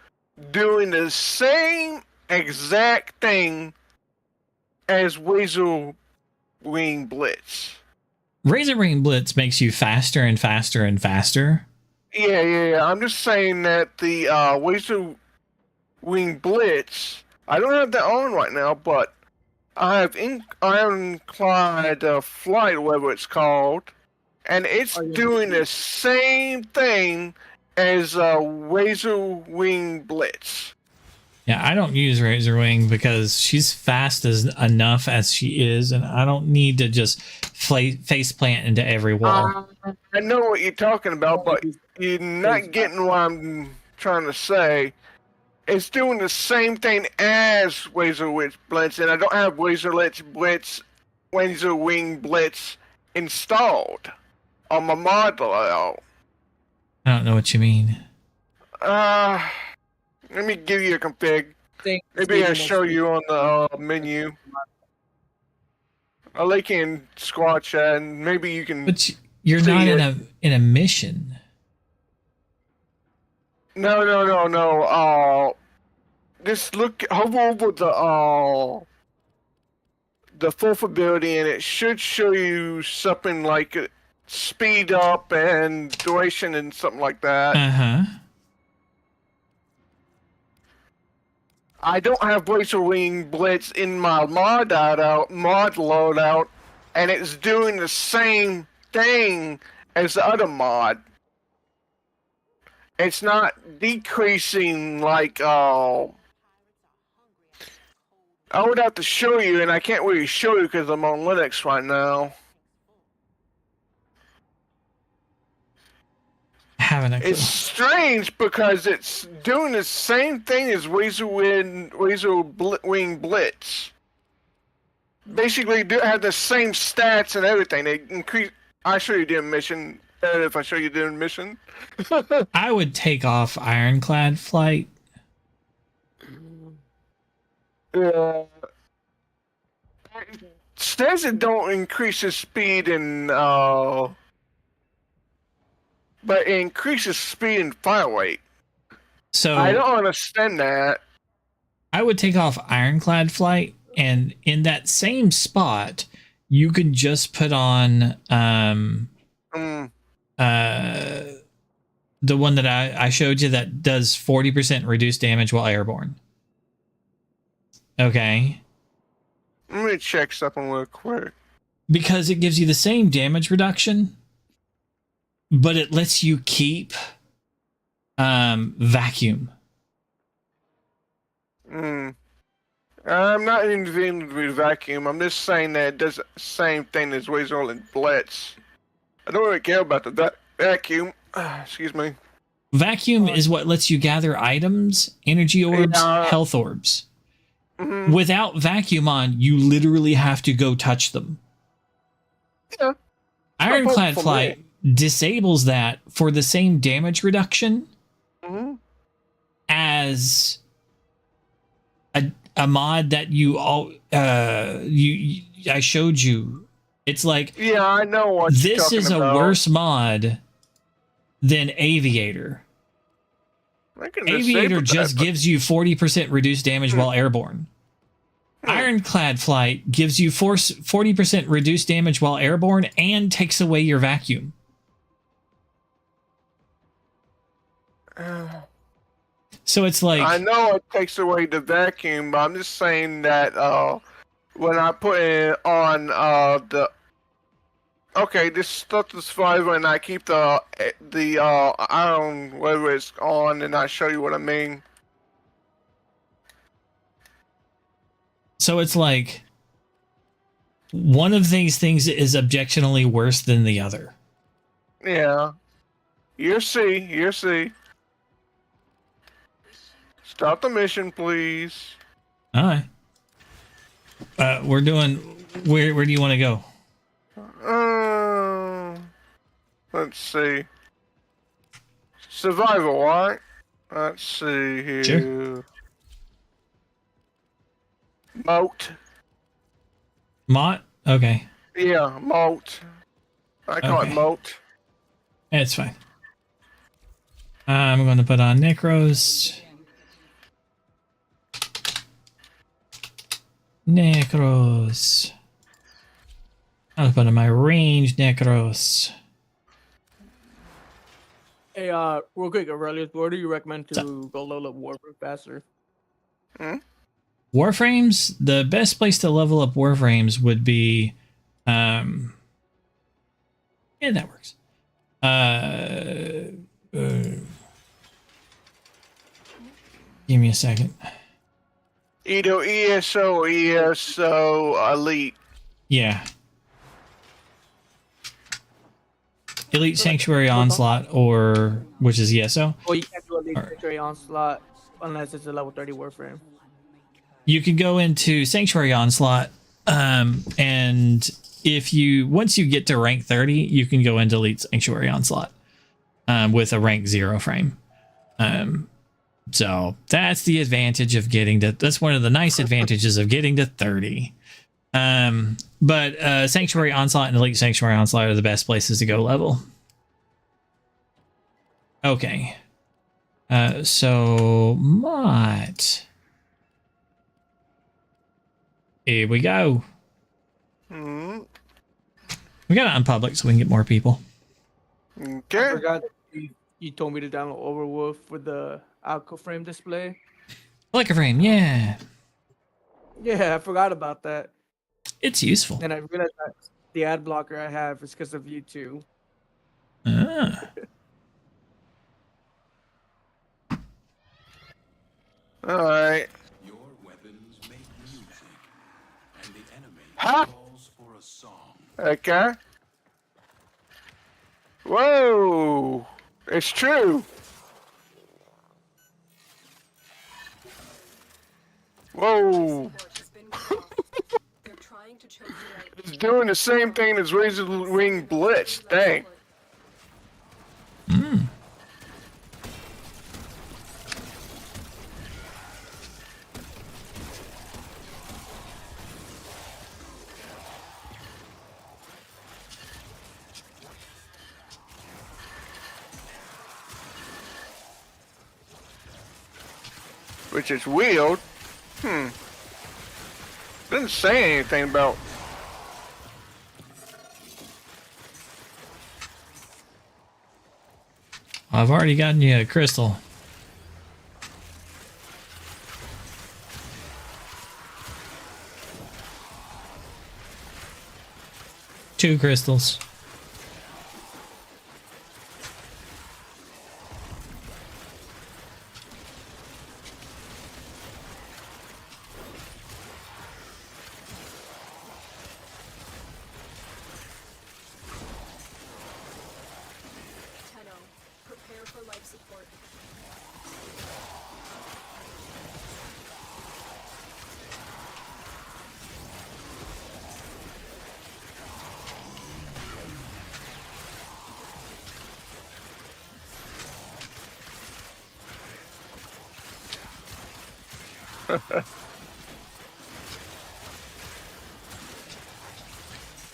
Doing the same exact thing as Razor Wing Blitz. Razor Wing Blitz makes you faster and faster and faster. Yeah. I'm just saying that the Razor Wing Blitz, I don't have that on right now, but I have ironclad flight, whatever it's called, and it's doing the same thing as Razor Wing Blitz. Yeah, I don't use Razor Wing because she's fast enough as she is, and I don't need to just face plant into every wall. I know what you're talking about, but you're not getting what I'm trying to say. It's doing the same thing as Razor Wing Blitz, and I don't have Razor Wing Blitz installed on my model. I don't know what you mean. Let me give you a config. Maybe I'll show you on the menu. I'll link in squad chat, and maybe you can. But you're not in a mission. No. Just hover over the fourth ability, and it should show you something like speed up and duration and something like that. Uh-huh. I don't have Razor Wing Blitz in my mod loadout, and it's doing the same thing as the other mod. It's not decreasing like I would have to show you, and I can't really show you because I'm on Linux right now. It's strange because it's doing the same thing as Razor Wing Blitz. Basically, have the same stats and everything. They increase. I show you the mission. If I show you the mission, I would take off ironclad flight. It says it don't increase the speed and but it increases speed and fire rate. So I don't understand that. I would take off ironclad flight, and in that same spot, you can just put on the one that I showed you that does 40% reduced damage while airborne. Okay. Let me check something real quick. Because it gives you the same damage reduction, but it lets you keep vacuum. I'm not anything with vacuum. I'm just saying that it does the same thing as Weasel and Blitz. I don't really care about the vacuum. Excuse me. Vacuum is what lets you gather items, energy orbs, health orbs. Without vacuum on, you literally have to go touch them. Yeah. Ironclad Flight disables that for the same damage reduction as a mod that I showed you. It's like, yeah, I know what you're this talking is a about. worse mod than Aviator. Aviator just gives you 40% reduced damage while airborne. Ironclad Flight gives you 40% reduced damage while airborne and takes away your vacuum. So it's like, I know it takes away the vacuum, but I'm just saying that when I put it on this stuff is 5 and I keep the iron whether it's on, and I show you what I mean. So it's like one of these things is objectionably worse than the other. Yeah. You'll see. Start the mission, please. All right. We're doing. Where do you want to go? Let's see. Survival, right? Let's see here. Sure. Moat. Mott? Okay. Yeah, moat. I call it moat. It's fine. I'm going to put on Necros. I'll put on my range Necros. Hey, real quick, Aurelius, where do you recommend to go level up Warframe faster? Warframes, the best place to level up Warframes would be, yeah, that works. Give me a second. Either ESO or ESO Elite. Yeah. Elite Sanctuary Onslaught, or which is ESO. Well, you can't do Elite Sanctuary Onslaught unless it's a level 30 Warframe. You can go into Sanctuary Onslaught, and once you get to rank 30, you can go into Elite Sanctuary Onslaught with a rank 0 frame. So that's the advantage of getting to. That's one of the nice advantages of getting to 30. But Sanctuary Onslaught and Elite Sanctuary Onslaught are the best places to go level. Okay. So Mott. Here we go. We got it unpublic so we can get more people. Okay. I forgot you told me to download Overwolf for the Alco frame display. Like a frame, yeah. Yeah, I forgot about that. It's useful. And I realized that the ad blocker I have is because of you too. Alright. Your weapons make music, and the enemy calls for a song. Okay. Whoa! It's true. Whoa! It's doing the same thing as Razor Wing Blitz. Dang. Which is weird. Didn't say anything about. I've already gotten you a crystal. Two crystals.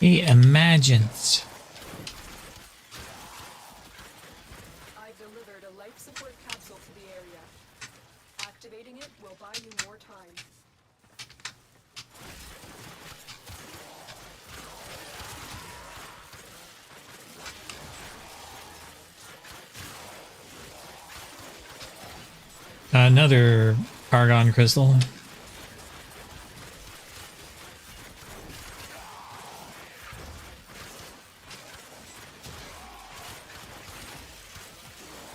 He imagines. I've delivered a life support capsule to the area. Activating it will buy you more time. Another Argon crystal.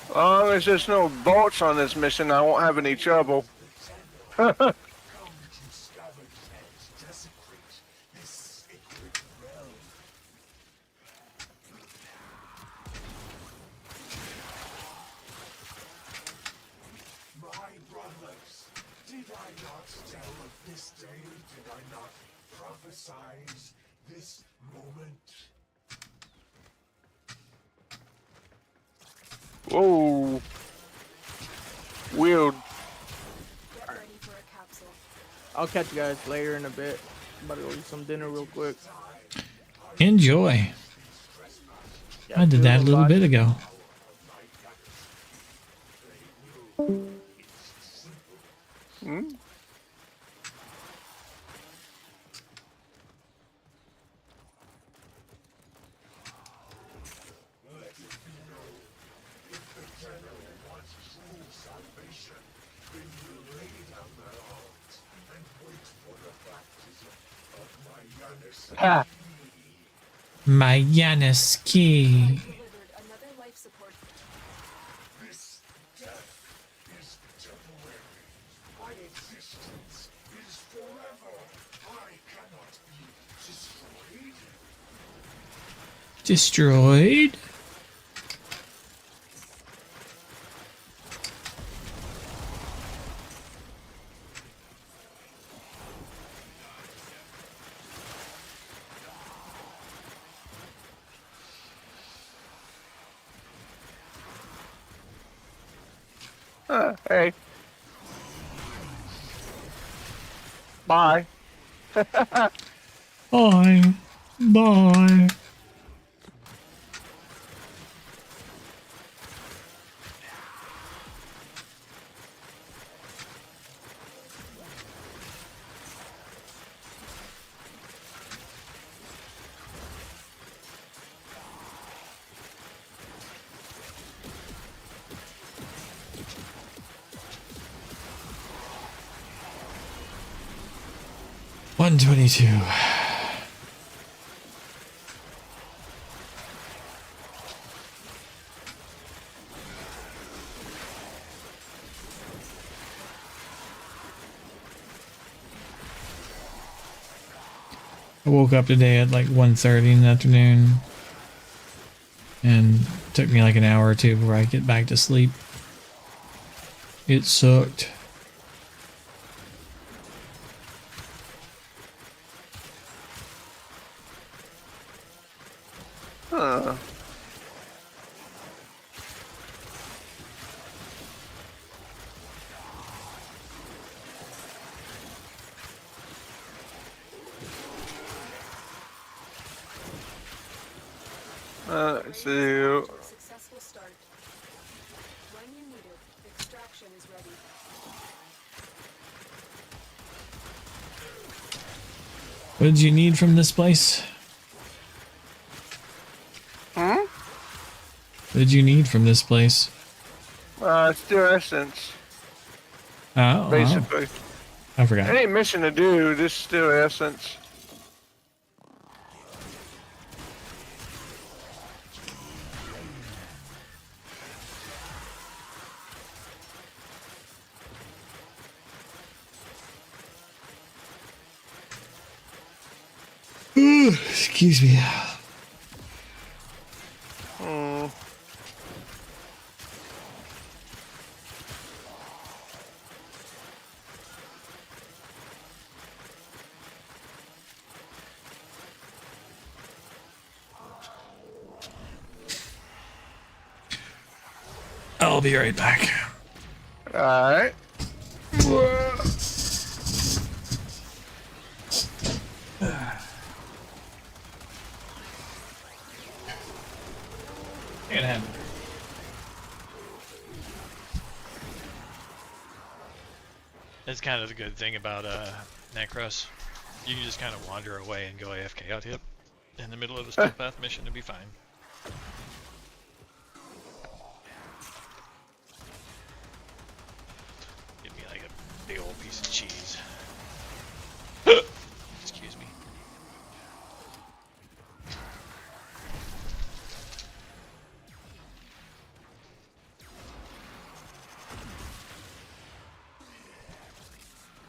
As long as there's no bolts on this mission, I won't have any trouble. Did I not tell of this day? Did I not prophesize this moment? Whoa. Weird. Get ready for a capsule. I'll catch you guys later in a bit. I'm about to go eat some dinner real quick. Enjoy. I did that a little bit ago. Hmm? Ha! My Yanuski. Another life support. This death is temporary. My existence is forever. I cannot be destroyed. Destroyed? Hey. Bye. Bye. Bye. $122. I woke up today at like 1:30 in the afternoon and it took me like an hour or two before I get back to sleep. It sucked. Huh. Let's see. Successful start. When you need it, extraction is ready. What did you need from this place? Hmm? What did you need from this place? Still essence. Oh, Basically. I forgot. Any mission to do, this is still essence. Excuse me. Hmm. I'll be right back. Alright. That's kind of the good thing about Necros. You can just kind of wander away and go AFK out here in the middle of a stealth path mission and be fine. Give me like a big old piece of cheese. Excuse me.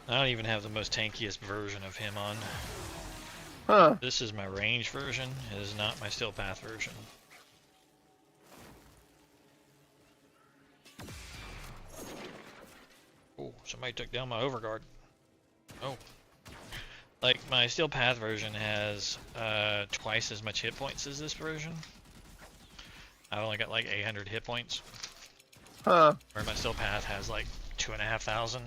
I don't even have the most tankiest version of him on. Huh. This is my range version. It is not my steel path version. Oh, somebody took down my overguard. Oh. Like, my steel path version has twice as much hit points as this version. I've only got like 800 hit points. Huh. Where my steel path has like 2,500.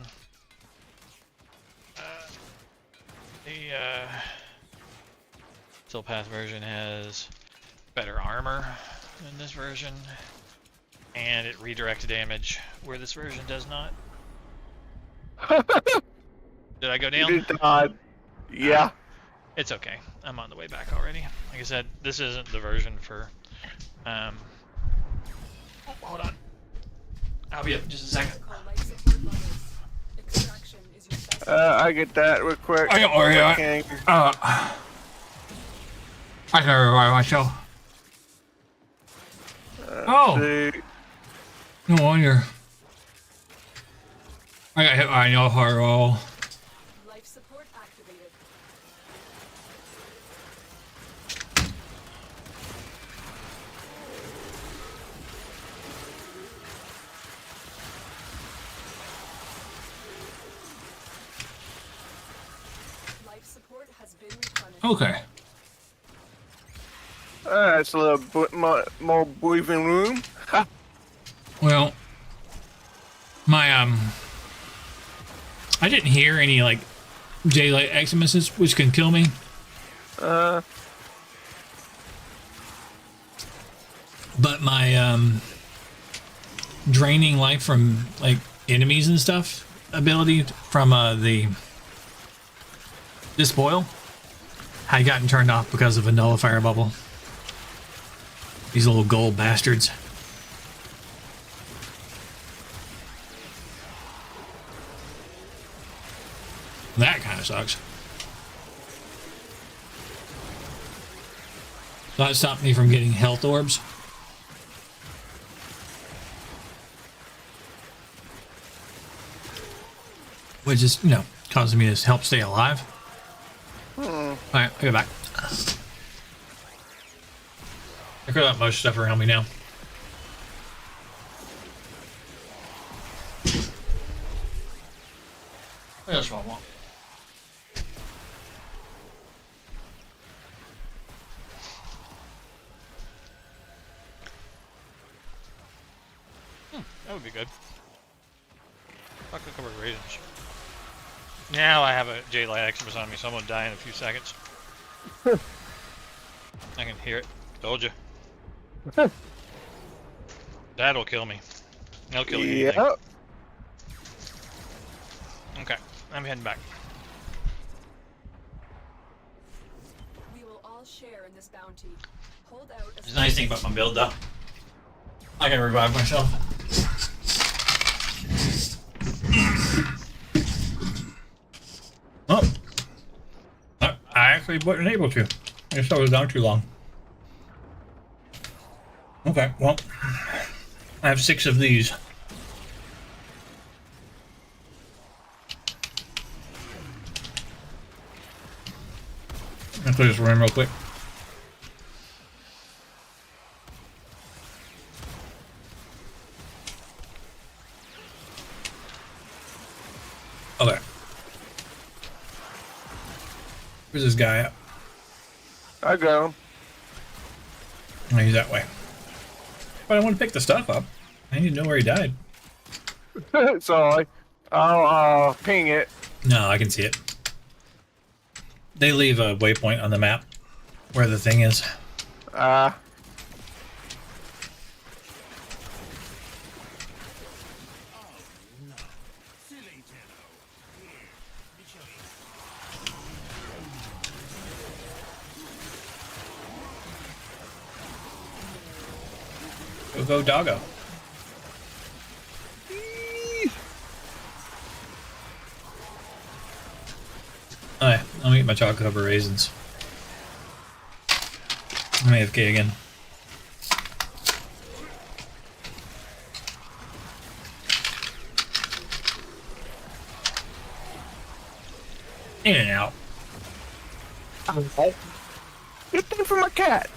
The steel path version has better armor than this version, and it redirects damage where this version does not. Did I go down? You did not. Yeah. It's okay. I'm on the way back already. Like I said, this isn't the version for. Oh, hold on. I'll be up in just a second. I get that real quick. I don't worry. I can revive myself. Oh. No wonder. I got hit by no heart roll. Life support activated. Life support has been replenished. Okay. That's a little bit more breathing room. Ha. Well, my I didn't hear any like daylight Eximuses, which can kill me. But my draining life from like enemies and stuff ability from the Despoil had gotten turned off because of a nullifier bubble. These little gold bastards. That kind of sucks. So that stopped me from getting health orbs. Which is, you know, causing me to help stay alive. Alright, I'll go back. I could have most stuff around me now. That's what I want. That would be good. Fuck a couple of raisins. Now I have a J-Light Eximus on me, so I'm gonna die in a few seconds. I can hear it. Told you. That'll kill me. That'll kill you. Yep. Okay, I'm heading back. We will all share in this bounty. Hold out. There's a nice thing about my build, though. I can revive myself. Oh. I actually wasn't able to. I just thought it was down too long. Okay, well. I have 6 of these. I'll clear this room real quick. Okay. Where's this guy at? I got him. Oh, he's that way. But I want to pick the stuff up. I need to know where he died. Sorry. I'll ping it. No, I can see it. They leave a waypoint on the map where the thing is. Go doggo. Alright, I'll eat my chocolate covered raisins. I'm AFK again. In and out. Good thing for my cat.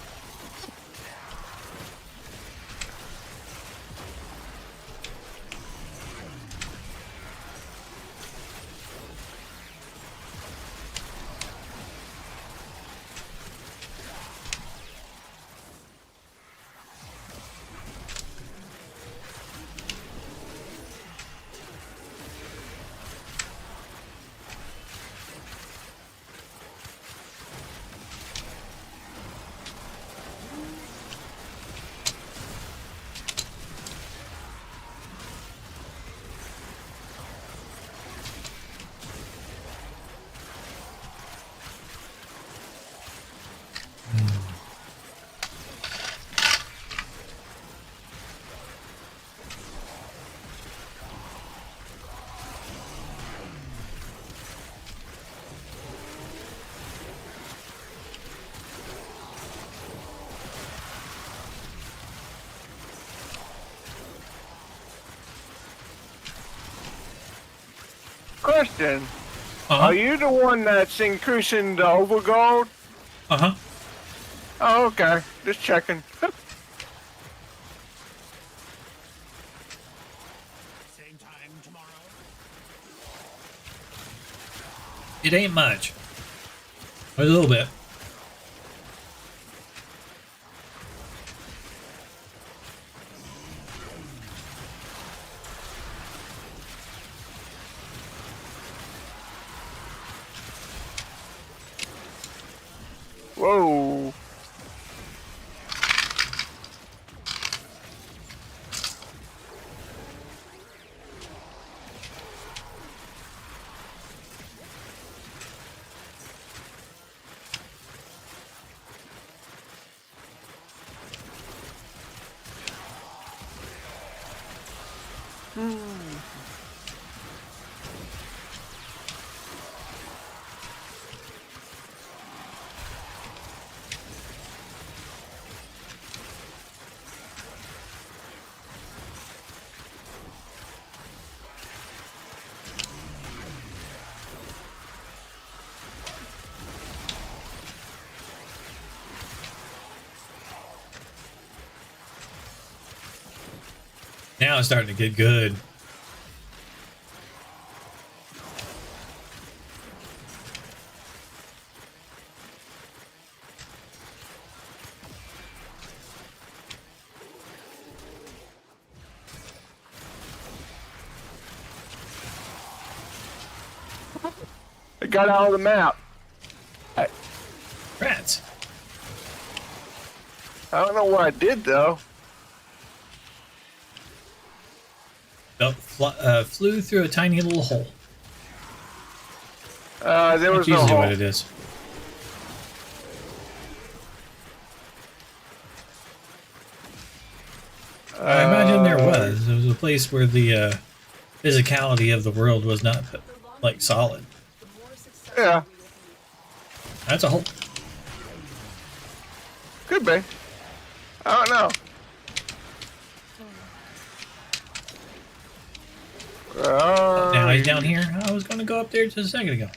Question. Are you the one that's increasing the overgold? Uh-huh. Oh, okay. Just checking. Same time tomorrow. It ain't much. A little bit. Whoa. Now it's starting to get good. It got out of the map. Rats. I don't know what I did though. Flew through a tiny little hole. There That's was no usually hole. what it is. I imagine there was. It was a place where the physicality of the world was not like solid. Yeah. That's a hole. Could be. I don't know. Now he's down here. I was going to go up there just a second ago.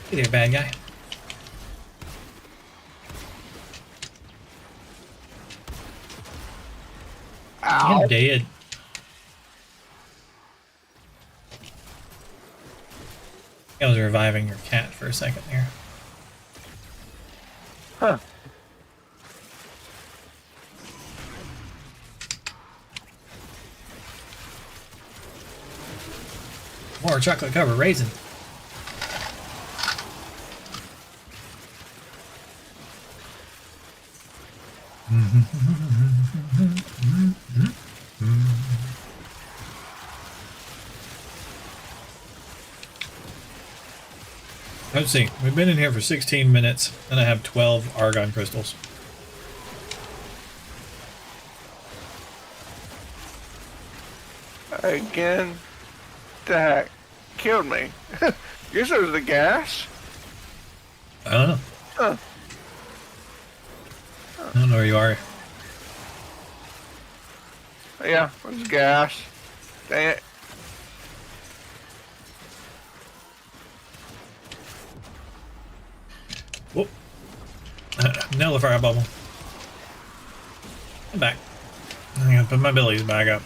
Hey there, bad guy. Ow. I'm dead. I was reviving your cat for a second there. Huh. More chocolate covered raisin. Let's see. We've been in here for 16 minutes, and I have 12 argon crystals. Again? The heck? Killed me. Guess it was the gas? I don't know. Huh. I don't know where you are. Yeah, it was gas. Dang it. Whoop. Nail the fire bubble. I'm back. I'm gonna put my abilities back up.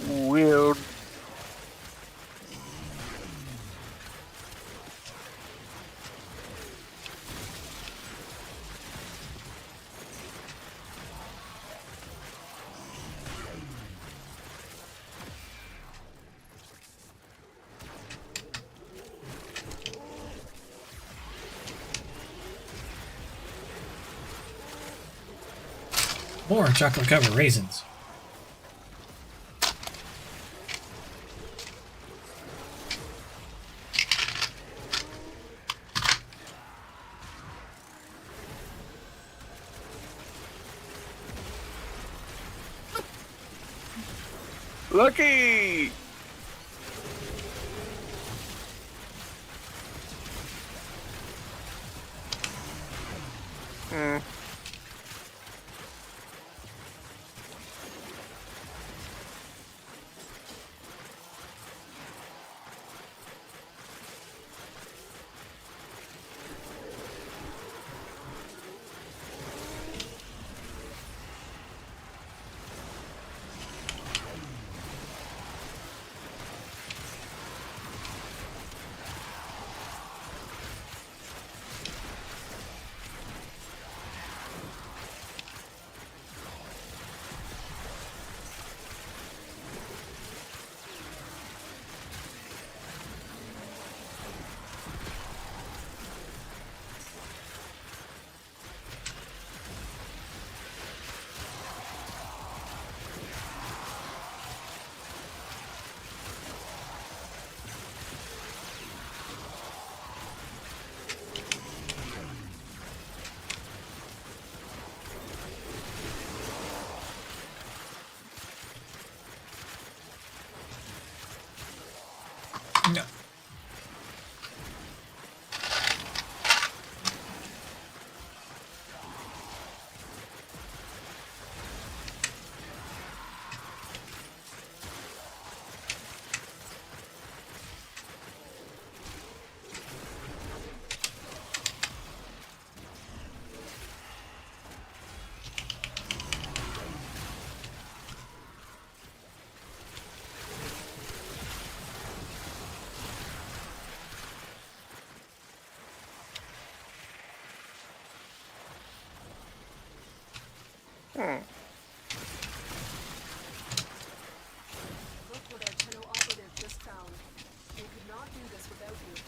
Weird. More chocolate covered raisins. Lucky! Hmm. No. Hmm. Look what our Tenno operative just found. We could not do this without you.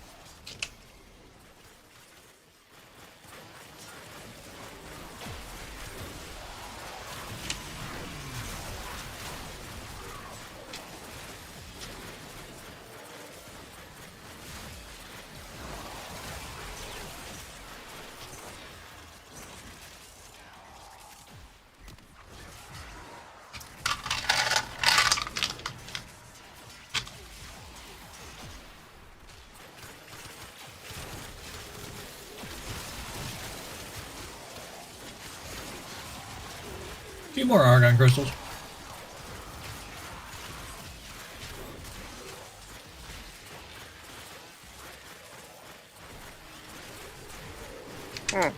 A few more argon crystals. Hmm.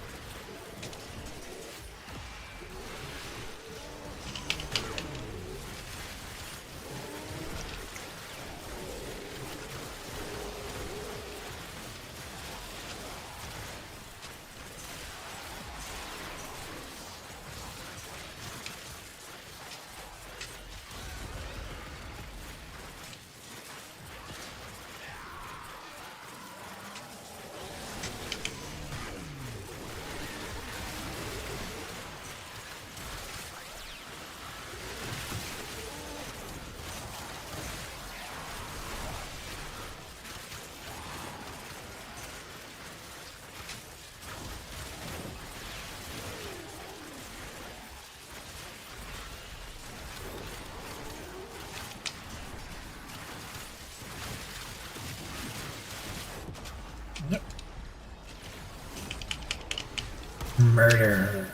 Murder.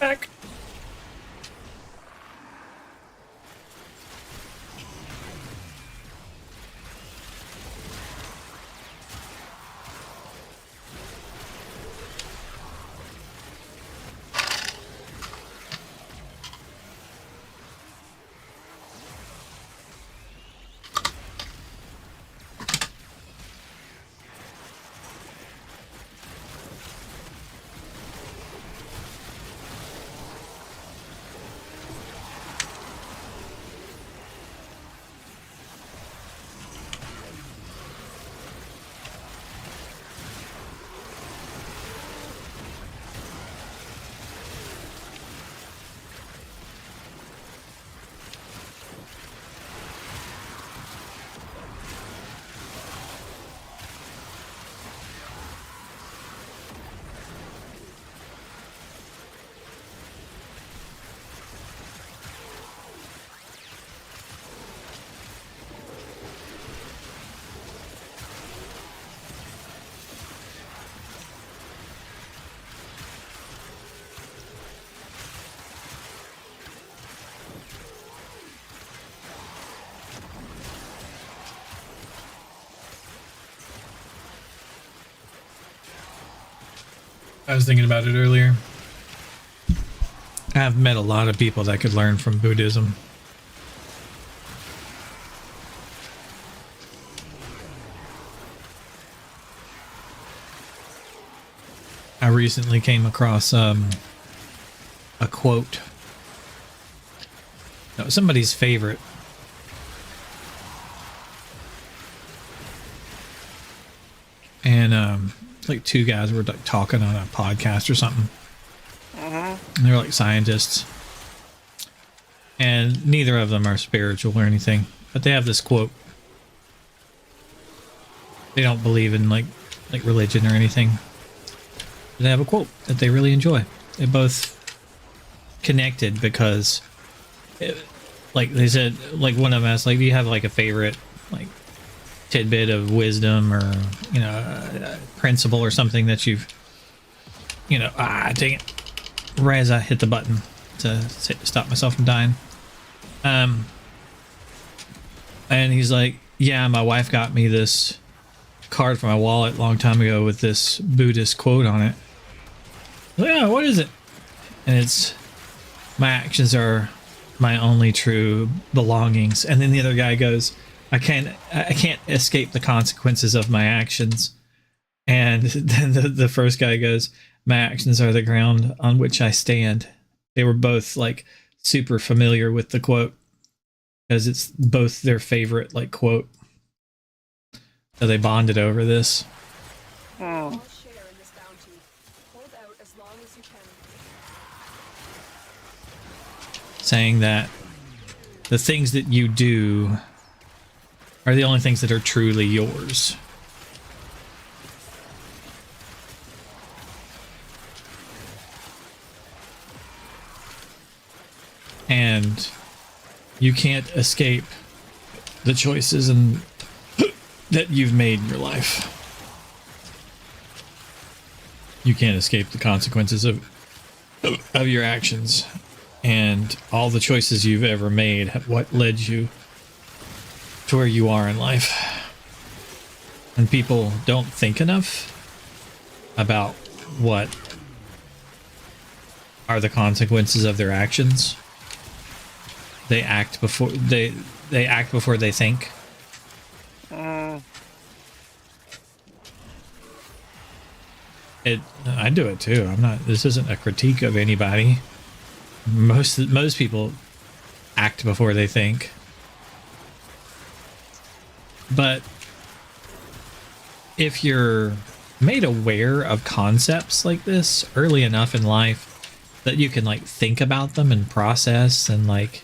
Back. I was thinking about it earlier. I've met a lot of people that could learn from Buddhism. I recently came across a quote. No, somebody's favorite. And like two guys were like talking on a podcast or something. And they're like scientists. And neither of them are spiritual or anything, but they have this quote. They don't believe in like religion or anything. They have a quote that they really enjoy. They both connected because like they said, like one of them asked, like, do you have like a favorite like tidbit of wisdom or, you know, a principle or something that you've, you know, dang it, right as I hit the button to stop myself from dying. And he's like, yeah, my wife got me this card for my wallet a long time ago with this Buddhist quote on it. Yeah, what is it? And it's, my actions are my only true belongings. And then the other guy goes, I can't escape the consequences of my actions. And then the first guy goes, my actions are the ground on which I stand. They were both like super familiar with the quote because it's both their favorite like quote. So they bonded over this. All share in this bounty. Hold out as long as you can. Saying that the things that you do are the only things that are truly yours. And you can't escape the choices and that you've made in your life. You can't escape the consequences of your actions, and all the choices you've ever made have what led you to where you are in life. And people don't think enough about what are the consequences of their actions. They act before they act before they think. I do it too. I'm not. This isn't a critique of anybody. Most people act before they think. But if you're made aware of concepts like this early enough in life that you can like think about them and process and like,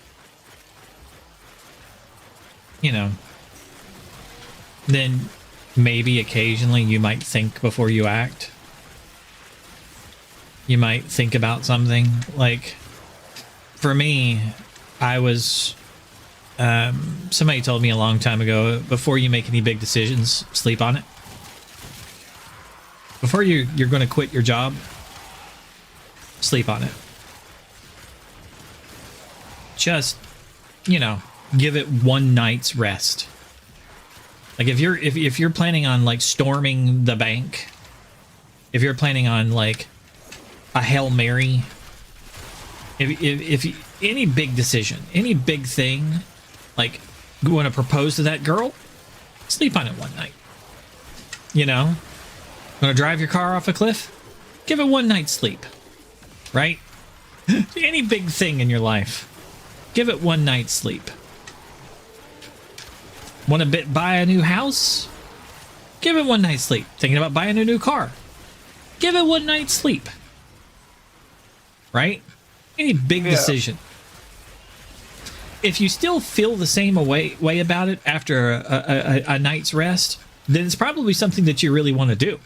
you know, then maybe occasionally you might think before you act. You might think about something. Like for me, I was somebody told me a long time ago, before you make any big decisions, sleep on it. Before you're going to quit your job, sleep on it. Just, you know, give it one night's rest. Like if you're planning on like storming the bank, if you're planning on like a Hail Mary, if any big decision, any big thing, like you want to propose to that girl, sleep on it one night. You know, want to drive your car off a cliff, give it one night's sleep, right? Any big thing in your life, give it one night's sleep. Want to buy a new house? Give it one night's sleep. Thinking about buying a new car? Give it one night's sleep. Right? Any big decision. If you still feel the same way about it after a night's rest, then it's probably something that you really want to do.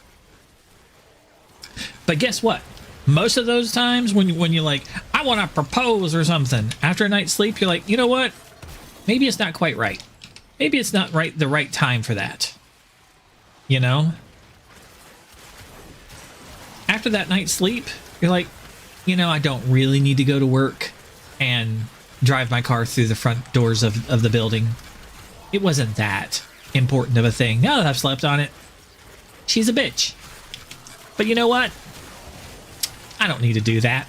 But guess what? Most of those times when you're like, I want to propose or something, after a night's sleep, you're like, you know what? Maybe it's not quite right. Maybe it's not the right time for that. You know? After that night's sleep, you're like, you know, I don't really need to go to work and drive my car through the front doors of the building. It wasn't that important of a thing. Now that I've slept on it, she's a bitch. But you know what? I don't need to do that.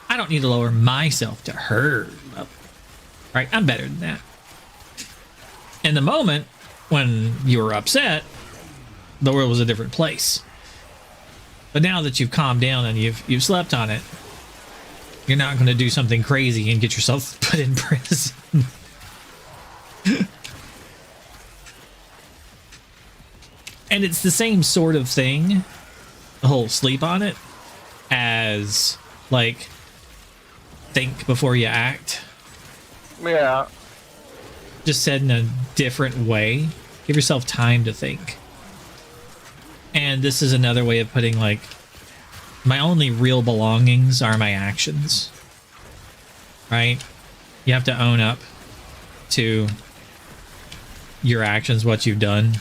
I don't need to lower myself to her level. Right? I'm better than that. In the moment when you were upset, the world was a different place. But now that you've calmed down and you've slept on it, you're not going to do something crazy and get yourself put in prison. And it's the same sort of thing, the whole sleep on it, as like think before you act. Yeah. Just said in a different way. Give yourself time to think. And this is another way of putting, like, my only real belongings are my actions. Right? You have to own up to your actions, what you've done.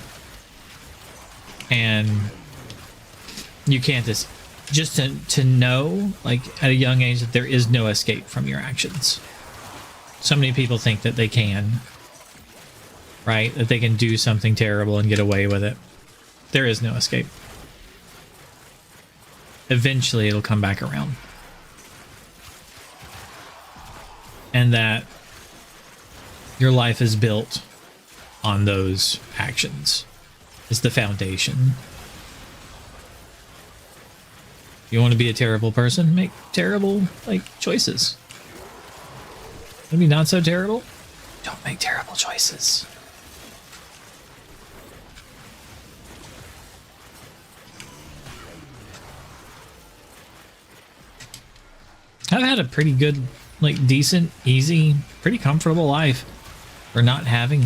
And you can't just to know, like, at a young age, that there is no escape from your actions. So many people think that they can. Right? That they can do something terrible and get away with it. There is no escape. Eventually, it'll come back around. And that your life is built on those actions. It's the foundation. You want to be a terrible person? Make terrible, like, choices. Maybe not so terrible? Don't make terrible choices. I've had a pretty good, like, decent, easy, pretty comfortable life for not having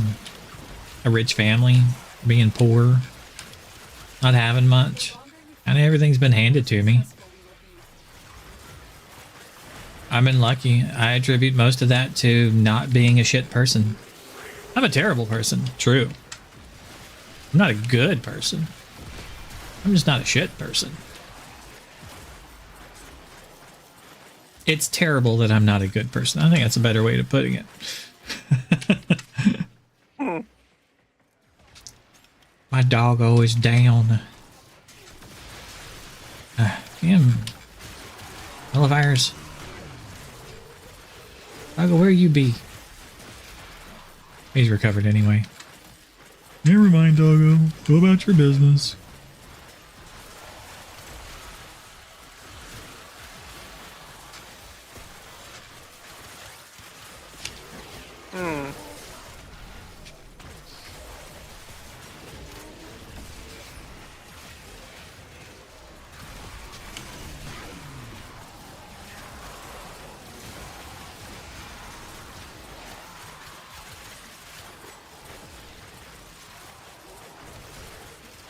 a rich family, being poor, not having much. And everything's been handed to me. I've been lucky. I attribute most of that to not being a shit person. I'm a terrible person, true. I'm not a good person. I'm just not a shit person. It's terrible that I'm not a good person. I think that's a better way of putting it. My dog always down. Damn. Televirus. I'll go where you be. He's recovered anyway. Never mind, doggo. Go about your business.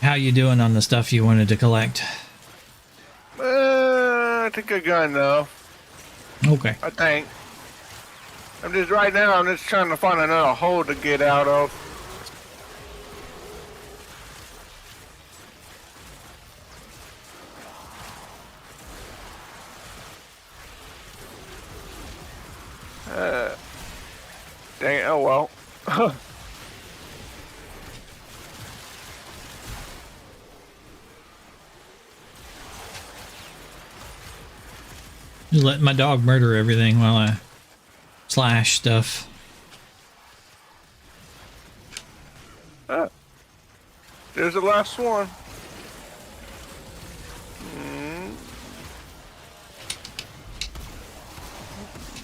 How you doing on the stuff you wanted to collect? I think I got enough. Okay. I think. I'm just right now. I'm just trying to find another hole to get out of. Dang it, oh well. Just letting my dog murder everything while I slash stuff. There's the last one.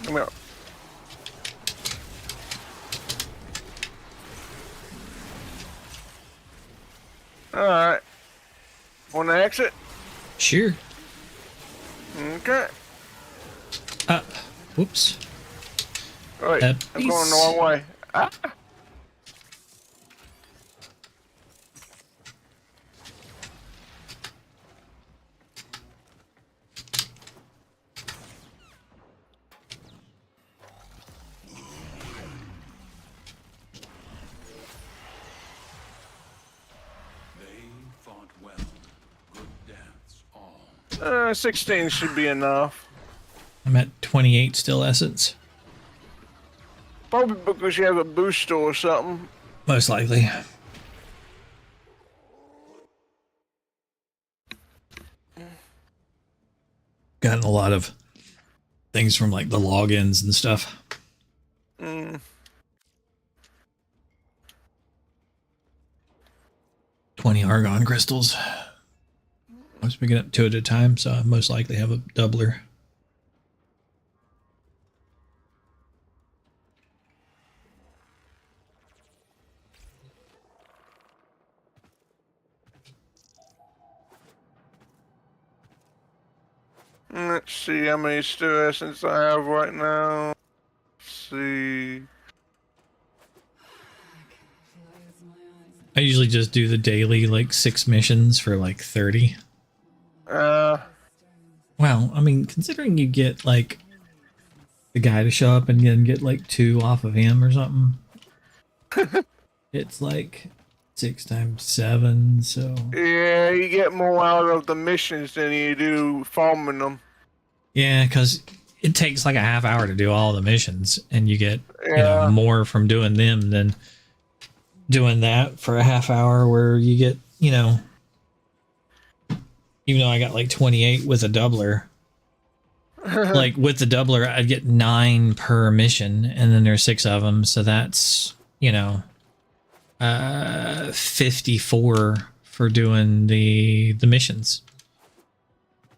Come here. Alright. Want to exit? Sure. Okay. Whoops. Wait, I'm going the wrong way. Ah. They fought well. Good dance, all. 16 should be enough. I'm at 28 still essence. Probably because you have a booster or something. Most likely. Gotten a lot of things from like the logins and stuff. 20 argon crystals. I was picking up 2 at a time, so I most likely have a doubler. Let's see how many stew essence I have right now. Let's see. I usually just do the daily, like 6 missions for like 30. Well, I mean, considering you get like the guy to show up and then get like 2 off of him or something, it's like 6 times 7, so. Yeah, you get more out of the missions than you do farming them. Yeah, because it takes like a half hour to do all the missions, and you get you know, more from doing them than doing that for a half hour, where you get, you know, even though I got like 28 with a doubler, like with the doubler, I'd get 9 per mission, and then there's 6 of them, so that's, you know, 54 for doing the missions.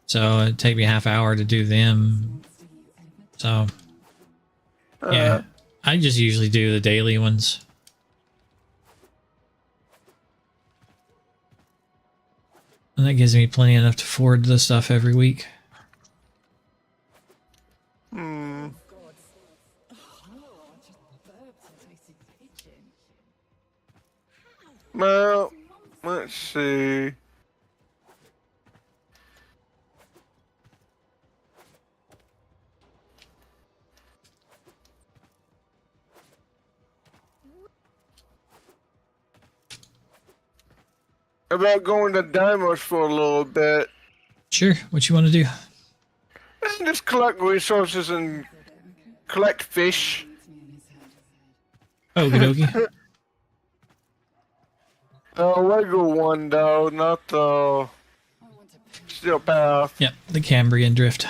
So it'd take me a half hour to do them. So yeah, I just usually do the daily ones. And that gives me plenty enough to forward the stuff every week. Well, let's see. About going to Dimers for a little bit. Sure, what you want to do? Just collect resources and collect fish. Okie dokie. The regular one though, not the Steel path. Yep, the Cambrian drift.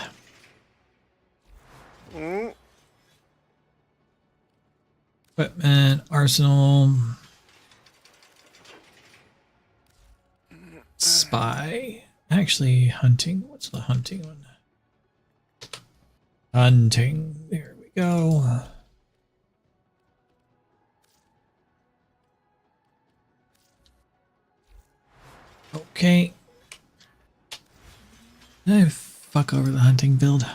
Mm. Equipment, arsenal. Spy. Actually, hunting. What's the hunting one? Hunting. There we go. Okay. Oh, fuck over the hunting build.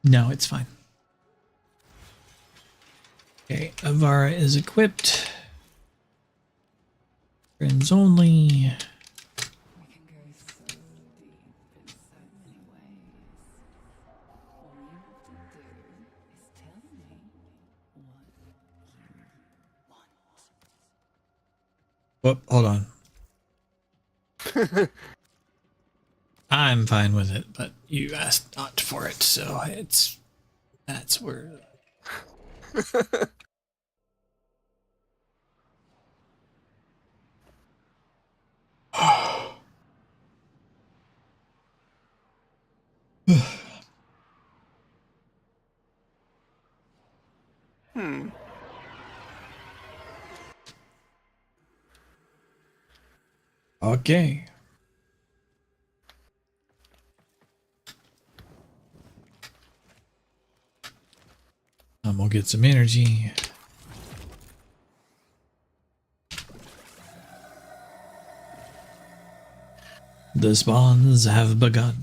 No, it's fine. Okay, Avara is equipped. Friends only. Whoop, hold on. I'm fine with it, but you asked not for it, so that's where. Hmm. Okay. We'll get some energy. The spawns have begun.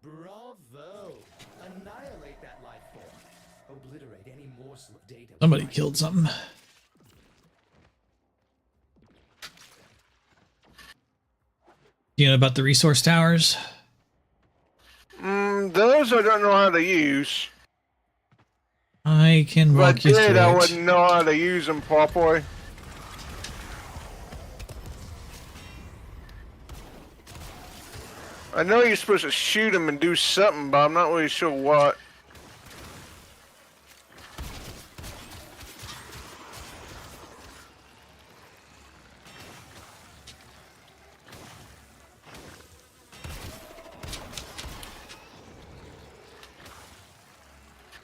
Bravo! Annihilate that life form. Obliterate any morsel of data. Somebody killed something. You know about the resource towers? Those I don't know how to use. I can walk you through it. I wouldn't know how to use them properly. I know you're supposed to shoot them and do something, but I'm not really sure what.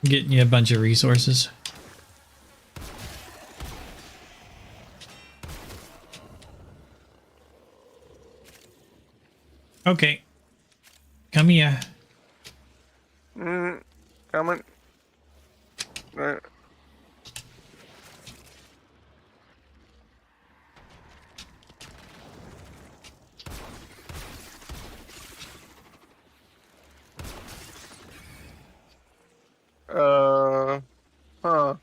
Getting you a bunch of resources. Okay. Come here. Coming. Right. Huh.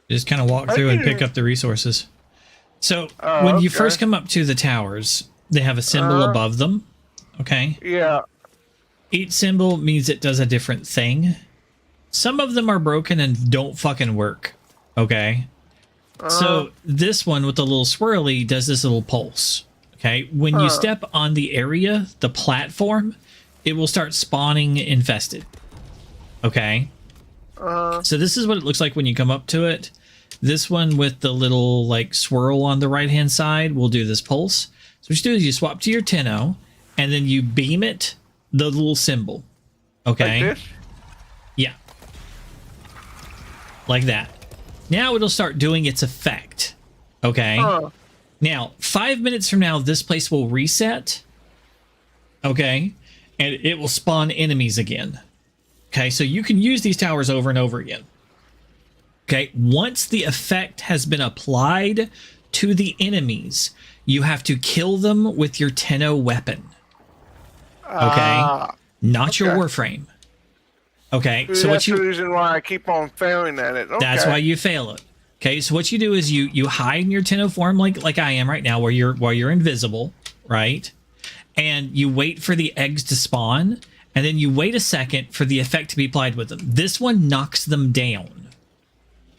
Just kind of walk through and pick up the resources. So when you first come up to the towers, they have a symbol above them. Okay. Yeah. Each symbol means it does a different thing. Some of them are broken and don't fucking work. Okay. So this one with the little swirly does this little pulse. Okay. When you step on the area, the platform, it will start spawning infested. Okay. So this is what it looks like when you come up to it. This one with the little like swirl on the right hand side will do this pulse. So what you do is you swap to your Tenno and then you beam it the little symbol. Okay. Like this? Yeah. Like that. Now it'll start doing its effect. Okay. Now, 5 minutes from now, this place will reset. Okay. And it will spawn enemies again. Okay. So you can use these towers over and over again. Okay. Once the effect has been applied to the enemies, you have to kill them with your Tenno weapon. Okay. Not your Warframe. Okay. So that's the reason why I keep on failing at it. Okay. That's why you fail it. Okay. So what you do is you hide in your Tenno form like I am right now, where you're invisible, right? And you wait for the eggs to spawn, and then you wait a second for the effect to be applied with them. This one knocks them down.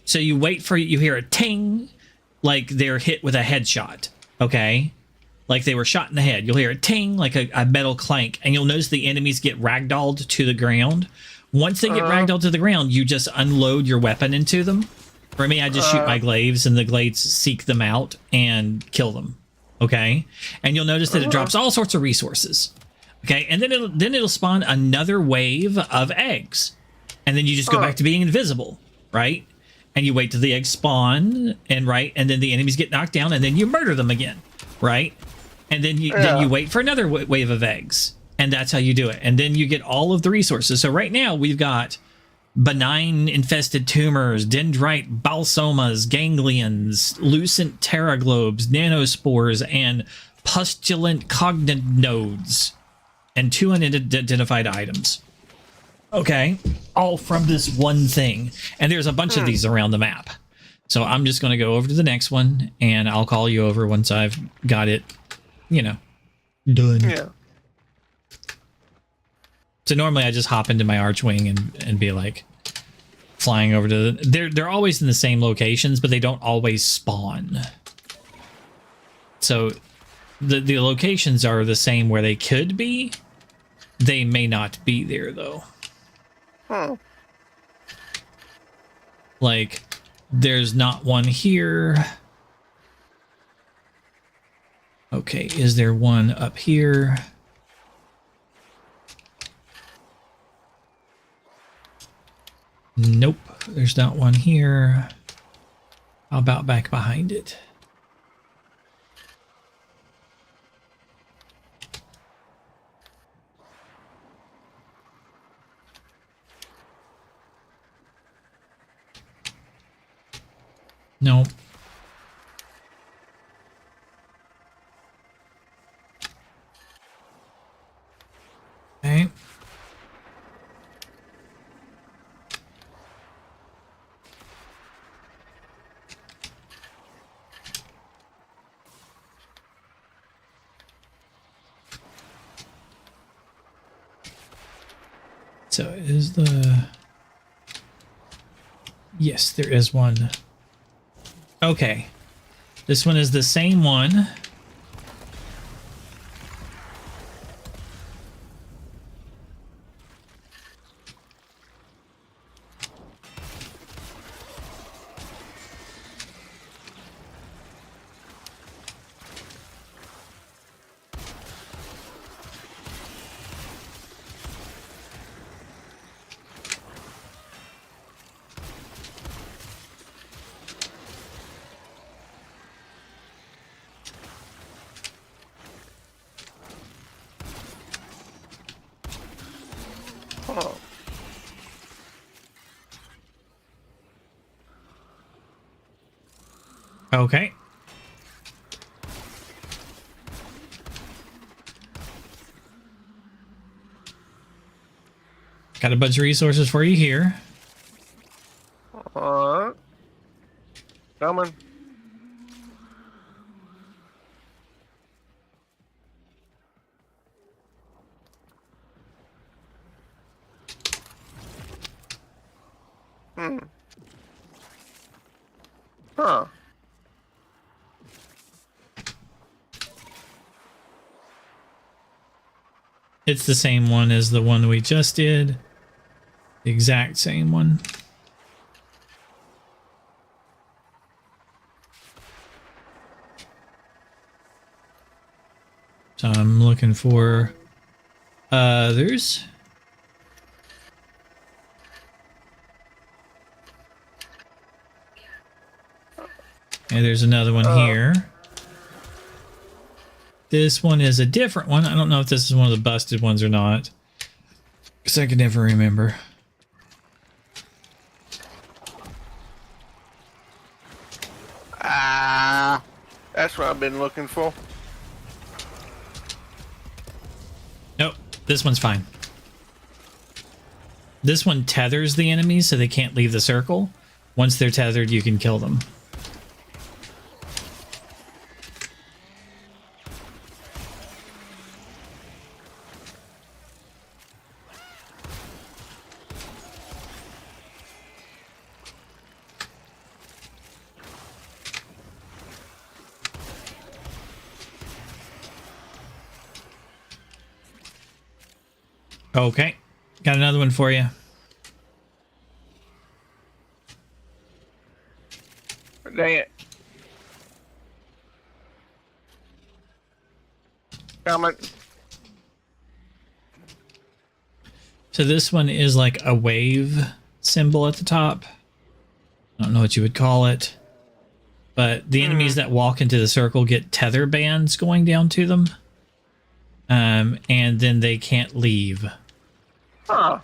So you wait for, you hear a ting, like they're hit with a headshot, okay? Like they were shot in the head. You'll hear a ting, like a metal clank, and you'll notice the enemies get ragdolled to the ground. Once they get ragdolled to the ground, you just unload your weapon into them. For me, I just shoot my glaives, and the glaives seek them out and kill them, okay? And you'll notice that it drops all sorts of resources, okay? And then it'll spawn another wave of eggs, and then you just go back to being invisible, right? And you wait till the eggs spawn, and then the enemies get knocked down, and then you murder them again, right? And then you wait for another wave of eggs, and that's how you do it. And then you get all of the resources. So right now we've got benign infested tumors, dendrite balsomas, ganglions, lucent pteroglobes, nanospores, and pustulent cogninodes, and 2 unidentified items. Okay, all from this one thing. And there's a bunch of these around the map. So I'm just going to go over to the next one, and I'll call you over once I've got it, you know, done. Yeah. So normally I just hop into my archwing and be like flying over to they're always in the same locations, but they don't always spawn. So the locations are the same where they could be. They may not be there though. Huh. Like there's not one here. Okay, is there one up here? Nope, there's not one here. How about back behind it? Nope. Okay. So is the... Yes, there is one. Okay. This one is the same one. Oh. Okay. Got a bunch of resources for you here. Alright. Coming. Huh. It's the same one as the one we just did. The exact same one. So I'm looking for others. And there's another one here. This one is a different one. I don't know if this is one of the busted ones or not, because I can never remember. Ah, that's what I've been looking for. Nope, this one's fine. This one tethers the enemies so they can't leave the circle. Once they're tethered, you can kill them. Okay. Got another one for you. Dang it. Coming. So this one is like a wave symbol at the top. I don't know what you would call it. But the enemies that walk into the circle get tether bands going down to them. And then they can't leave. Huh.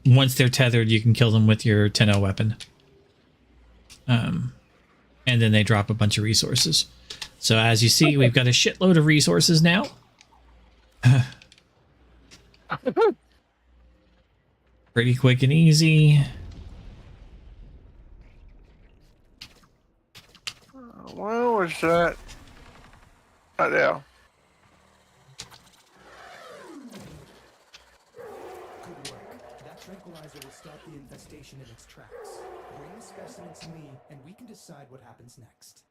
Once they're tethered, you can kill them with your 10-0 weapon. And then they drop a bunch of resources. So as you see, we've got a shitload of resources now. Pretty quick and easy. Where was that? Oh, there. Good work. That tranquilizer will stop the infestation in its tracks. Bring the specimen to me, and we can decide what happens next.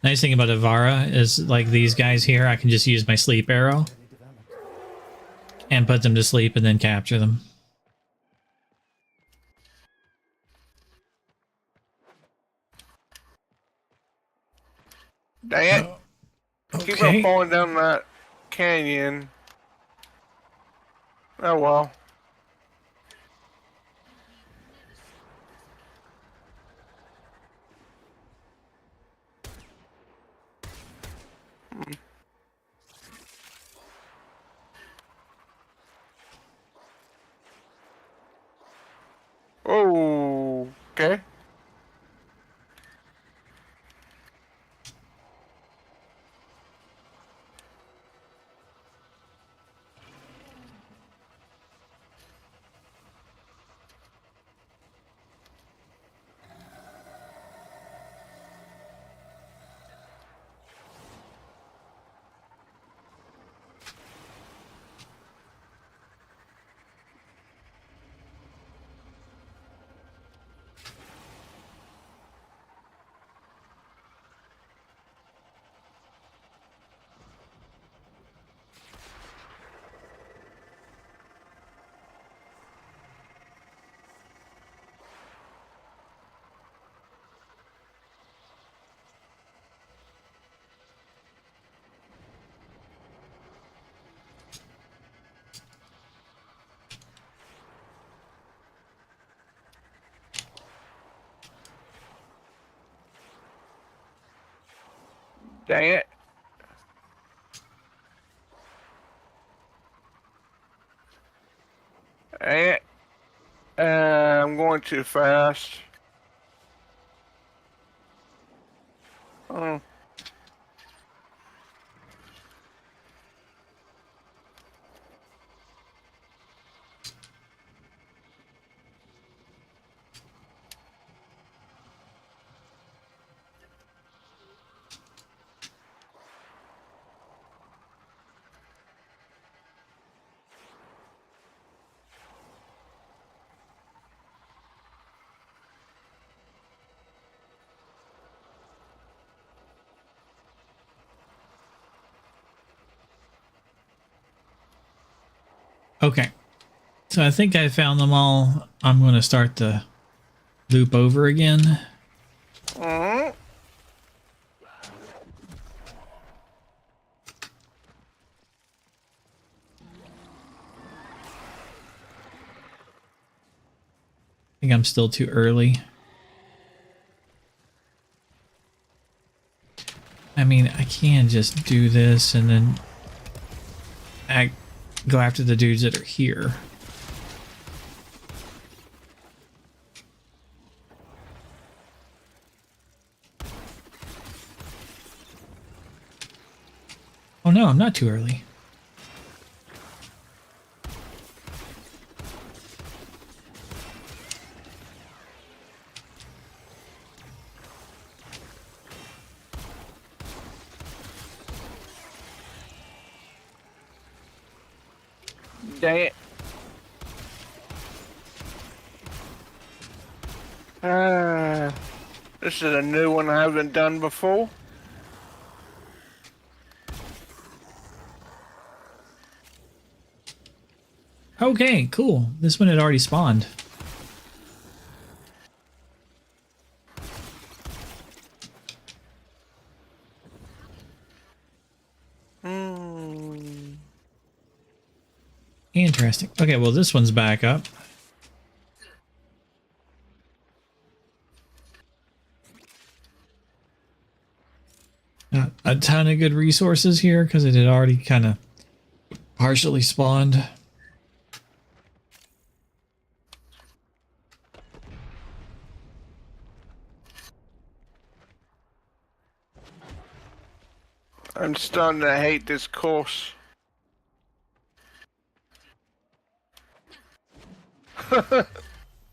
Nice thing about Avara is like these guys here, I can just use my sleep arrow and put them to sleep and then capture them. Dang it. Keep on falling down that canyon. Oh well. Oh, okay. Dang it. Dang it. I'm going too fast. Oh. Okay. So I think I found them all. I'm going to start the loop over again. I think I'm still too early. I mean, I can just do this and then go after the dudes that are here. Oh no, I'm not too early. Dang it. This is a new one I haven't done before. Okay, cool. This one had already spawned. Interesting. Okay, well, this one's back up. Not a ton of good resources here because it had already kind of partially spawned. I'm starting to hate this course.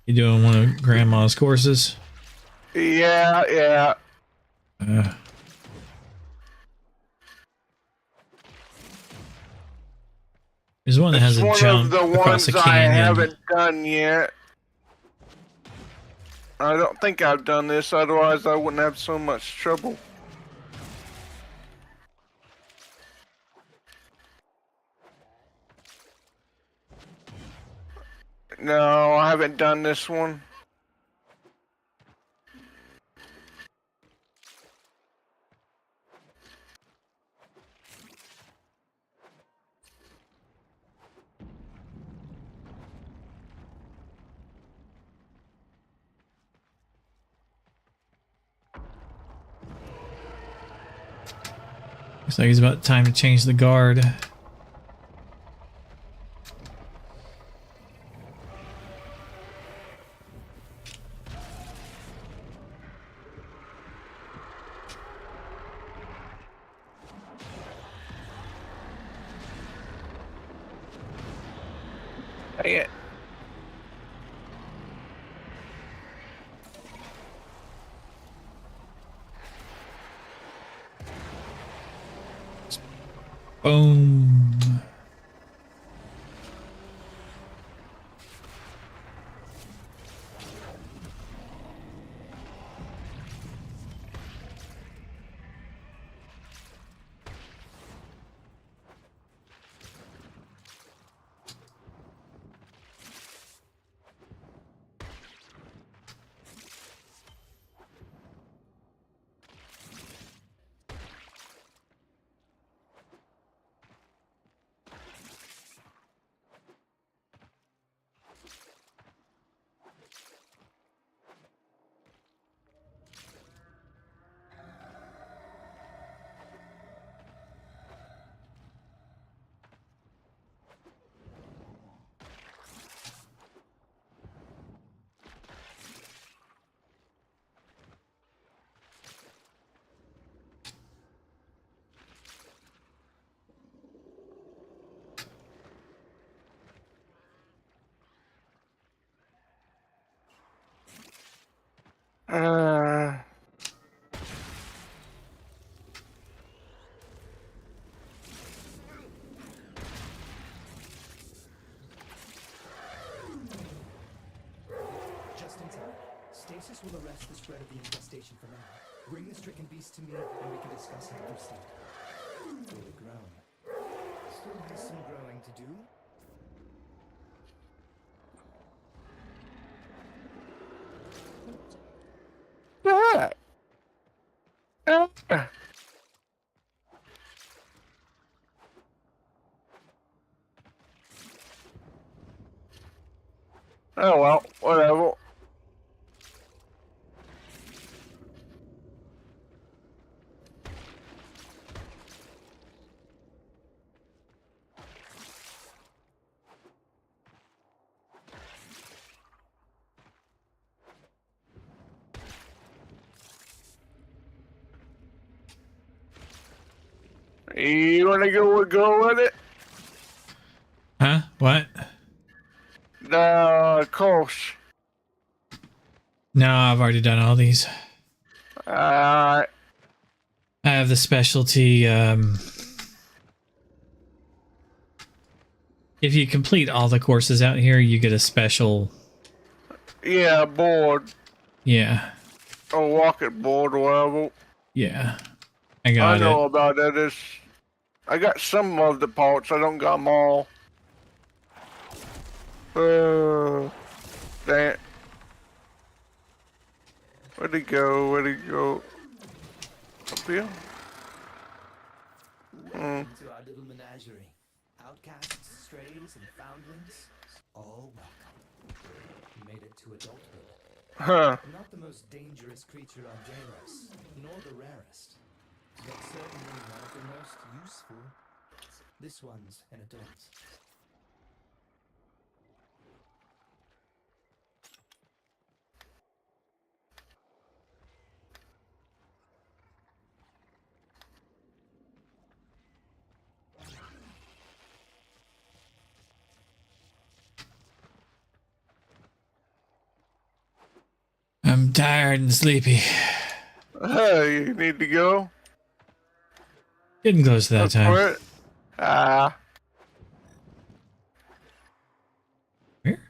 You doing one of Grandma's courses? Yeah, yeah. There's one that has It's a one jump of the across ones a I canyon. haven't done yet. I don't think I've done this, otherwise I wouldn't have so much trouble. No, I haven't done this one. Looks like it's about time to change the guard. Dang it. Boom. Just in time. Stasis will arrest the spread of the infestation for now. Bring the stricken beast to me, and we can discuss how to proceed. Fully grown. Still has some growing to do. Ah. Oh well, whatever. You wanna go with it? Huh? What? The course. No, I've already done all these. Alright. I have the specialty. If you complete all the courses out here, you get a special. Yeah, board. Yeah. A rocket board or whatever. Yeah. I got I know it. about that. I got some of the parts, I don't got them all. That. Where'd he go? Where'd he go? Up here? Welcome to our little menagerie. Outcasts, strays, and foundlings, all welcome. You made it to adulthood. Huh. Not the most dangerous creature on Janos, nor the rarest, but certainly one of the most useful. This one's an adult. I'm tired and sleepy. You need to go? Getting close to that time. Where? Ah. Where?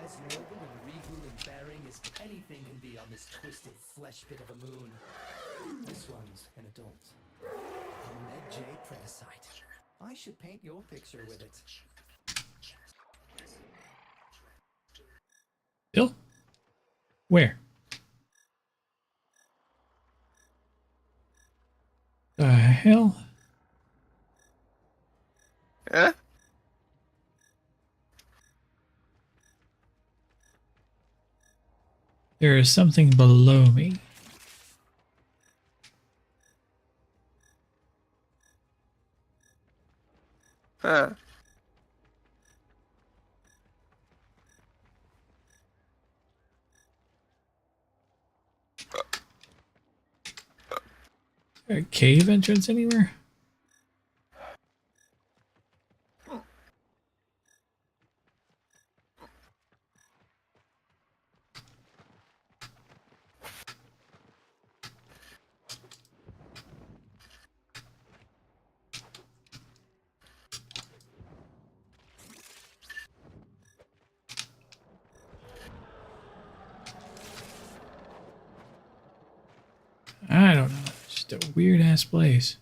As noble and regal and bearing as anything can be on this twisted flesh bit of a moon. This one's an adult. A Med-J Predicite. I should paint your picture with it. Bill? Where? The hell? Eh? There is something below me. Huh. Is there a cave entrance anywhere? I don't know. It's just a weird ass place.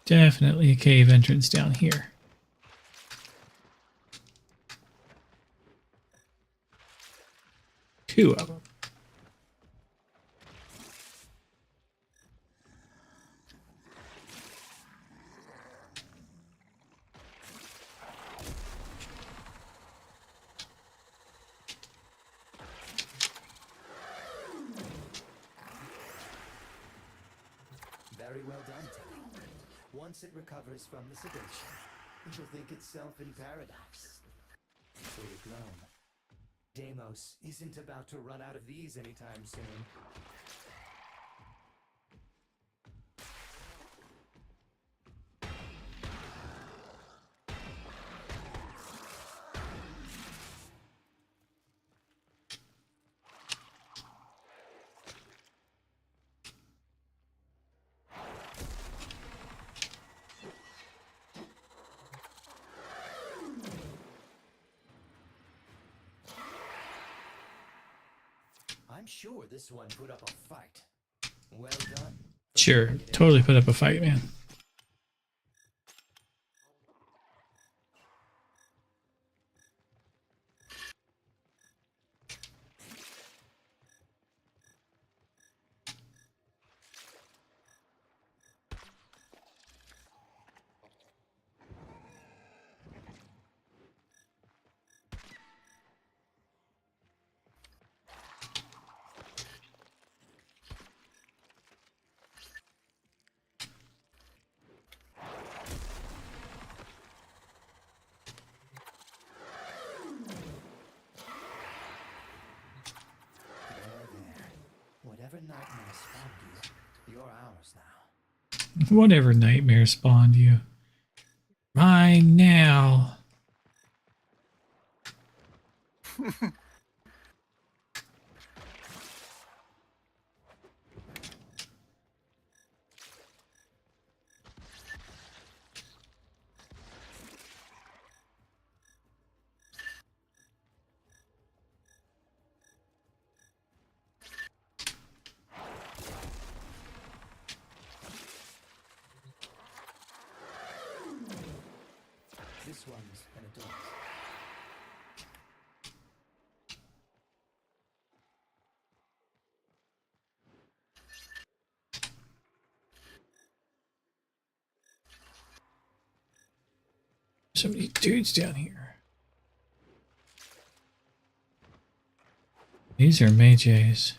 Definitely a cave entrance down here. Two of them. Very well done, Teddy. Once it recovers from the sedation, it'll think itself in paradise. Fully grown. Deimos isn't about to run out of these anytime soon. I'm sure this one put up a fight. Well done. Sure, totally put up a fight, man. Whatever nightmare spawned you, you're ours now. Whatever nightmare spawned you. Mine now. This one's an adult. So many dudes down here. These are mages.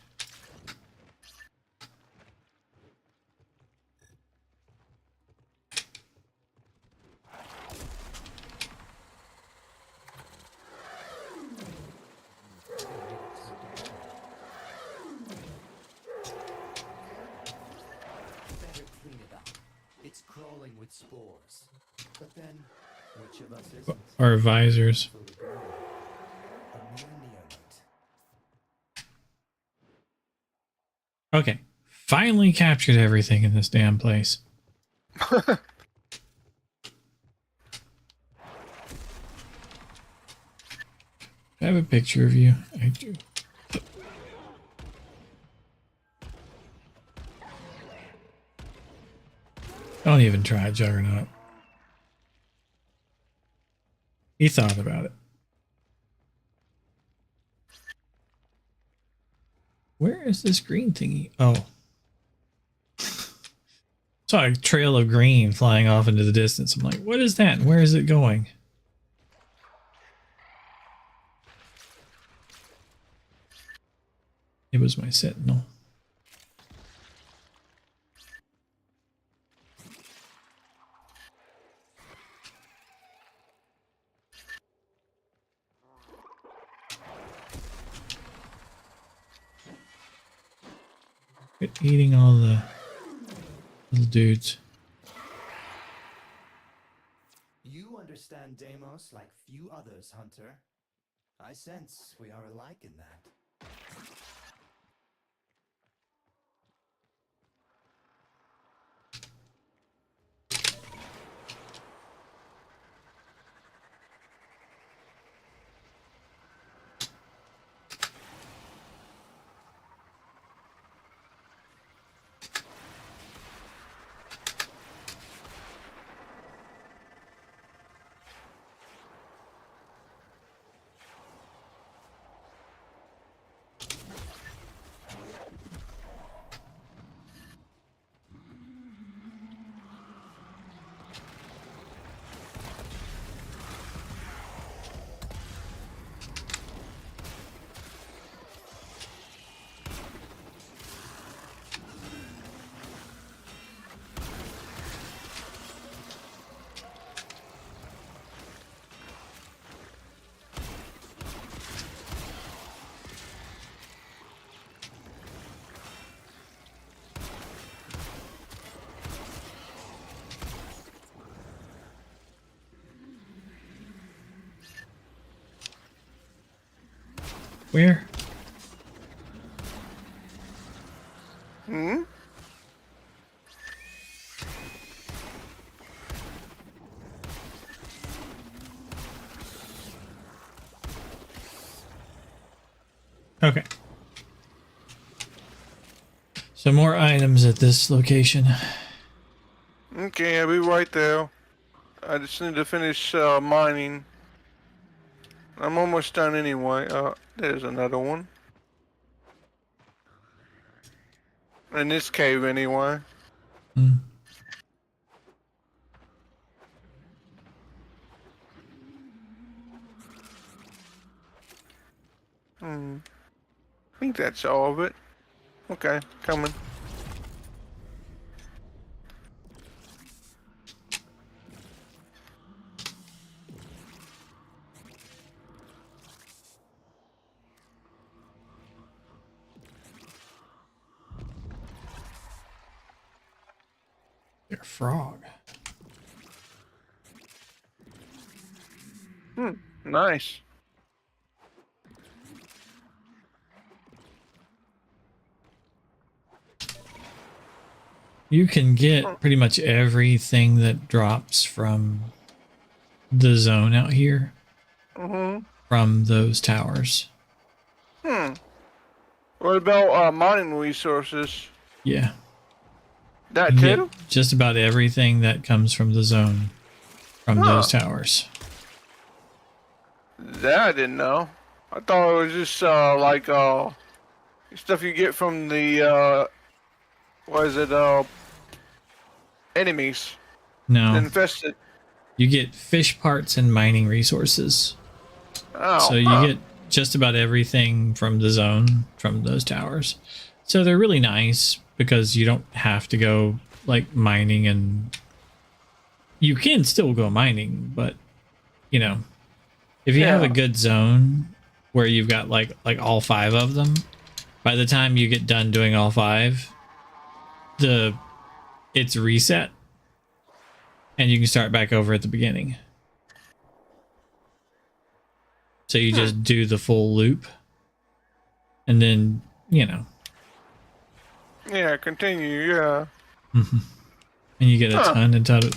Better clean it up. It's crawling with spores. But then, which of us isn't? Our advisors. For the girl, a mere neonate. Okay. Finally captured everything in this damn place. I have a picture of you. I do. Don't even try, Juggernaut. He thought about it. Where is this green thingy? Oh. Saw a trail of green flying off into the distance. I'm like, what is that? And where is it going? It was my sentinel. Quit eating all the little dudes. You understand Deimos like few others, Hunter. I sense we are alike in that. Where? Hmm? Okay. So more items at this location. Okay, I'll be right there. I just need to finish mining. I'm almost done anyway. There's another one. In this cave anyway. Hmm. I think that's all of it. Okay, coming. They're a frog. Nice. You can get pretty much everything that drops from the zone out here from those towers. What about mining resources? Yeah. That You too? get just about everything that comes from the zone from those towers. That I didn't know. I thought it was just like stuff you get from the what is it, enemies. No. Infested. You get fish parts and mining resources. Oh. So you get just about everything from the zone from those towers. So they're really nice because you don't have to go like mining, and you can still go mining, but you know, if you have a good zone where you've got like all 5 of them, by the time you get done doing all 5, it's reset and you can start back over at the beginning. So you just do the full loop and then, you know. Yeah, continue, yeah. And you get a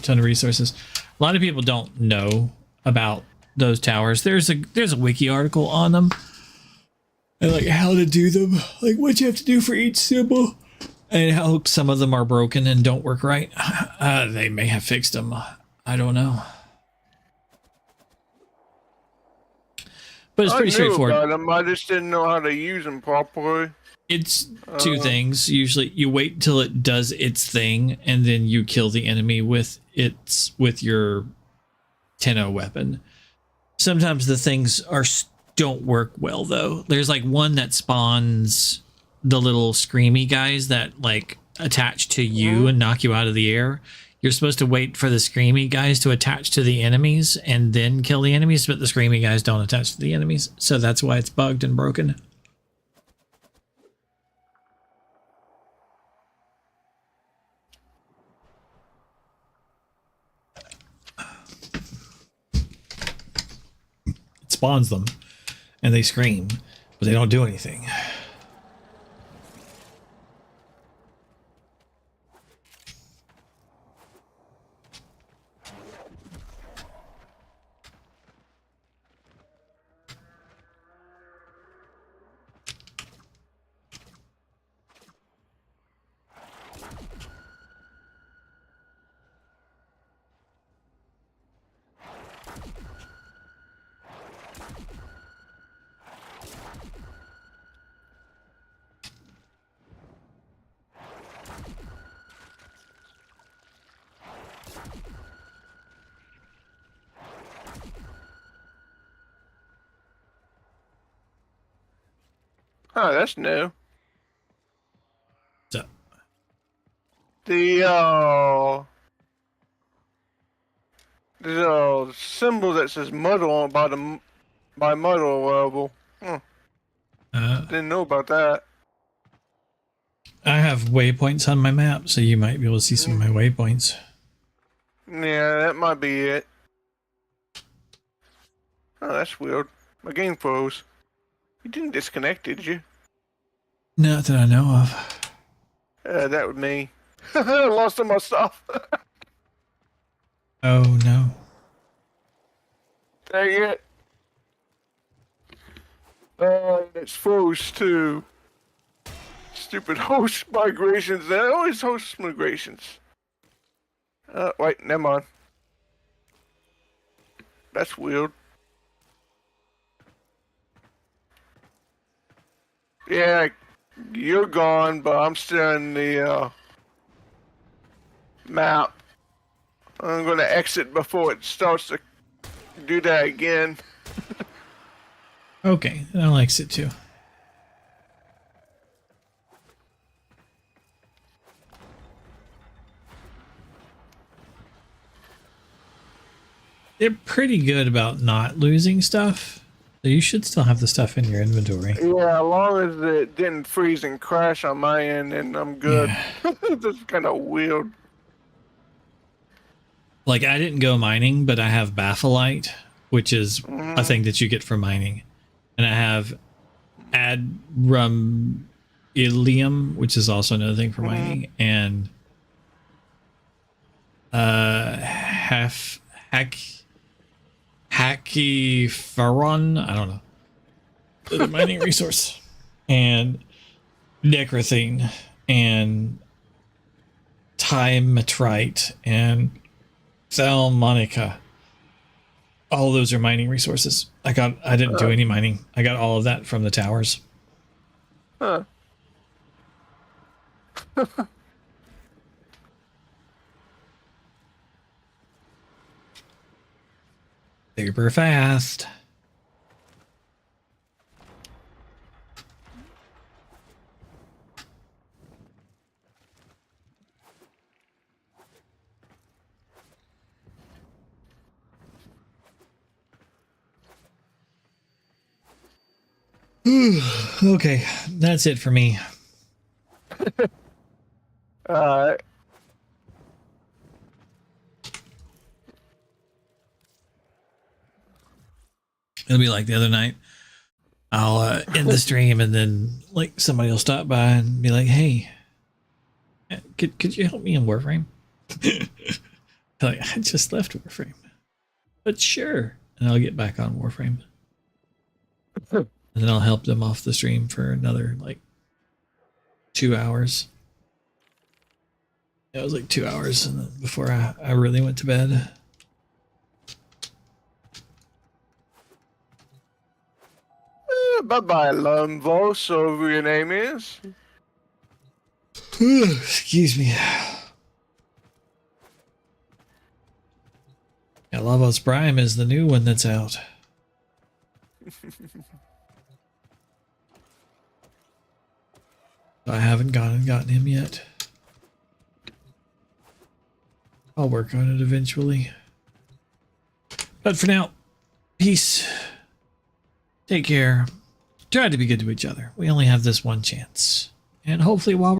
ton of resources. A lot of people don't know about those towers. There's a wiki article on them and like how to do them, like what you have to do for each symbol, and how some of them are broken and don't work right. They may have fixed them. I don't know. But it's pretty straightforward. About them, I just didn't know how to use them properly. It's 2 things. Usually you wait until it does its thing and then you kill the enemy with your Tenno weapon. Sometimes the things don't work well though. There's like one that spawns the little screamy guys that like attach to you and knock you out of the air. You're supposed to wait for the screamy guys to attach to the enemies and then kill the enemies, but the screamy guys don't attach to the enemies. So that's why it's bugged and broken. It spawns them and they scream, but they don't do anything. Oh, that's new. So. The there's a symbol that says muddle on it by muddle level. Didn't know about that. I have waypoints on my map, so you might be able to see some of my waypoints. Yeah, that might be it. Oh, that's weird. My game froze. You didn't disconnect, did you? Not that I know of. That was me. I lost all my stuff. Oh no. Dang it. It's froze too. Stupid host migrations. They always host migrations. Wait, never mind. That's weird. Yeah, you're gone, but I'm still in the map. I'm gonna exit before it starts to do that again. Okay, I'll exit too. They're pretty good about not losing stuff. So you should still have the stuff in your inventory. Yeah, as long as it didn't freeze and crash on my end, and I'm good. Yeah. This is kind of weird. Like, I didn't go mining, but I have bapholite, which is a thing that you get from mining. And I have adrumilium, which is also another thing for mining. And hackyferron, I don't know. The mining resource. And necrothene and timetrite and thalmonica. All those are mining resources. I didn't do any mining. I got all of that from the towers. Huh. Super fast. Okay, that's it for me. Alright. It'll be like the other night. I'll end the stream and then like somebody will stop by and be like, "Hey, could you help me in Warframe?" Like, I just left Warframe, but sure, and I'll get back on Warframe, and then I'll help them off the stream for another like 2 hours. It was like 2 hours, and then before I really went to bed. Bye-bye, Lumvos, or whatever your name is. Excuse me. Yeah, Lavos Prime is the new one that's out. I haven't gone and gotten him yet. I'll work on it eventually. But for now, peace. Take care. Try to be good to each other. We only have this one chance. And hopefully while